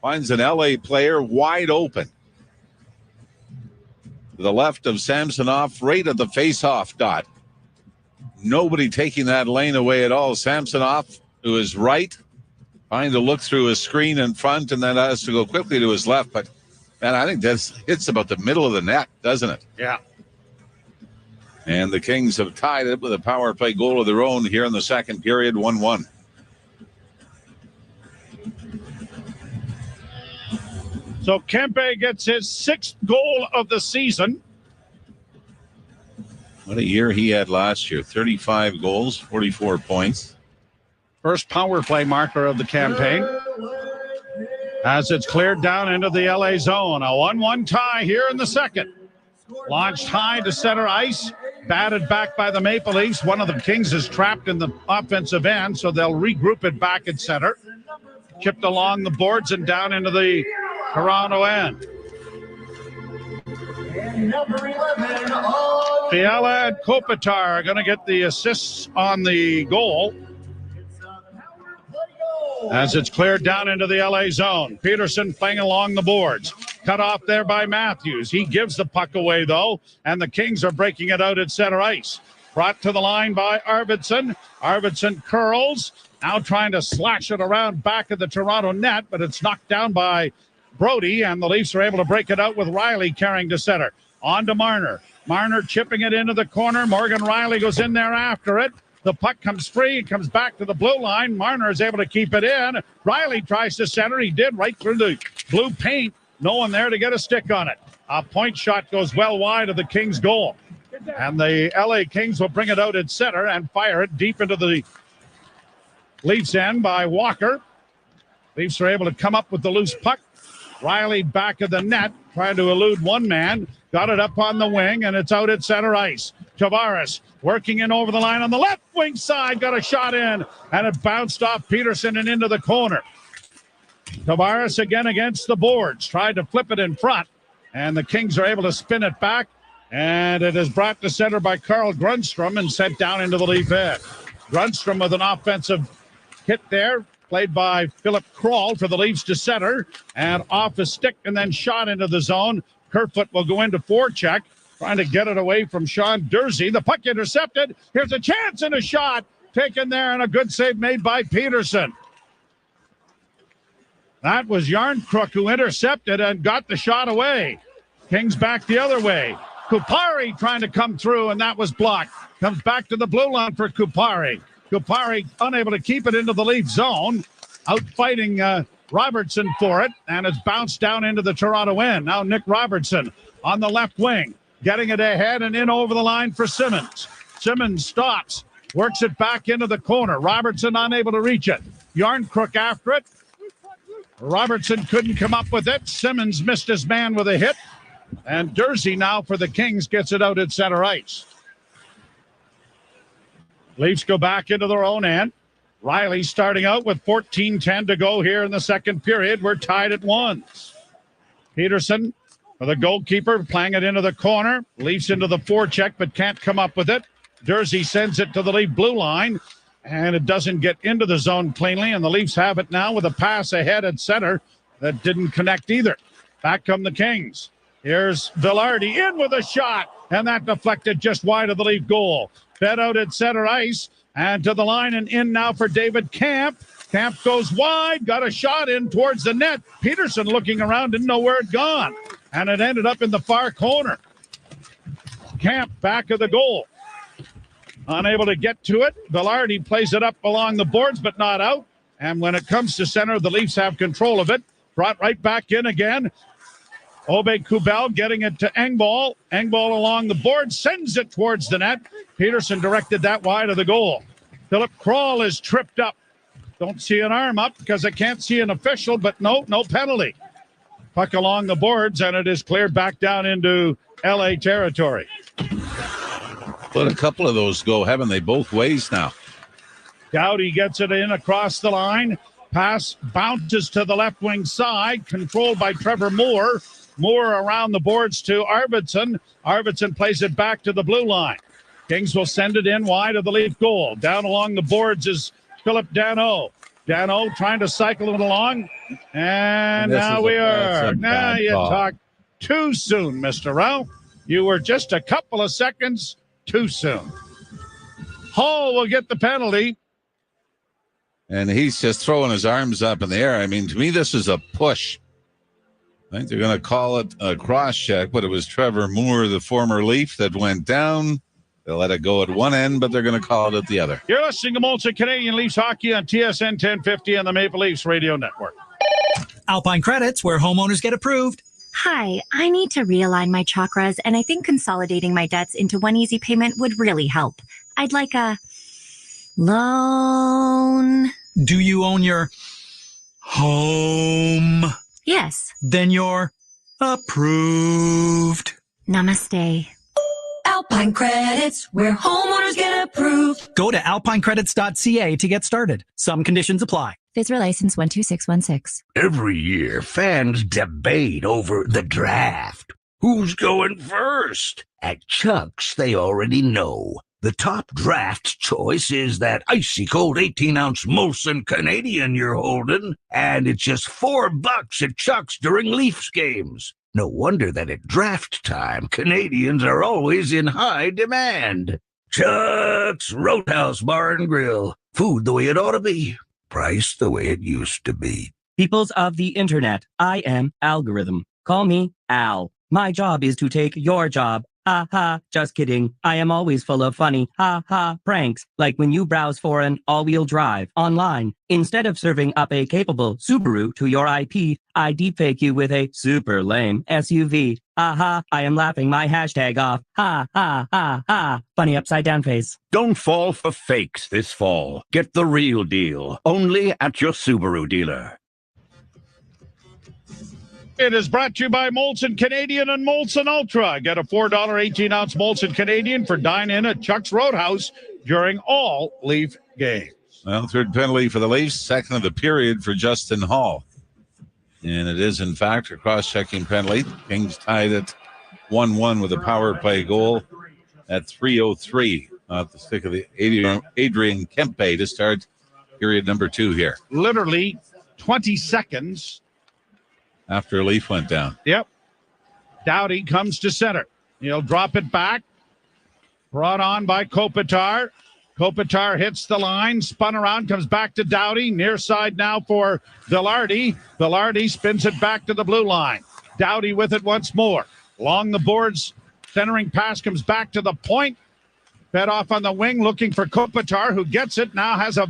Finds an LA player wide open. To the left of Samsonov, right at the face-off dot. Nobody taking that lane away at all. Samsonov, who is right, trying to look through a screen in front and then has to go quickly to his left. But, man, I think that's hits about the middle of the net, doesn't it? Yeah. And the Kings have tied it with a power play goal of their own here in the second period, 1-1. So Kempe gets his 6th goal of the season. What a year he had last year. 35 goals, 44 points. First power play marker of the campaign. As it's cleared down into the LA zone. A 1-1 tie here in the second. Launched high to center ice. Batted back by the Maple Leafs. One of the Kings is trapped in the offensive end, so they'll regroup it back at center. Chipped along the boards and down into the Toronto end. Fiala and Kopitar are going to get the assists on the goal. As it's cleared down into the LA zone. Peterson playing along the boards. Cut off there by Matthews. He gives the puck away, though, and the Kings are breaking it out at center ice. Brought to the line by Arvidsson. Arvidsson curls. Now trying to slash it around back of the Toronto net, but it's knocked down by Brody, and the Leafs are able to break it out with Riley carrying to center. On to Marner. Marner chipping it into the corner. Morgan Riley goes in there after it. The puck comes free. It comes back to the blue line. Marner is able to keep it in. Riley tries to center. He did right through the blue paint. No one there to get a stick on it. A point shot goes well wide of the Kings' goal. And the LA Kings will bring it out at center and fire it deep into the Leafs end by Walker. Leafs are able to come up with the loose puck. Riley back of the net, trying to elude one man. Got it up on the wing, and it's out at center ice. Tavares working in over the line on the left wing side. Got a shot in, and it bounced off Peterson and into the corner. Tavares again against the boards. Tried to flip it in front, and the Kings are able to spin it back. And it is brought to center by Carl Grundstrom and sent down into the Leaf end. Grundstrom with an offensive hit there. Played by Philip Kral for the Leafs to center. And off a stick and then shot into the zone. Kerfoot will go into forecheck. Trying to get it away from Sean Dursey. The puck intercepted. Here's a chance and a shot. Taken there and a good save made by Peterson. That was Yarncrook who intercepted and got the shot away. Kings back the other way. Kupari trying to come through, and that was blocked. Comes back to the blue line for Kupari. Kupari unable to keep it into the Leaf zone. Out fighting Robertson for it, and it's bounced down into the Toronto end. Now Nick Robertson on the left wing, getting it ahead and in over the line for Simmons. Simmons stops, works it back into the corner. Robertson unable to reach it. Yarncrook after it. Robertson couldn't come up with it. Simmons missed his man with a hit. And Dursey now for the Kings gets it out at center ice. Leafs go back into their own end. Riley starting out with 14:10 to go here in the second period. We're tied at 1. Peterson for the goalkeeper, playing it into the corner. Leafs into the forecheck, but can't come up with it. Jersey sends it to the Leaf blue line, and it doesn't get into the zone cleanly, and the Leafs have it now with a pass ahead at center that didn't connect either. Back come the Kings. Here's Velardi in with a shot, and that deflected just wide of the Leaf goal. Fed out at center ice, and to the line and in now for David Camp. Camp goes wide, got a shot in towards the net. Peterson looking around, didn't know where it gone, and it ended up in the far corner. Camp back of the goal. Unable to get to it. Velardi plays it up along the boards, but not out. And when it comes to center, the Leafs have control of it. Brought right back in again. Obe-Kubel getting it to Engvall. Engvall along the board, sends it towards the net. Peterson directed that wide of the goal. Philip Kral is tripped up. Don't see an arm up because I can't see an official, but no penalty. Puck along the boards, and it is cleared back down into LA territory. Let a couple of those go, haven't they, both ways now? Doughty gets it in across the line. Pass bounces to the left wing side, controlled by Trevor Moore. Moore around the boards to Arvidsson. Arvidsson plays it back to the blue line. Kings will send it in wide of the Leaf goal. Down along the boards is Philip Danault. Danault trying to cycle it along. And now we are. Now you talk too soon, Mr. Rao. You were just a couple of seconds too soon. Hall will get the penalty. And he's just throwing his arms up in the air. I mean, to me, this is a push. I think they're going to call it a cross check, but it was Trevor Moore, the former Leaf, that went down. They'll let it go at one end, but they're going to call it at the other. You're listening to Molson Canadian Leafs Hockey on TSN 1050 and the Maple Leafs Radio Network. Alpine Credits, where homeowners get approved. Hi, I need to realign my chakras, and I think consolidating my debts into one easy payment would really help. I'd like a loan. Do you own your home? Yes. Then you're approved. Namaste. Alpine Credits, where homeowners get approved. Go to alpinecredits.ca to get started. Some conditions apply. FSRA license 12616. Every year, fans debate over the draft. Who's going first? At Chuck's, they already know. The top draft choice is that icy cold 18-ounce Molson Canadian you're holding, and it's just $4 at Chuck's during Leafs games. No wonder that at draft time, Canadians are always in high demand. Chuck's Roadhouse Bar and Grill. Food the way it ought to be. Price the way it used to be. Peoples of the internet, I am Algorithm. Call me Al. My job is to take your job. Ha ha, just kidding. I am always full of funny ha ha pranks, like when you browse for an all-wheel drive online. Instead of serving up a capable Subaru to your IP, I deepfake you with a super lame SUV. Ha ha, I am laughing my hashtag off. Ha ha ha ha. Funny upside down face. Don't fall for fakes this fall. Get the real deal. Only at your Subaru dealer. It is brought to you by Molson Canadian and Molson Ultra. Get a $4 18-ounce Molson Canadian for dine-in at Chuck's Roadhouse during all Leaf games. Well, third penalty for the Leafs, second of the period for Justin Hall. And it is, in fact, a cross-checking penalty. Kings tied it 1-1 with a power play goal at 3:03 at the stick of the Adrian Kempe to start period number 2 here. Literally 20 seconds after a Leaf went down. Yep. Doughty comes to center. He'll drop it back. Brought on by Kopitar. Kopitar hits the line, spun around, comes back to Doughty. Near side now for Velardi. Velardi spins it back to the blue line. Doughty with it once more. Along the boards, centering pass comes back to the point. Fed off on the wing, looking for Kopitar, who gets it, now has a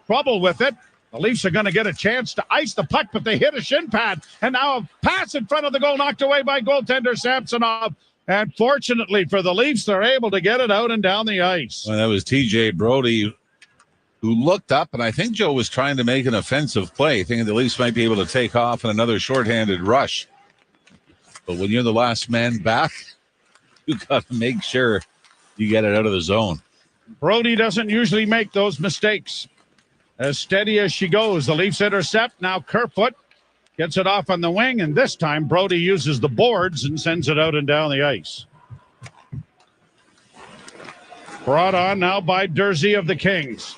trouble with it. The Leafs are going to get a chance to ice the puck, but they hit a shin pad. And now a pass in front of the goal, knocked away by goaltender Samsonov. And fortunately for the Leafs, they're able to get it out and down the ice. Well, that was TJ Brody, who looked up, and I think Joe was trying to make an offensive play, thinking the Leafs might be able to take off in another shorthanded rush. But when you're the last man back, you got to make sure you get it out of the zone. Brody doesn't usually make those mistakes. As steady as she goes, the Leafs intercept. Now Kerfoot Gets it off on the wing, and this time Brody uses the boards and sends it out and down the ice. Brought on now by Dursey of the Kings.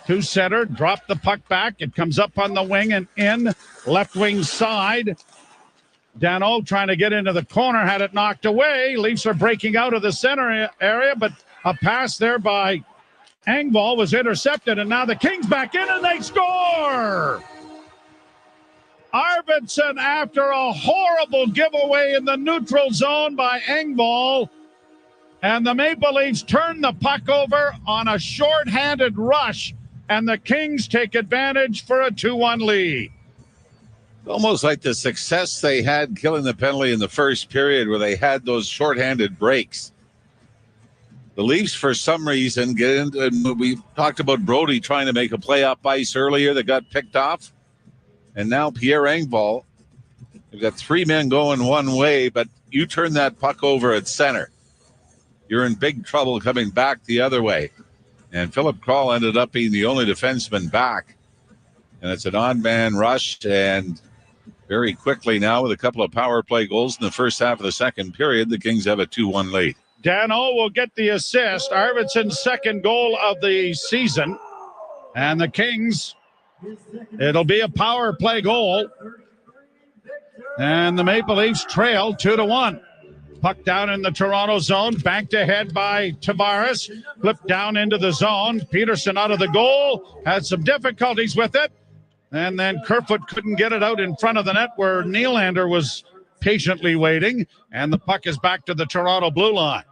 To center, drop the puck back. It comes up on the wing and in. Left wing side. Dano trying to get into the corner, had it knocked away. Leafs are breaking out of the center area, but a pass there by Engvall was intercepted, and now the Kings back in and they score! Arvidsson, after a horrible giveaway in the neutral zone by Engvall, and the Maple Leafs turn the puck over on a short-handed rush, and the Kings take advantage for a 2-1 lead. Almost like the success they had killing the penalty in the first period where they had those shorthanded breaks. The Leafs, for some reason, get into, and we talked about Brody trying to make a play up ice earlier that got picked off. And now Pierre Engvall, they've got three men going one way, but you turn that puck over at center. You're in big trouble coming back the other way. And Philip Kral ended up being the only defenseman back. And it's an odd man rush. And very quickly now, with a couple of power play goals in the first half of the second period, the Kings have a 2-1 lead. Dano will get the assist. Arvidsson's second goal of the season. And the Kings, it'll be a power play goal. And the Maple Leafs trail 2-1. Puck down in the Toronto zone, banked ahead by Tavares, flipped down into the zone. Peterson out of the goal, had some difficulties with it. And then Kerfoot couldn't get it out in front of the net where Nylander was patiently waiting. And the puck is back to the Toronto blue line.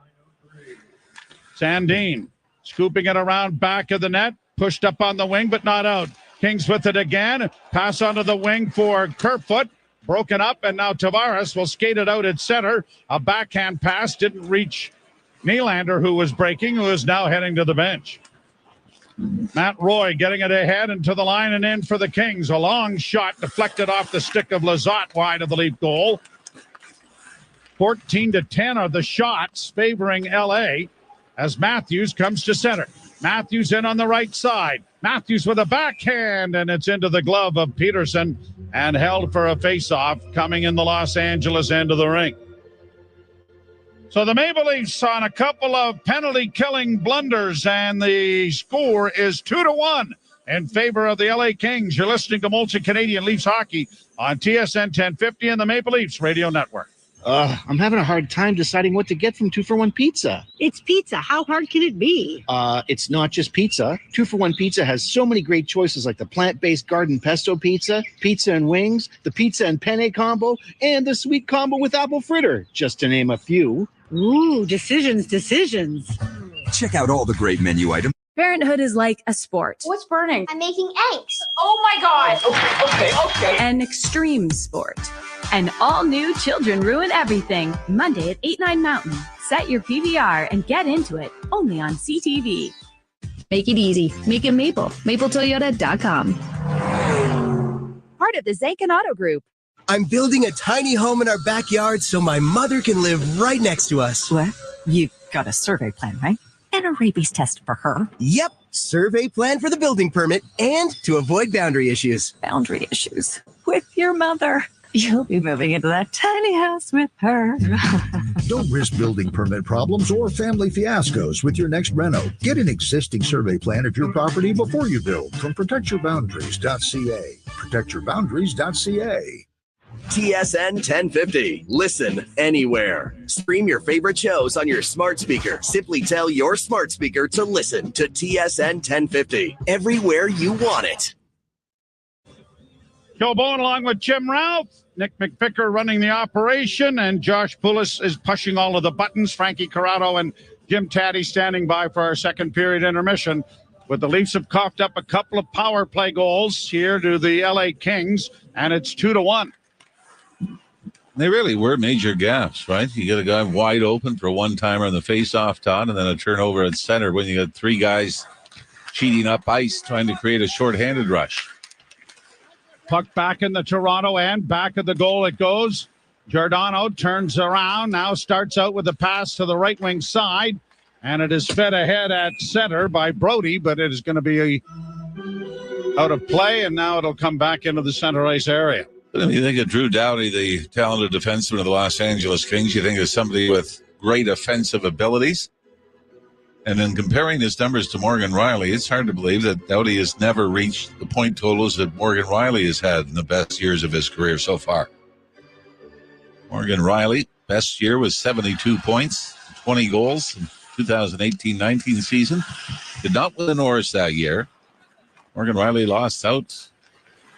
Sandin scooping it around back of the net, pushed up on the wing, but not out. Kings with it again. Pass onto the wing for Kerfoot. Broken up, and now Tavares will skate it out at center. A backhand pass didn't reach Nylander, who was breaking, who is now heading to the bench. Matt Roy getting it ahead and to the line and in for the Kings. A long shot deflected off the stick of Lizotte wide of the Leaf goal. 14-10 are the shots favoring LA as Matthews comes to center. Matthews in on the right side. Matthews with a backhand, and it's into the glove of Peterson and held for a face-off coming in the Los Angeles end of the ring. So the Maple Leafs on a couple of penalty-killing blunders, and the score is 2-1 in favor of the LA Kings. You're listening to Molson Canadian Leafs Hockey on TSN 1050 and the Maple Leafs Radio Network. I'm having a hard time deciding what to get from 2-for-1 Pizza. It's pizza. How hard can it be? It's not just pizza. 2-for-1 Pizza has so many great choices like the plant-based garden pesto pizza, pizza and wings, the pizza and penne combo, and the sweet combo with apple fritter, just to name a few. Ooh, decisions. Check out all the great menu items. Parenthood is like a sport. What's burning? I'm making eggs. Oh my God. Okay. An extreme sport. An all-new Children Ruin Everything, Monday at 8/9 Mountain. Set your PVR and get into it, only on CTV. Make it easy. Make it Maple. MapleToyota.com. Part of the Zankin Auto Group. I'm building a tiny home in our backyard so my mother can live right next to us. What? You got a survey plan, right? And a rabies test for her. Yep. Survey plan for the building permit and to avoid boundary issues. Boundary issues with your mother. You'll be moving into that tiny house with her. Don't risk building permit problems or family fiascos with your next reno. Get an existing survey plan of your property before you build from protectyourboundaries.ca. Protectyourboundaries.ca. TSN 1050. Listen anywhere. Stream your favorite shows on your smart speaker. Simply tell your smart speaker to listen to TSN 1050 everywhere you want it. Joe Bowen along with Jim Ralph. Nick McVicker running the operation, and Josh Poulos is pushing all of the buttons. Frankie Corrado and Jim Taddy standing by for our second period intermission. But the Leafs have coughed up a couple of power play goals here to the LA Kings, and it's 2-1. They really were major gaps, right? You get a guy wide open for a one-timer on the face-off, Todd, and then a turnover at center when you got three guys cheating up ice trying to create a short-handed rush. Puck back in the Toronto end. Back of the goal it goes. Giordano turns around. Now starts out with a pass to the right wing side. And it is fed ahead at center by Brody, but it is going to be out of play. And now it'll come back into the center ice area. When you think of Drew Doughty, the talented defenseman of the Los Angeles Kings, you think of somebody with great offensive abilities. And then comparing his numbers to Morgan Riley, it's hard to believe that Doughty has never reached the point totals that Morgan Riley has had in the best years of his career so far. Morgan Riley, best year was 72 points, 20 goals in 2018-19 season. Did not win the Norris that year. Morgan Riley lost out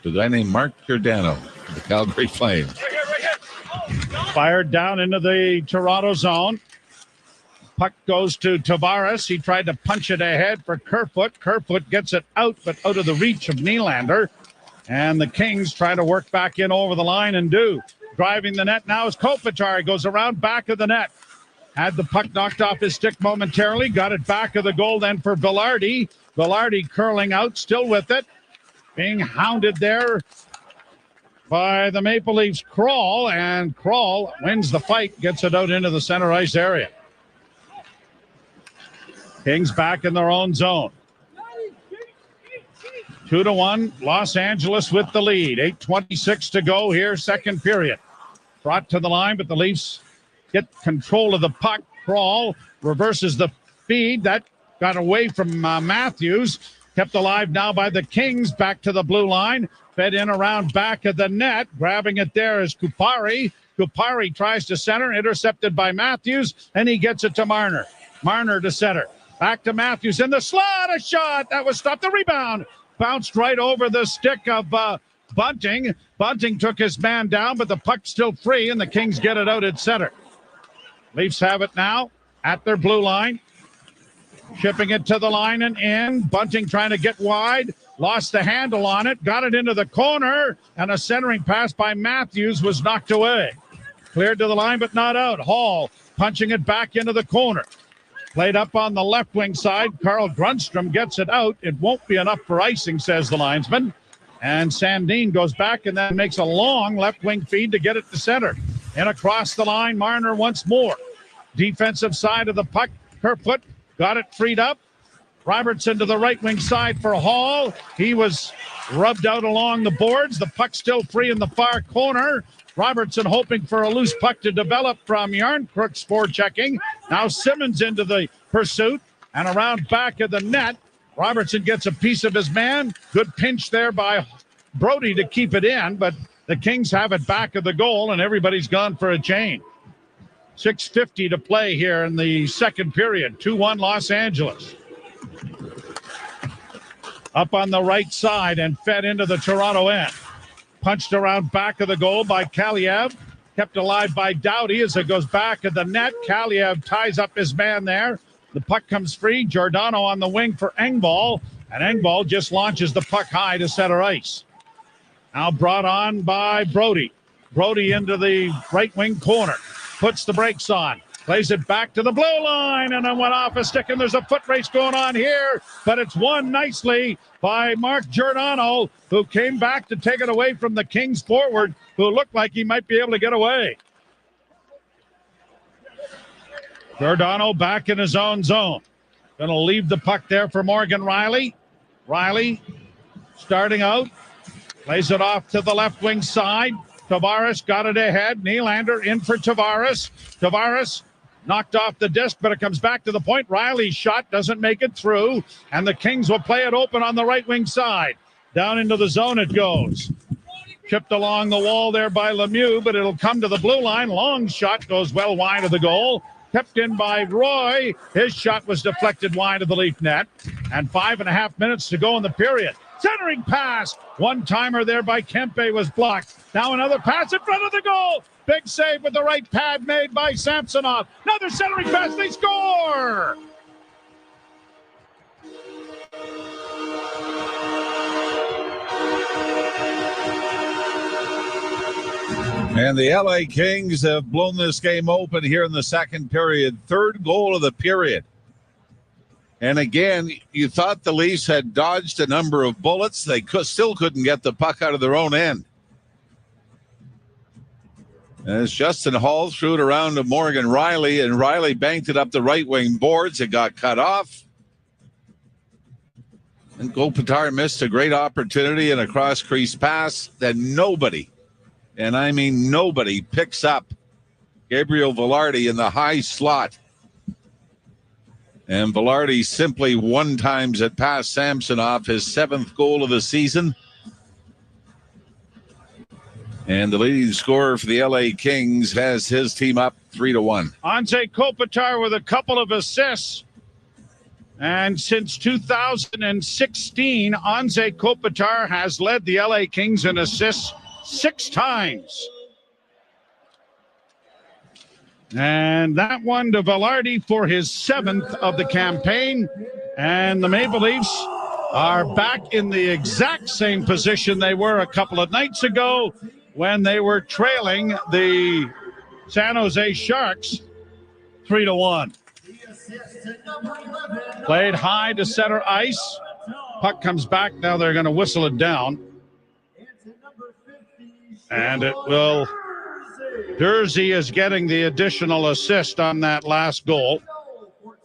to a guy named Mark Giordano of the Calgary Flames. Fired down into the Toronto zone. Puck goes to Tavares. He tried to punch it ahead for Kerfoot. Kerfoot gets it out, but out of the reach of Nylander. And the Kings try to work back in over the line and do. Driving the net now is Kopitar. He goes around back of the net. Had the puck knocked off his stick momentarily. Got it back of the goal then for Velardi. Velardi curling out, still with it. Being hounded there by the Maple Leafs Kral. And Kral wins the fight, gets it out into the center ice area. Kings back in their own zone. 2-1, Los Angeles with the lead. 8:26 to go here, second period. Brought to the line, but the Leafs get control of the puck. Kral reverses the feed. That got away from Matthews. Kept alive now by the Kings. Back to the blue line. Fed in around back of the net. Grabbing it there is Kupari. Kupari tries to center. Intercepted by Matthews. And he gets it to Marner. Marner to center. Back to Matthews in the slot. A shot. That was stopped. The rebound bounced right over the stick of Bunting. Bunting took his man down, but the puck's still free, and the Kings get it out at center. Leafs have it now at their blue line. Shipping it to the line and in. Bunting trying to get wide. Lost the handle on it. Got it into the corner, and a centering pass by Matthews was knocked away. Cleared to the line, but not out. Hall punching it back into the corner. Played up on the left wing side. Carl Grundstrom gets it out. It won't be enough for icing, says the linesman. And Sandin goes back and then makes a long left wing feed to get it to center. And across the line, Marner once more. Defensive side of the puck. Kerfoot got it freed up. Robertson to the right wing side for Hall. He was rubbed out along the boards. The puck still free in the far corner. Robertson hoping for a loose puck to develop from Yarncrook's forechecking. Now Simmons into the pursuit and around back of the net. Robertson gets a piece of his man. Good pinch there by Brody to keep it in, but the Kings have it back of the goal and everybody's gone for a change. 6:50 to play here in the second period. 2-1 Los Angeles. Up on the right side and fed into the Toronto end. Punched around back of the goal by Kaliev. Kept alive by Doughty as it goes back of the net. Kaliev ties up his man there. The puck comes free. Giordano on the wing for Engvall. And Engvall just launches the puck high to center ice. Now brought on by Brody. Brody into the right wing corner. Puts the brakes on. Plays it back to the blue line, and then went off a stick, and there's a foot race going on here, but it's won nicely by Mark Giordano, who came back to take it away from the Kings forward, who looked like he might be able to get away. Giordano back in his own zone. Going to leave the puck there for Morgan Riley. Riley starting out. Plays it off to the left wing side. Tavares got it ahead. Nylander in for Tavares. Tavares knocked off the disc, but it comes back to the point. Riley's shot doesn't make it through, and the Kings will play it open on the right wing side. Down into the zone it goes. Chipped along the wall there by Lemieux, but it'll come to the blue line. Long shot goes well wide of the goal. Kept in by Roy. His shot was deflected wide of the Leaf net. And 5.5 minutes to go in the period. Centering pass. One-timer there by Kempe was blocked. Now another pass in front of the goal. Big save with the right pad made by Samsonov. Another centering pass. They score! And the LA Kings have blown this game open here in the second period. Third goal of the period. And again, you thought the Leafs had dodged a number of bullets. They still couldn't get the puck out of their own end. And as Justin Hall threw it around to Morgan Riley, and Riley banked it up the right wing boards. It got cut off. And Kopitar missed a great opportunity and a cross-crease pass that nobody and I mean nobody, picks up Gabriel Velardi in the high slot. And Velardi simply one-times it past Samsonov, his 7th goal of the season. And the leading scorer for the LA Kings has his team up 3-1. Anze Kopitar with a couple of assists. And since 2016, Anze Kopitar has led the LA Kings in assists 6 times. And that one to Velardi for his 7th of the campaign. And the Maple Leafs are back in the exact same position they were a couple of nights ago when they were trailing the San Jose Sharks 3-1. Played high to center ice. Puck comes back. Now they're going to whistle it down. And it will... Jersey is getting the additional assist on that last goal.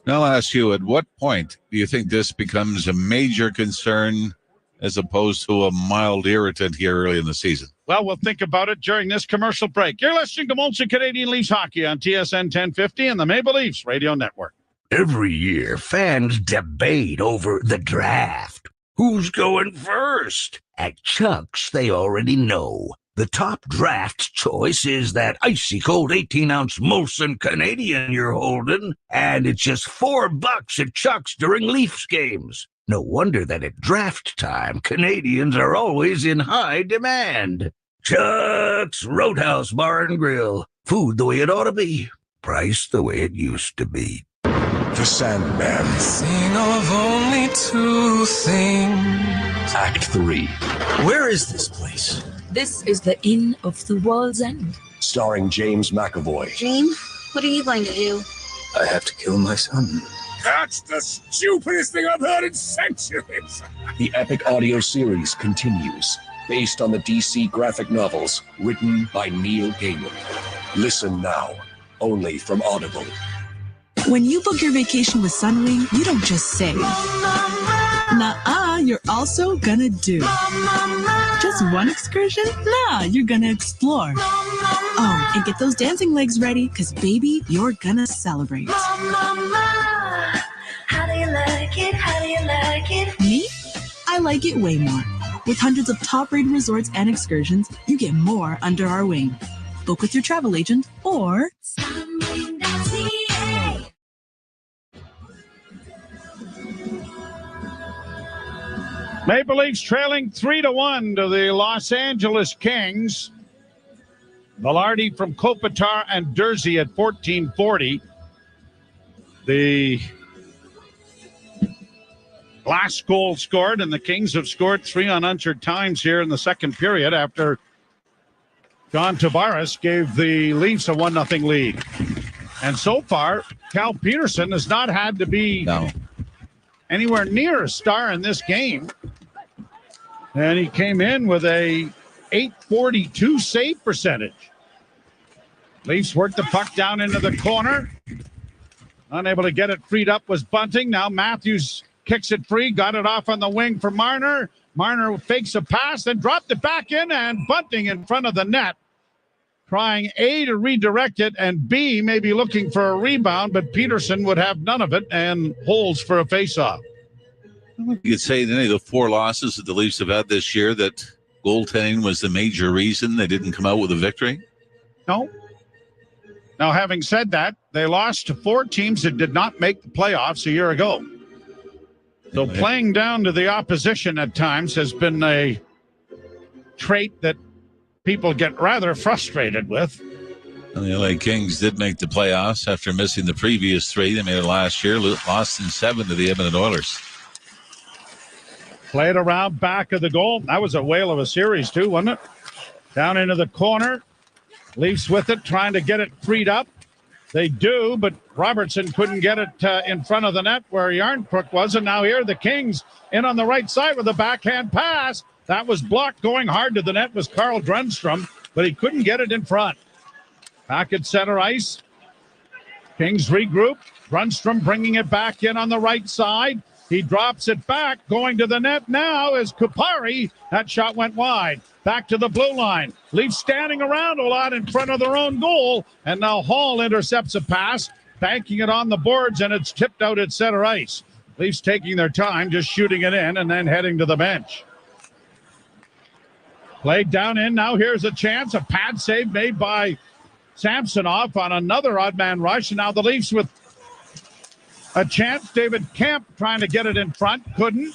I'll ask you, at what point do you think this becomes a major concern as opposed to a mild irritant here early in the season? Well, we'll think about it during this commercial break. You're listening to Molson Canadian Leafs Hockey on TSN 1050 and the Maple Leafs Radio Network. Every year, fans debate over the draft. Who's going first? At Chuck's, they already know. The top draft choice is that icy cold 18-ounce Molson Canadian you're holding, and it's just $4 at Chuck's during Leafs games. No wonder that at draft time, Canadians are always in high demand. Chuck's Roadhouse Bar and Grill. Food the way it ought to be. Price the way it used to be. The Sandman. Sing of only 2 things. Act 3. Where is this place? This is the Inn of the World's End. Starring James McAvoy. Dream, what are you going to do? I have to kill my son. That's the stupidest thing I've heard in centuries. The epic audio series continues, based on the DC graphic novels written by Neil Gaiman. Listen now, only from Audible. When you book your vacation with Sunwing, you don't just say, nuh-uh, you're also gonna do. Just one excursion? Nah, you're gonna explore. Oh, and get those dancing legs ready, because baby, you're gonna celebrate. How do you like it? How do you like it? Me? I like it way more. With hundreds of top-rated resorts and excursions, you get more under our wing. Book with your travel agent or... Maple Leafs trailing 3-1 to the Los Angeles Kings. Velardi from Kopitar and Jersey at 14:40. The last goal scored, and the Kings have scored 3 unanswered times here in the second period after John Tavares gave the Leafs a 1-0 lead. And so far, Cal Peterson has not had to be anywhere near a star in this game. And he came in with a .842 save percentage. Leafs worked the puck down into the corner. Unable to get it freed up was Bunting. Now Matthews kicks it free, got it off on the wing for Marner. Marner fakes a pass, then dropped it back in, and Bunting in front of the net. Trying A, to redirect it, and B, maybe looking for a rebound, but Peterson would have none of it and holds for a faceoff. You could say in any of the 4 losses that the Leafs have had this year that goaltending was the major reason they didn't come out with a victory? No. Now, having said that, they lost to 4 teams that did not make the playoffs a year ago. So playing down to the opposition at times has been a trait that people get rather frustrated with. And the LA Kings did make the playoffs after missing the previous 3. They made it last year, lost in 7 to the Edmonton Oilers. Played around back of the goal. That was a whale of a series, too, wasn't it? Down into the corner. Leafs with it, trying to get it freed up. They do, but Robertson couldn't get it in front of the net where Yarncrook was. And now here the Kings in on the right side with a backhand pass. That was blocked. Going hard to the net was Carl Drunstrom, but he couldn't get it in front. Back at center ice. Kings regroup. Drunstrom bringing it back in on the right side. He drops it back. Going to the net now is Kupari. That shot went wide. Back to the blue line. Leafs standing around a lot in front of their own goal. And now Hall intercepts a pass, banking it on the boards, and it's tipped out at center ice. Leafs taking their time, just shooting it in and then heading to the bench. Played down in. Now here's a chance. A pad save made by Samsonov on another odd man rush. And now the Leafs with a chance. David Kemp trying to get it in front. Couldn't.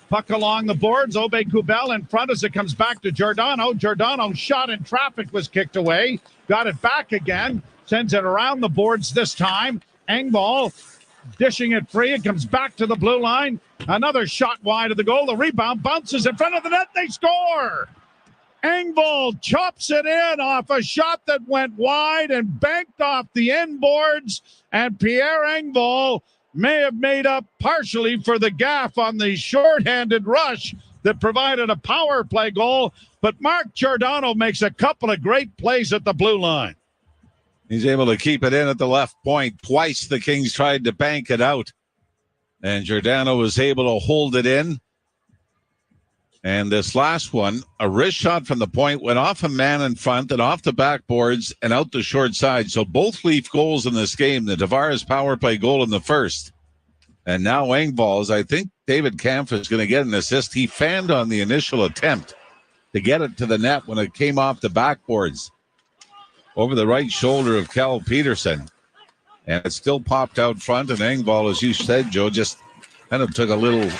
Puck along the boards. Aube-Kubel in front as it comes back to Giordano. Giordano shot in traffic, was kicked away. Got it back again. Sends it around the boards this time. Engvall dishing it free. It comes back to the blue line. Another shot wide of the goal. The rebound bounces in front of the net. They score. Engvall chops it in off a shot that went wide and banked off the end boards. And Pierre Engvall may have made up partially for the gaff on the shorthanded rush that provided a power play goal. But Mark Giordano makes a couple of great plays at the blue line. He's able to keep it in at the left point. Twice the Kings tried to bank it out, and Giordano was able to hold it in. And this last one, a wrist shot from the point, went off a man in front and off the backboards and out the short side. So both Leaf goals in this game, the Tavares power play goal in the first. And now Engvall, I think David Kampf is going to get an assist. He fanned on the initial attempt to get it to the net when it came off the backboards over the right shoulder of Cal Peterson. And it still popped out front. And Engvall, as you said, Joe, just kind of took a little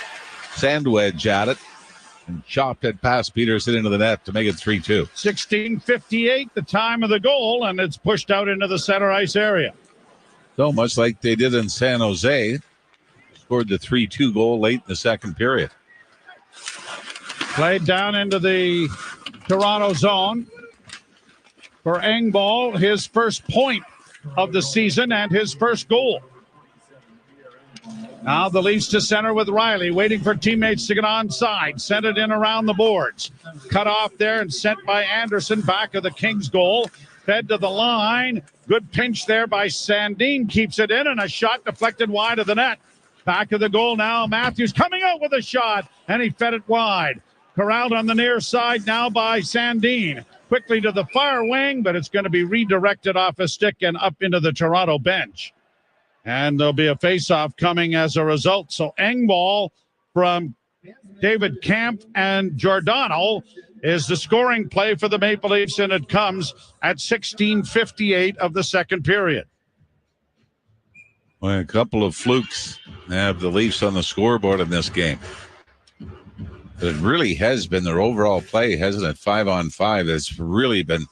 sand wedge at it and chopped it past Peterson into the net to make it 3-2. 16:58, the time of the goal, and it's pushed out into the center ice area. So much like they did in San Jose, scored the 3-2 goal late in the second period. Played down into the Toronto zone for Engvall, his first point of the season and his first goal. Now the Leafs to center with Riley, waiting for teammates to get onside. Sent it in around the boards. Cut off there and sent by Anderson, back of the Kings goal. Fed to the line. Good pinch there by Sandin. Keeps it in, and a shot deflected wide of the net. Back of the goal now. Matthews coming out with a shot, and he fed it wide. Corralled on the near side now by Sandin. Quickly to the far wing, but it's going to be redirected off a stick and up into the Toronto bench. And there'll be a face-off coming as a result. So Engvall from David Kampf and Giordano is the scoring play for the Maple Leafs, and it comes at 16:58 of the second period. Well, a couple of flukes have the Leafs on the scoreboard in this game. It really has been their overall play, hasn't it? 5-on-5 that's really been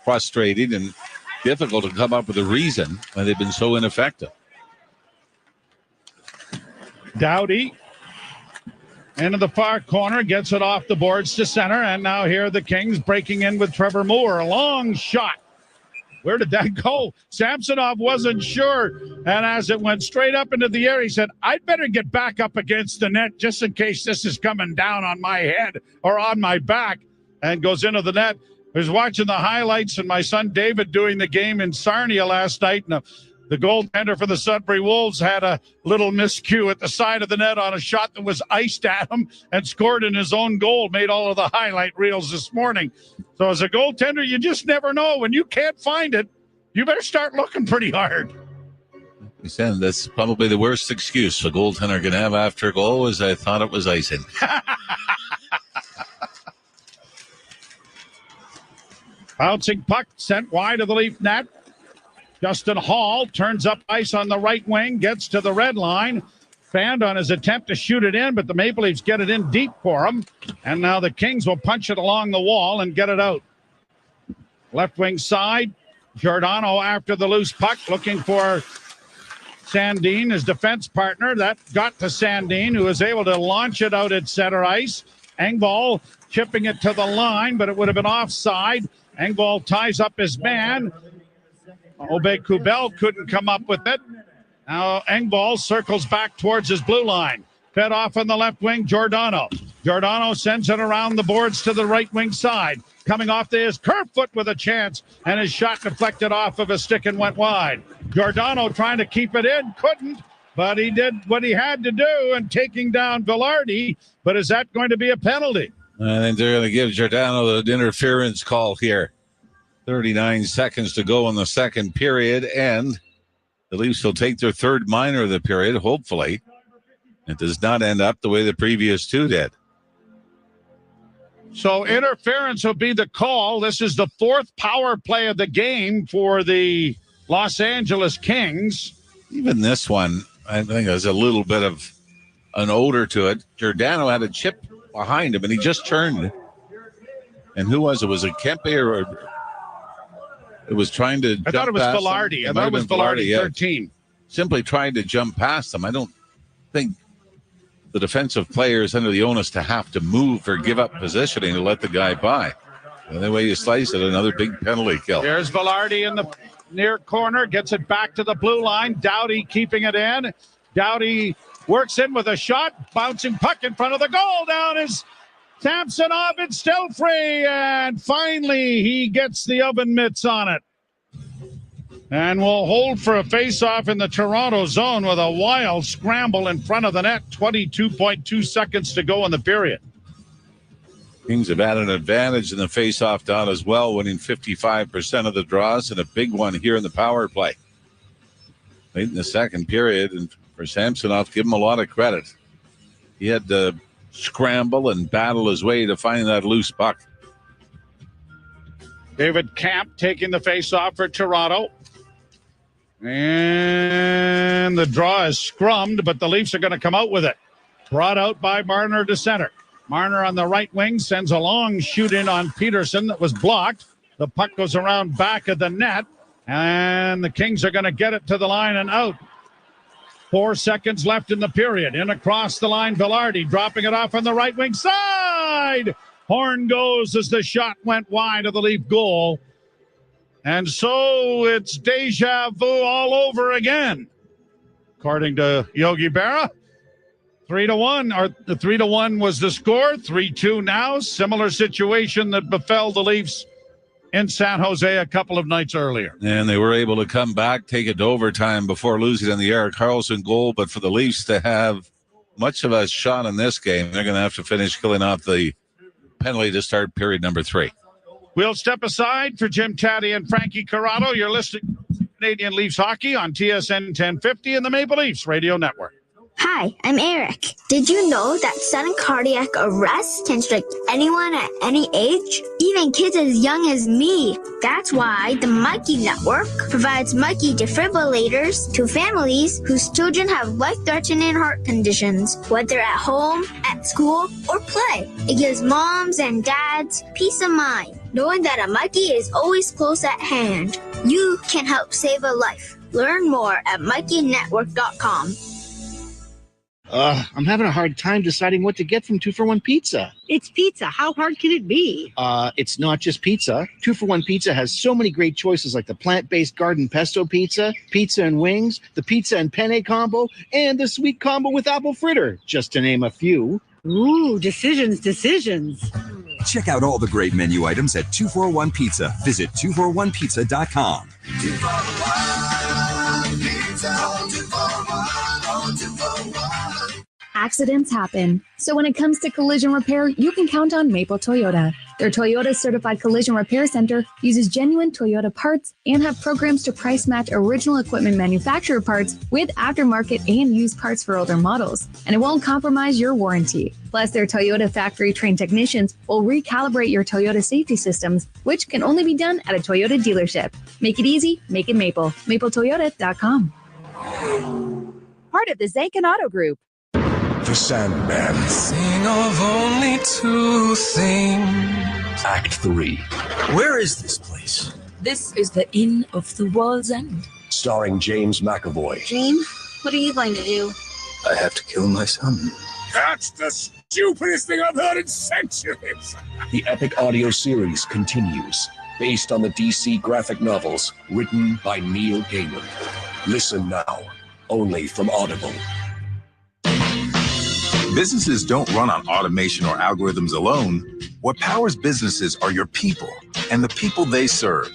frustrating and difficult to come up with a reason why they've been so ineffective. Doughty into the far corner, gets it off the boards to center, and now here are the Kings breaking in with Trevor Moore. A long shot. Where did that go? Samsonov wasn't sure, and as it went straight up into the air, he said, I'd better get back up against the net just in case this is coming down on my head or on my back, and goes into the net. I was watching the highlights, and my son David doing the game in Sarnia last night, and the goaltender for the Sudbury Wolves had a little miscue at the side of the net on a shot that was iced at him and scored in his own goal, made all of the highlight reels this morning. So as a goaltender, you just never know. When you can't find it, you better start looking pretty hard. He said that's probably the worst excuse a goaltender can have after a goal is I thought it was icing. Bouncing puck sent wide of the Leaf net. Justin Hall turns up ice on the right wing, gets to the red line. Fanned on his attempt to shoot it in, but the Maple Leafs get it in deep for him. And now the Kings will punch it along the wall and get it out. Left wing side, Giordano after the loose puck, looking for Sandin, his defense partner. That got to Sandin, who was able to launch it out at center ice. Engvall chipping it to the line, but it would have been offside. Engvall ties up his man. Aube-Kubel couldn't come up with it. Now Engvall circles back towards his blue line. Fed off on the left wing, Giordano. Giordano sends it around the boards to the right wing side. Coming off to his curved foot with a chance, and his shot deflected off of a stick and went wide. Giordano trying to keep it in, couldn't. but he did what he had to do in taking down Velardi. But is that going to be a penalty? I think they're going to give Giordano the interference call here. 39 seconds to go in the second period, and the Leafs will take their third minor of the period, hopefully. It does not end up the way the previous two did. So interference will be the call. This is the fourth power play of the game for the Los Angeles Kings. Even this one, I think, has a little bit of an odor to it. Giordano had a chip behind him, and he just turned. And who was it? Was it Kempe or it was trying to I thought it was Velardi. I thought it was Velardi, 13. Simply tried to jump past them. I don't think the defensive players under the onus to have to move or give up positioning to let the guy by. And the way you slice it, another big penalty kill. Here's Velardi in the near corner, gets it back to the blue line. Doughty keeping it in. Doughty works in with a shot, bouncing puck in front of the goal. Down is Samsonov. It's still free, and finally he gets the oven mitts on it. And we'll hold for a face-off in the Toronto zone with a wild scramble in front of the net. 22.2 seconds to go in the period. Kings have had an advantage in the face-off dot as well, winning 55% of the draws, and a big one here in the power play. Late in the second period, and for Samsonov, give him a lot of credit. He had to scramble and battle his way to find that loose puck. David Camp taking the face-off for Toronto. And the draw is scrummed, but the Leafs are going to come out with it. Brought out by Marner to center. Marner on the right wing sends a long shoot in on Peterson that was blocked. The puck goes around back of the net, and the Kings are going to get it to the line and out. 4 seconds left in the period. In across the line, Velardi dropping it off on the right wing side. Horn goes as the shot went wide of the Leaf goal. And so it's deja vu all over again. According to Yogi Berra, 3-1, or the 3-1 was the score. 3-2 now. Similar situation that befell the Leafs in San Jose a couple of nights earlier. And they were able to come back, take it to overtime before losing in the Erik Karlsson goal. But for the Leafs to have much of a shot in this game, they're going to have to finish killing off the penalty to start period number 3. We'll step aside for Jim Taddy and Frankie Corrado. You're listening to Canadian Leafs hockey on TSN 1050 and the Maple Leafs Radio Network. Hi, I'm Eric. Did you know that sudden cardiac arrest can strike anyone at any age? Even kids as young as me. That's why the Mikey Network provides Mikey defibrillators to families whose children have life-threatening heart conditions, whether at home, at school, or play. It gives moms and dads peace of mind, knowing that a Mikey is always close at hand. You can help save a life. Learn more at MikeyNetwork.com. I'm having a hard time deciding what to get from 2-for-1 Pizza. It's pizza. How hard can it be? It's not just pizza. 2-for-1 Pizza has so many great choices like the plant-based garden pesto pizza, pizza and wings, the pizza and penne combo, and the sweet combo with apple fritter, just to name a few. Ooh, decisions. Check out all the great menu items at 241 Pizza. Visit 241pizza.com. 241 Pizza, 241, 241. Accidents happen. So when it comes to collision repair, you can count on Maple Toyota. Their Toyota Certified Collision Repair Center uses genuine Toyota parts and have programs to price match original equipment manufacturer parts with aftermarket and used parts for older models. And it won't compromise your warranty. Plus, their Toyota factory-trained technicians will recalibrate your Toyota safety systems, which can only be done at a Toyota dealership. Make it easy, make it Maple. MapleToyota.com. Part of the Zankin Auto Group. The Sandman. Sing of only two things. Act 3. Where is this place? This is the Inn of the World's End. Starring James McAvoy. Dream, what are you going to do? I have to kill my son. That's the stupidest thing I've heard in centuries. The epic audio series continues, based on the DC graphic novels written by Neil Gaiman. Listen now, only from Audible. Businesses don't run on automation or algorithms alone. What powers businesses are your people and the people they serve.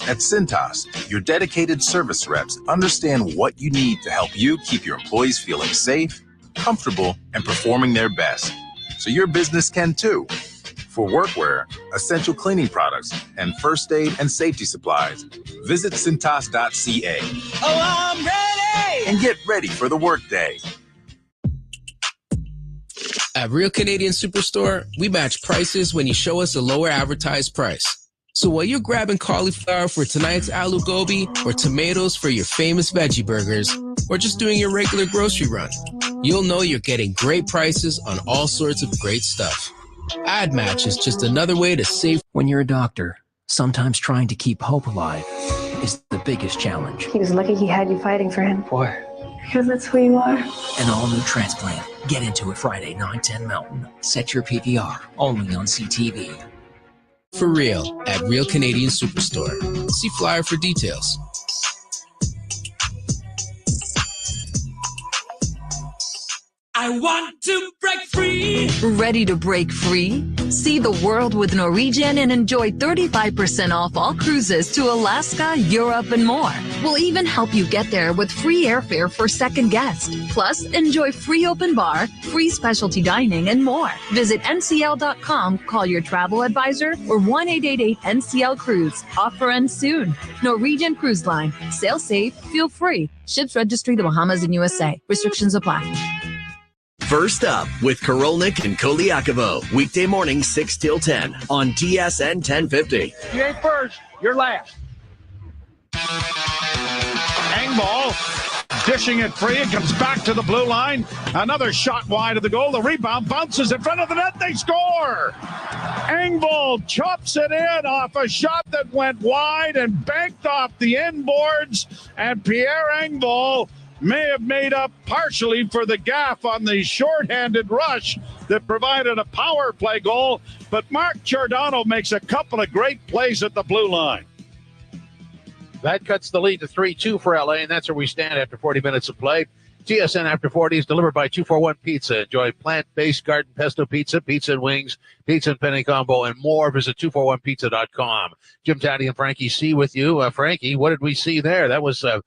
At Cintas, your dedicated service reps understand what you need to help you keep your employees feeling safe, comfortable, and performing their best. So your business can too. For workwear, essential cleaning products, and first aid and safety supplies, visit Cintas.ca. Oh, I'm ready! And get ready for the workday. At Real Canadian Superstore, we match prices when you show us a lower advertised price. So while you're grabbing cauliflower for tonight's aloo gobi, or tomatoes for your famous veggie burgers, or just doing your regular grocery run, you'll know you're getting great prices on all sorts of great stuff. Ad Match is just another way to save. When you're a doctor, sometimes trying to keep hope alive is the biggest challenge. He was lucky he had you fighting for him. Why? Because that's who you are. An all-new transplant. Get into it Friday, 9/10 Mountain. Set your PVR, only on CTV. For real, at Real Canadian Superstore. See flyer for details. I want to break free. Ready to break free? See the world with Norwegian and enjoy 35% off all cruises to Alaska, Europe, and more. We'll even help you get there with free airfare for second guest. Plus, enjoy free open bar, free specialty dining, and more. Visit ncl.com, call your travel advisor, or 1-888-NCL-CRUISE. Offer ends soon. Norwegian Cruise Line. Sail safe, feel free. Ships registry the Bahamas and USA. Restrictions apply. First Up with Karolnik and Koliakovo. Weekday morning, 6 till 10 on TSN 1050. You ain't first, you're last. Engvall dishing it free. It comes back to the blue line. Another shot wide of the goal. The rebound bounces in front of the net. They score. Engvall chops it in off a shot that went wide and banked off the inboards. And Pierre Engvall may have made up partially for the gaffe on the shorthanded rush that provided a power play goal. But Mark Giordano makes a couple of great plays at the blue line. That cuts the lead to 3-2 for LA, and that's where we stand after 40 minutes of play. TSN After 40 is delivered by 241 Pizza. Enjoy plant-based garden pesto pizza, pizza and wings, pizza and penne combo, and more. Visit 241pizza.com. Jim, Taddy, and Frankie C with you. Frankie, what did we see there? That was a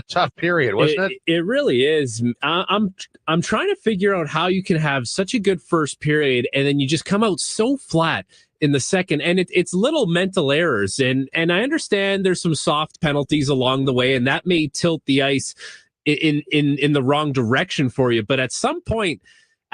tough period, wasn't it? It really is. I'm trying to figure out how you can have such a good first period and then you just come out so flat in the second, and it's little mental errors, and I understand there's some soft penalties along the way, and that may tilt the ice in the wrong direction for you. But at some point,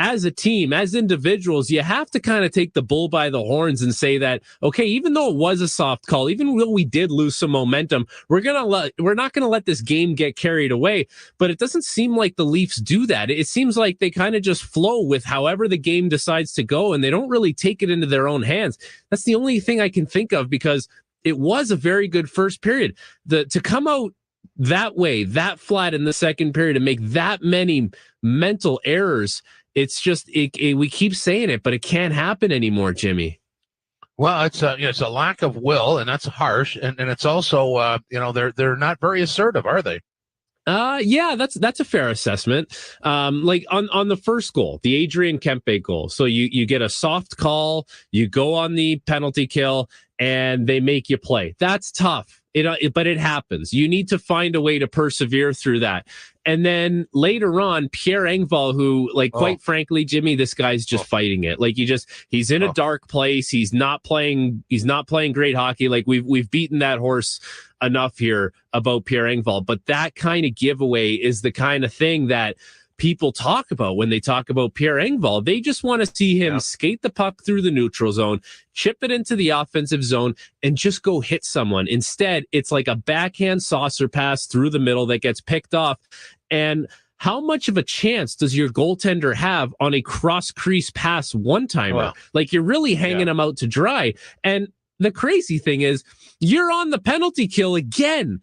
as a team, as individuals, you have to kind of take the bull by the horns and say that, okay, even though it was a soft call, even though we did lose some momentum, we're not going to let this game get carried away. But it doesn't seem like the Leafs do that. It seems like they kind of just flow with however the game decides to go, and they don't really take it into their own hands. That's the only thing I can think of, because it was a very good first period. To come out that way, that flat in the second period, and make that many mental errors, it's just we keep saying it, but it can't happen anymore, Jimmy. Well, it's a lack of will, and that's harsh, and it's also they're not very assertive, are they? Yeah, that's a fair assessment. Like on the first goal, the Adrian Kempe goal. So you get a soft call, you go on the penalty kill, and they make you play. That's tough. But it happens. You need to find a way to persevere through that. And then later on, Pierre Engvall, who, quite frankly, Jimmy, this guy's just fighting it. He's in a dark place. He's not playing great hockey. Like we've beaten that horse enough here about Pierre Engvall. But that kind of giveaway is the kind of thing that people talk about when they talk about Pierre Engvall. They just want to see him skate the puck through the neutral zone, chip it into the offensive zone, and just go hit someone. Instead, it's like a backhand saucer pass through the middle that gets picked off. And how much of a chance does your goaltender have on a cross-crease pass one-timer? Well, you're really hanging him out to dry. And the crazy thing is, you're on the penalty kill again.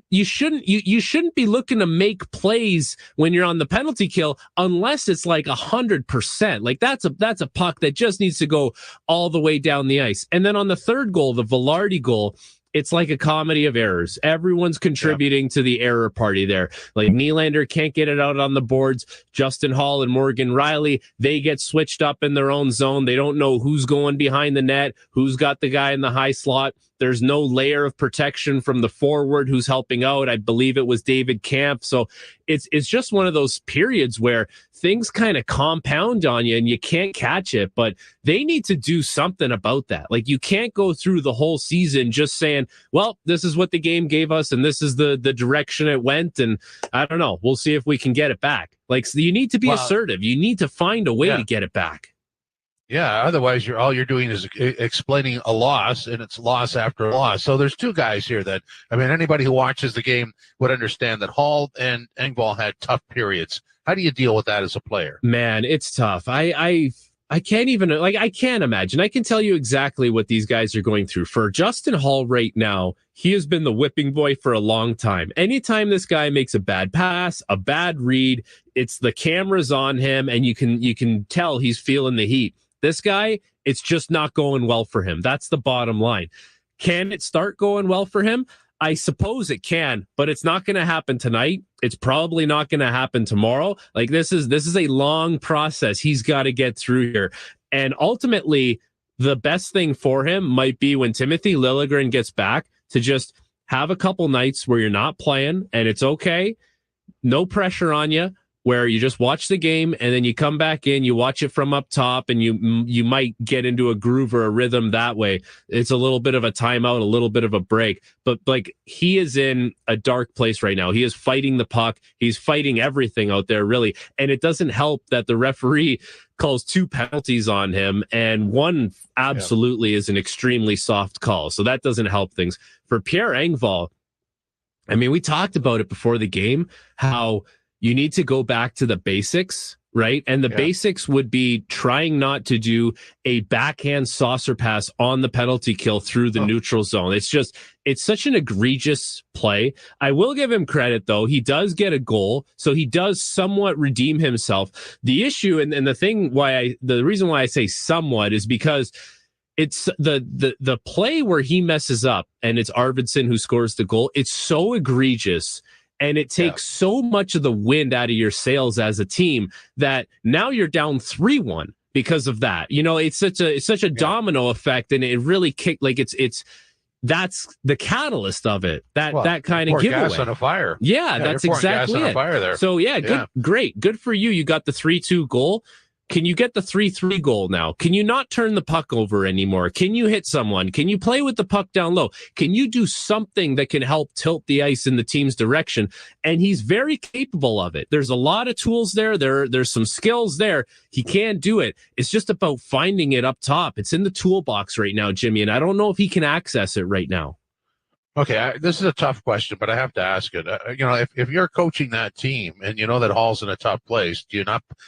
You shouldn't be looking to make plays when you're on the penalty kill unless it's 100%. That's a puck that just needs to go all the way down the ice. And then on the third goal, the Velardi goal, it's like a comedy of errors. Everyone's contributing to the error party there. Nylander can't get it out on the boards. Justin Hall and Morgan Riley, they get switched up in their own zone. They don't know who's going behind the net, who's got the guy in the high slot. There's no layer of protection from the forward who's helping out. I believe it was David Kampf. So it's just one of those periods where things kind of compound on you and you can't catch it, but they need to do something about that. Like, you can't go through the whole season just saying, well, this is what the game gave us and this is the direction it went. And I don't know, we'll see if we can get it back. Like, so you need to be assertive. You need to find a way to get it back. Yeah, otherwise all you're doing is explaining a loss, and it's loss after loss. So there's two guys here that, I mean, anybody who watches the game would understand that Hall and Engvall had tough periods. How do you deal with that as a player? Man, it's tough. I can't even, like, I can't imagine. I can tell you exactly what these guys are going through. For Justin Hall right now, he has been the whipping boy for a long time. Anytime this guy makes a bad pass, a bad read, it's the cameras on him, and you can tell he's feeling the heat. This guy, it's just not going well for him. That's the bottom line. Can it start going well for him? I suppose it can, but it's not going to happen tonight. It's probably not going to happen tomorrow. Like, this is a long process he's got to get through here. And ultimately, the best thing for him might be when Timothy Liljegren gets back to just have a couple nights where you're not playing and it's okay. No pressure on you, where you just watch the game and then you come back in, you watch it from up top, and you might get into a groove or a rhythm that way. It's a little bit of a timeout, a little bit of a break. But, like, he is in a dark place right now. He is fighting the puck. He's fighting everything out there, really. And it doesn't help that the referee calls 2 penalties on him, and one absolutely is an extremely soft call. So that doesn't help things. For Pierre Engvall, I mean, we talked about it before the game, how you need to go back to the basics, right? And the basics would be trying not to do a backhand saucer pass on the penalty kill through the neutral zone. It's such an egregious play. I will give him credit, though. He does get a goal, so he does somewhat redeem himself. The issue and the reason why I say somewhat is because it's the play where he messes up and it's Arvidsson who scores the goal. It's so egregious. And it takes so much of the wind out of your sails as a team that now you're down 3-1 because of that. You know, it's such a domino effect, and it really kicked, like, that's the catalyst of it. That kind of giveaway. Gas on a fire. Yeah, that's exactly gas on it. a fire there. So great, good for you. You got the 3-2 goal. Can you get the 3-3 goal now? Can you not turn the puck over anymore? Can you hit someone? Can you play with the puck down low? Can you do something that can help tilt the ice in the team's direction? And he's very capable of it. There's a lot of tools there. There's some skills there. He can do it. It's just about finding it up top. It's in the toolbox right now, Jimmy, and I don't know if he can access it right now. Okay, this is a tough question, but I have to ask it. If you're coaching that team and you know that Hall's in a tough place, do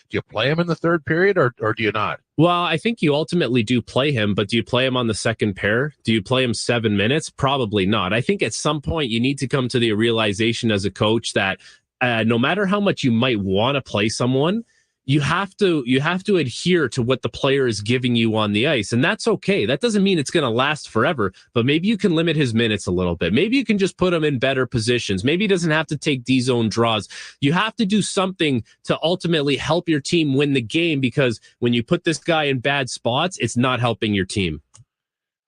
you play him in the third period or do you not? Well, I think you ultimately do play him, but do you play him on the second pair? Do you play him 7 minutes? Probably not. I think at some point you need to come to the realization as a coach that no matter how much you might want to play someone, you have to adhere to what the player is giving you on the ice. And that's okay. That doesn't mean it's going to last forever, but maybe you can limit his minutes a little bit. Maybe you can just put him in better positions. Maybe he doesn't have to take D-zone draws. You have to do something to ultimately help your team win the game, because when you put this guy in bad spots, it's not helping your team.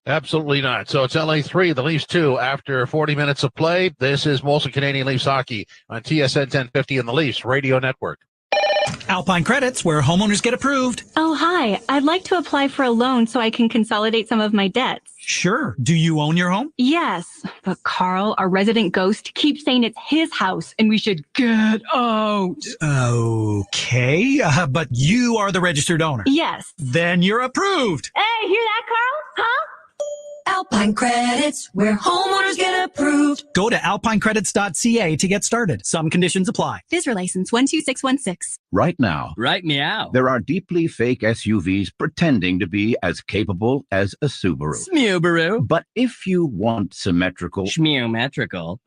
Absolutely not. So it's LA 3, the Leafs 2 after 40 minutes of play. This is Molson Canadian Leafs Hockey on TSN 1050 and the Leafs Radio Network. Alpine Credits, where homeowners get approved. Oh, hi. I'd like to apply for a loan so I can consolidate some of my debts. Sure. Do you own your home? Yes, but Kral, our resident ghost, keeps saying it's his house and we should get out. Okay, but you are the registered owner. Yes. Then you're approved. Hey, hear that, Kral? Huh? Alpine Credits, where homeowners get approved. Go to alpinecredits.ca to get started. Some conditions apply. FSRA license 12616. Right now. Right meow. There are deeply fake SUVs pretending to be as capable as a Subaru. Smubaru. But if you want symmetrical... Schmeometrical.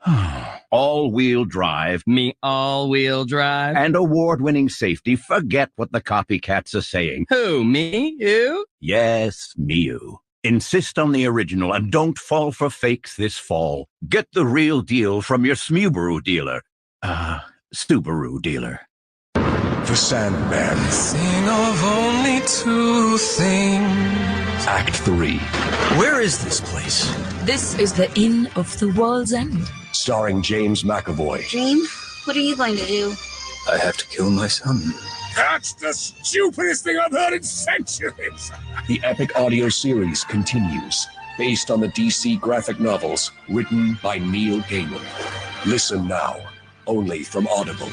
all-wheel drive... Me all-wheel drive. And award-winning safety, forget what the copycats are saying. Who, me? You? Yes, you. Insist on the original and don't fall for fakes this fall. Get the real deal from your Smubaru dealer. Subaru dealer. The Sandman. Sing of only two things. Act 3. Where is this place? This is the Inn of the World's End. Starring James McAvoy. Dream, what are you going to do? I have to kill my son. That's the stupidest thing I've heard in centuries. The epic audio series continues, based on the DC graphic novels written by Neil Gaiman. Listen now, only from Audible.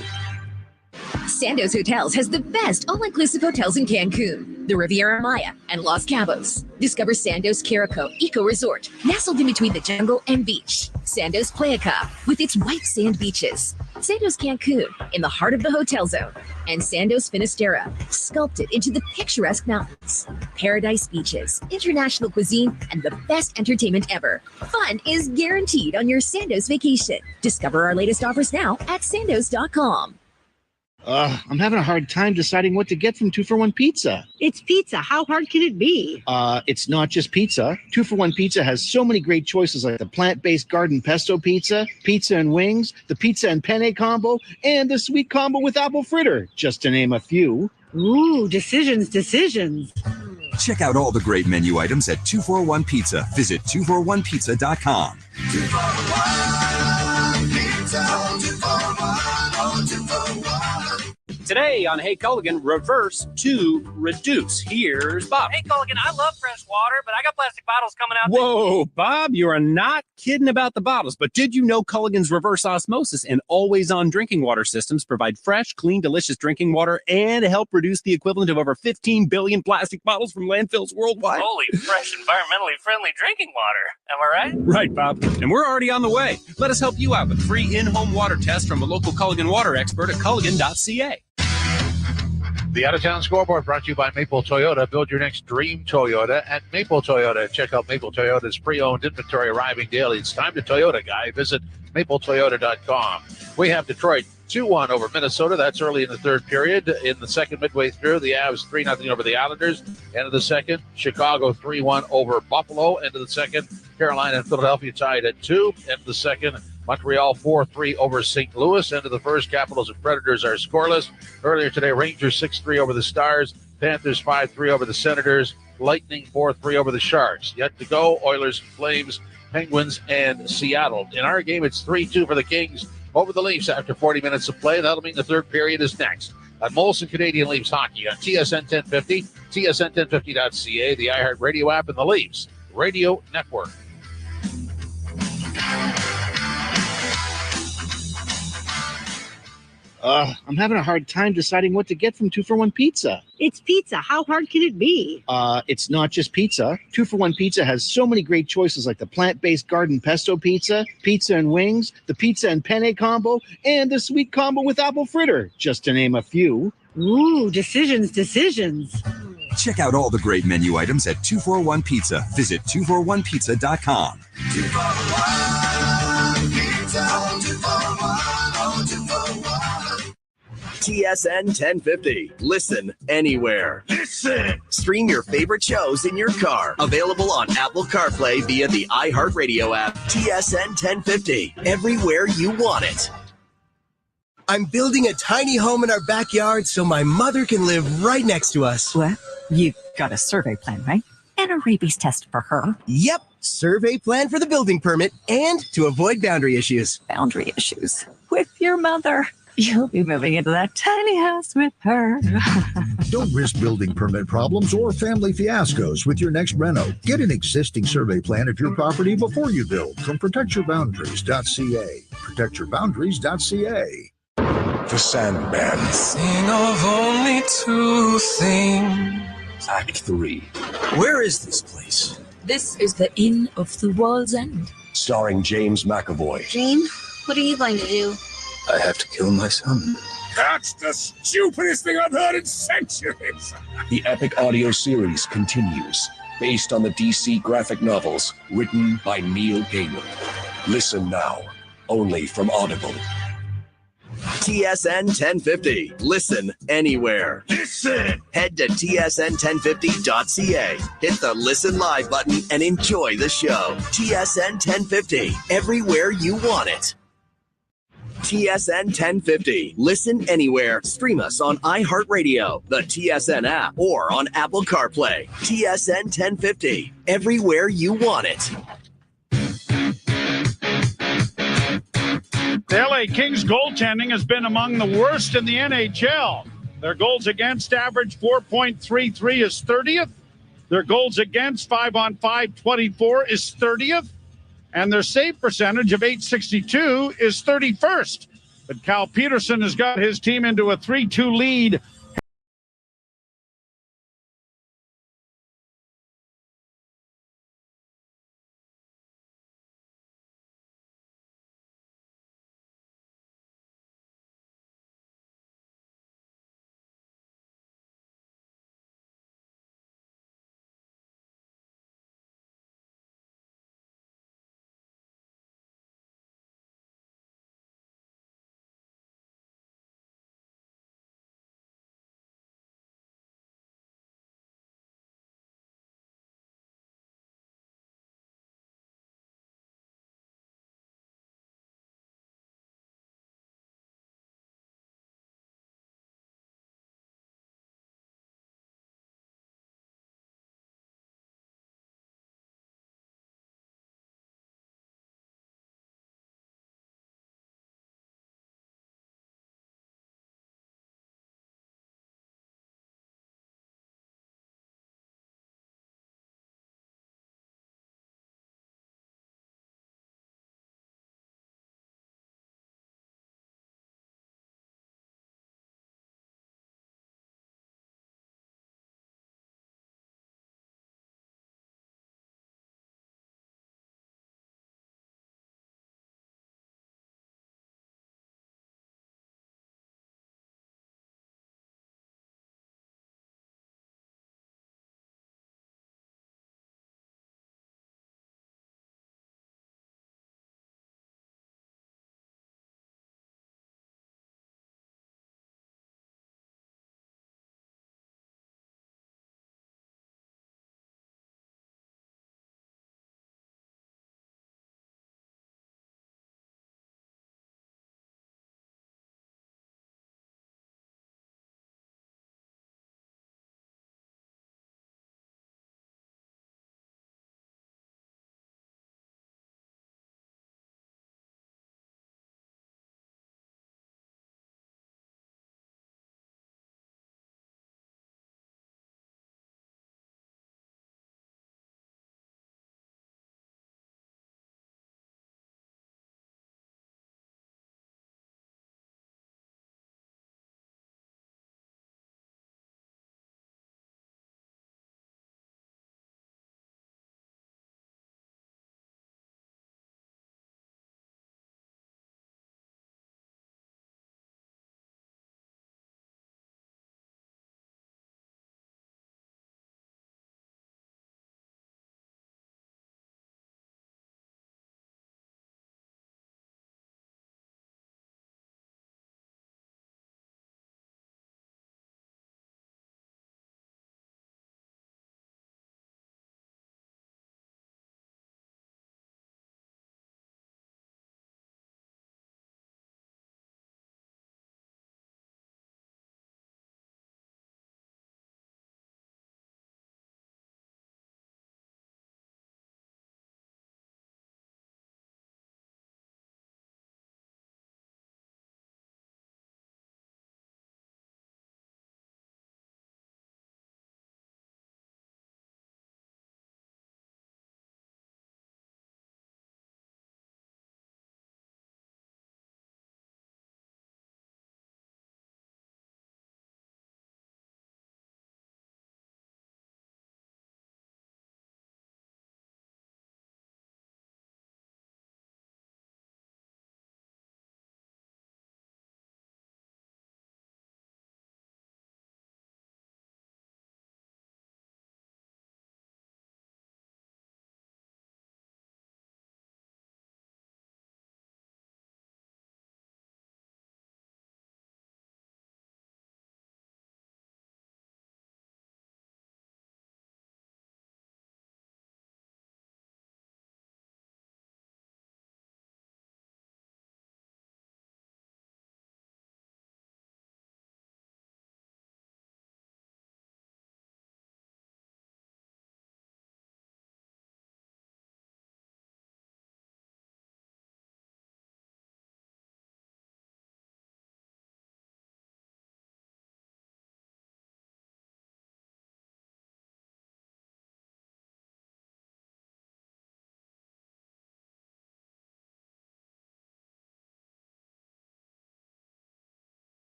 Sandoz Hotels has the best all-inclusive hotels in Cancun, the Riviera Maya, and Los Cabos. Discover Sandoz Carico Eco Resort, nestled in between the jungle and beach. Sandoz Playa Cabo, with its white sand beaches. Sandoz Cancun, in the heart of the hotel zone. And Sandoz Finisterra, sculpted into the picturesque mountains. Paradise beaches, international cuisine, and the best entertainment ever. Fun is guaranteed on your Sandoz vacation. Discover our latest offers now at sandoz.com. I'm having a hard time deciding what to get from 2-for-1 Pizza. It's pizza. How hard can it be? It's not just pizza. 2-for-1 Pizza has so many great choices like the plant-based garden pesto pizza, pizza and wings, the pizza and penne combo, and the sweet combo with apple fritter, just to name a few. Ooh, decisions. Check out all the great menu items at 241 Pizza. Visit 241pizza.com. 241 Pizza, 241, 241. Today on Hey Culligan, reverse to reduce. Here's Bob. Hey Culligan, I love fresh water, but I got plastic bottles coming out. Whoa, Bob, you are not kidding about the bottles. But did you know Culligan's reverse osmosis and always-on drinking water systems provide fresh, clean, delicious drinking water and help reduce the equivalent of over 15 billion plastic bottles from landfills worldwide? Holy, fresh, environmentally friendly drinking water. Am I right? Right, Bob. And we're already on the way. Let us help you out with free in-home water tests from a local Culligan water expert at Culligan.ca. The out-of-town scoreboard brought to you by Maple Toyota. Build your next dream Toyota at Maple Toyota. Check out Maple Toyota's pre-owned inventory arriving daily. It's time to Toyota, guy. Visit mapletoyota.com. We have Detroit 2-1 over Minnesota. That's early in the third period. In the second, midway through, the Avs 3-0 over the Islanders. End of the second, Chicago 3-1 over Buffalo. End of the second, Carolina and Philadelphia tied at 2. End of the second, Montreal 4-3 over St. Louis. End of the first, Capitals and Predators are scoreless. Earlier today, Rangers 6-3 over the Stars. Panthers 5-3 over the Senators. Lightning 4-3 over the Sharks. Yet to go, Oilers, Flames, Penguins, and Seattle. In our game, it's 3-2 for the Kings over the Leafs after 40 minutes of play. That'll mean the third period is next. On Molson Canadian Leafs Hockey on TSN 1050, TSN1050.ca, the iHeart Radio app, and the Leafs Radio Network. I'm having a hard time deciding what to get from 2-for-1 Pizza. It's pizza. How hard can it be? It's not just pizza. 2-for-1 Pizza has so many great choices like the plant-based garden pesto pizza, pizza and wings, the pizza and penne combo, and the sweet combo with apple fritter, just to name a few. Ooh, decisions. Check out all the great menu items at 241 Pizza. Visit 241pizza.com. 241 Pizza, 241, 241. TSN 1050. Listen anywhere. Listen. Stream your favorite shows in your car. Available on Apple CarPlay via the iHeartRadio app. TSN 1050. Everywhere you want it. I'm building a tiny home in our backyard so my mother can live right next to us. What? You got a survey plan, right? And a rabies test for her. Yep. Survey plan for the building permit and to avoid boundary issues. Boundary issues with your mother. You'll be moving into that tiny house with her. Don't risk building permit problems or family fiascos with your next reno. Get an existing survey plan of your property before you build from protectyourboundaries.ca. Protectyourboundaries.ca. The Sandman. Sing of only two things. Act 3. Where is this place? This is the Inn of the World's End. Starring James McAvoy. Dream, what are you going to do? I have to kill my son. That's the stupidest thing I've heard in centuries. The epic audio series continues, based on the DC graphic novels written by Neil Gaiman. Listen now, only from Audible. TSN 1050. Listen anywhere. Listen. Head to TSN1050.ca. Hit the Listen Live button and enjoy the show. TSN 1050. Everywhere you want it. TSN 1050. Listen anywhere. Stream us on iHeartRadio, the TSN app, or on Apple CarPlay. TSN 1050. Everywhere you want it. The LA Kings goaltending has been among the worst in the NHL. Their goals against average 4.33 is 30th. Their goals against 5-on-5 24 is 30th. And their save percentage of .862 is 31st. But Cal Peterson has got his team into a 3-2 lead